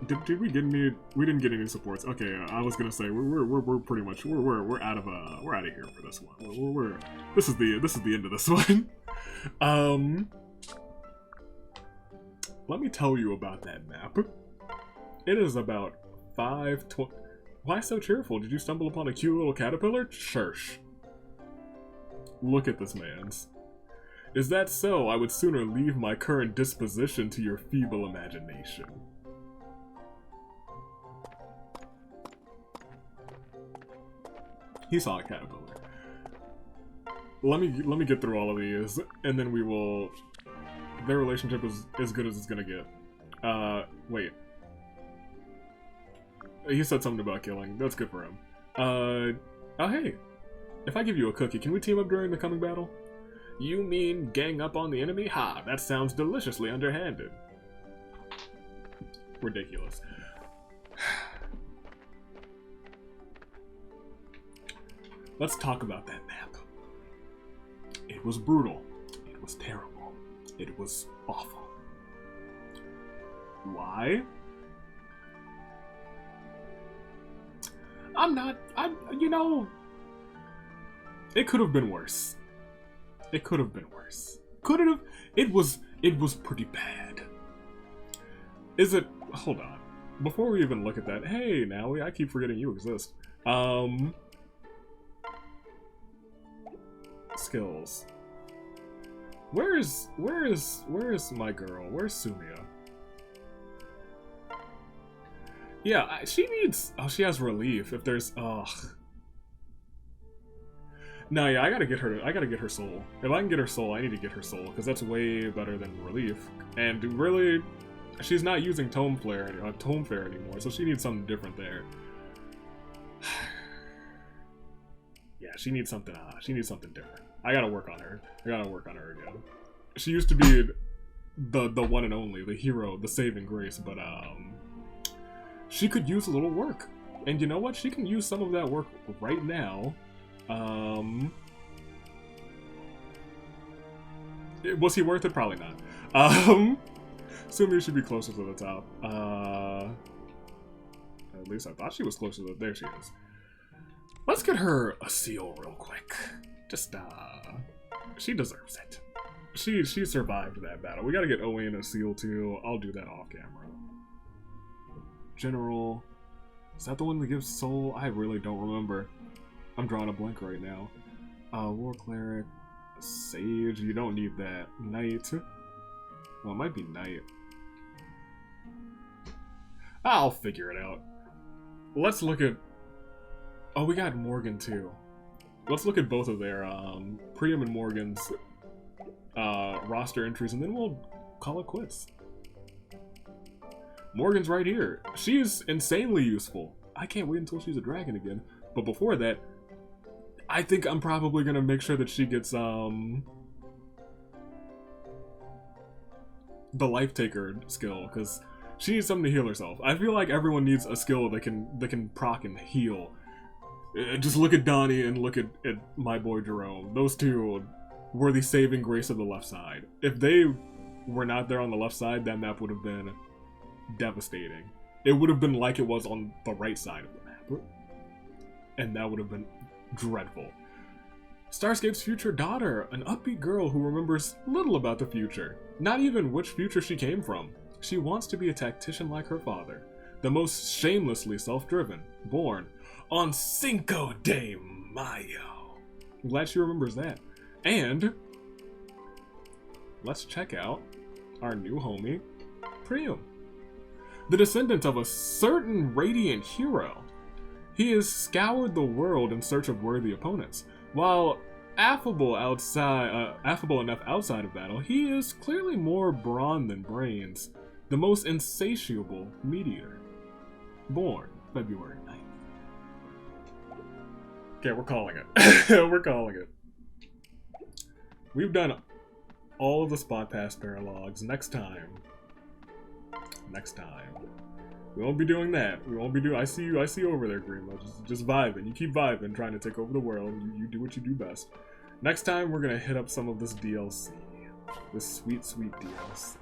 Did we get any? We didn't get any supports. Okay, I was gonna say we're pretty much we're out of here for this one. This is the end of this one. Let me tell you about that map. It is about 5:20. Why so cheerful? Did you stumble upon a cute little caterpillar? Church. Look at this man's. Is that so? I would sooner leave my current disposition to your feeble imagination. He saw a caterpillar. Let me get through all of these, and then we will. Their relationship is as good as it's gonna get. Wait. He said something about killing. That's good for him. Oh hey. If I give you a cookie, can we team up during the coming battle? You mean gang up on the enemy? Ha, that sounds deliciously underhanded. Ridiculous. Let's talk about that map. It was brutal. It was terrible. It was awful. Why? You know, it could have been worse. It could have been worse. Could it have? It was pretty bad. Is it? Hold on. Before we even look at that, hey, Nally, I keep forgetting you exist. Skills. Where is my girl? Where's Sumia? Yeah, she needs... Oh, she has relief. If there's... Ugh. No, yeah, I gotta get her soul. If I can get her soul, I need to get her soul, because that's way better than relief. And really, she's not using Tome Flare anymore, so she needs something different there. Yeah, she needs something different. I gotta work on her. Again. She used to be the one and only, the hero, the saving grace, but she could use a little work. And you know what? She can use some of that work right now. Was he worth it? Probably not. Assuming she should be closer to the top. At least I thought she was closer to... There she is. Let's get her a seal real quick. Just, she deserves it. She survived that battle. We gotta get Owen a seal too. I'll do that off camera. General... Is that the one that gives soul? I really don't remember. I'm drawing a blank right now. War Cleric, Sage, you don't need that. Knight. Well, it might be Knight. I'll figure it out. Let's look at... Oh, we got Morgan too. Let's look at both of their, Priam and Morgan's, roster entries, and then we'll call it quits. Morgan's right here. She's insanely useful. I can't wait until she's a dragon again. But before that, I think I'm probably gonna make sure that she gets the Life Taker skill, because she needs something to heal herself. I feel like everyone needs a skill that can proc and heal. Just look at Donnie and look at my boy Gerome. Those two were the saving grace of the left side. If they were not there on the left side, that map would have been devastating. It would have been like it was on the right side of the map. And that would have been dreadful. Starscape's future daughter, an upbeat girl who remembers little about the future. Not even which future she came from. She wants to be a tactician like her father. The most shamelessly self-driven. Born on Cinco de Mayo. I'm glad she remembers that. And let's check out our new homie, Priam. The descendant of a certain radiant hero. He has scoured the world in search of worthy opponents. While affable enough outside of battle, he is clearly more brawn than brains. The most insatiable meteor. Born February 9th. Okay, we're calling it. We're calling it. We've done all of the spot pass paralogs. Next time. We won't be doing that. We won't be doing... I see you over there, Greenlow. Just vibing. You keep vibing, trying to take over the world. You do what you do best. Next time, we're gonna hit up some of this DLC. This sweet, sweet DLC.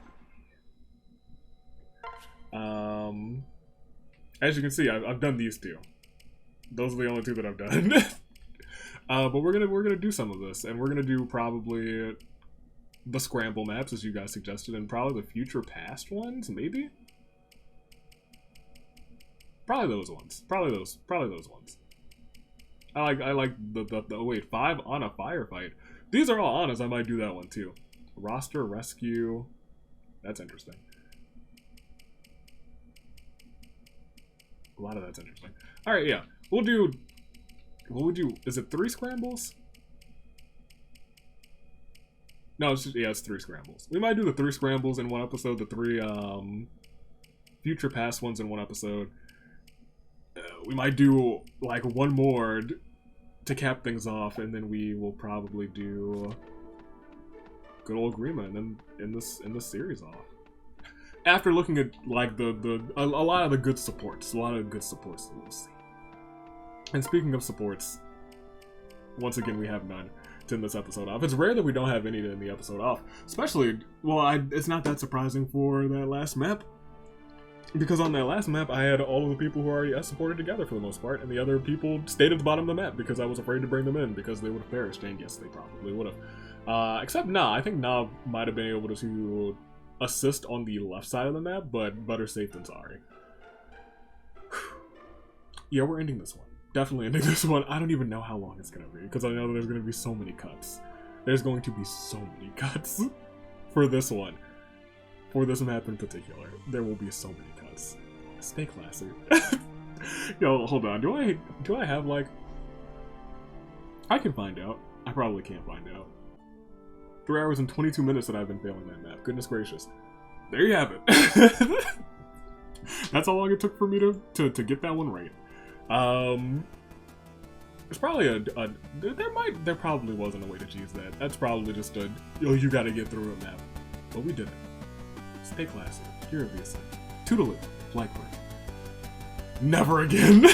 As you can see, I've done these two. Those are the only two that I've done. But we're gonna do some of this, and we're gonna do probably the scramble maps as you guys suggested, and probably the future past ones, maybe. Probably those ones. Probably those ones. I like the oh wait, 5 on a firefight. These are all Annas. I might do that one too. Roster rescue. That's interesting. A lot of that's interesting. All right, yeah. We'll do. What would you? Is it 3 scrambles? No, it's just, yeah, it's 3 scrambles. We might do the 3 scrambles in one episode. The 3 future past ones in one episode. We might do like one more to cap things off, and then we will probably do good old Grima, and then end this series off. After looking at like a lot of the good supports, that we'll see. And speaking of supports, once again we have none to end this episode off. It's rare that we don't have any to end the episode off, especially it's not that surprising for that last map. Because on that last map, I had all of the people who already supported together for the most part, and the other people stayed at the bottom of the map because I was afraid to bring them in because they would have perished, and yes, they probably would have. Except Na. I think Na might have been able to assist on the left side of the map, but better safe than sorry. Yeah, we're ending this one. Definitely ending this one. I don't even know how long it's going to be, because I know there's going to be so many cuts. There's going to be so many cuts for this one. For this map in particular, there will be so many cuts. Stay classy. Yo, hold on. Do I have like? I can find out. I probably can't find out. 3 hours and 22 minutes that I've been failing that map. Goodness gracious. There you have it. That's how long it took for me to get that one right. There's probably there probably wasn't a way to cheese that. That's probably just a, yo, you gotta get through a map. But we did it. Stay classy. Here at the ascent. Toodaloo. Blackbird. Never again.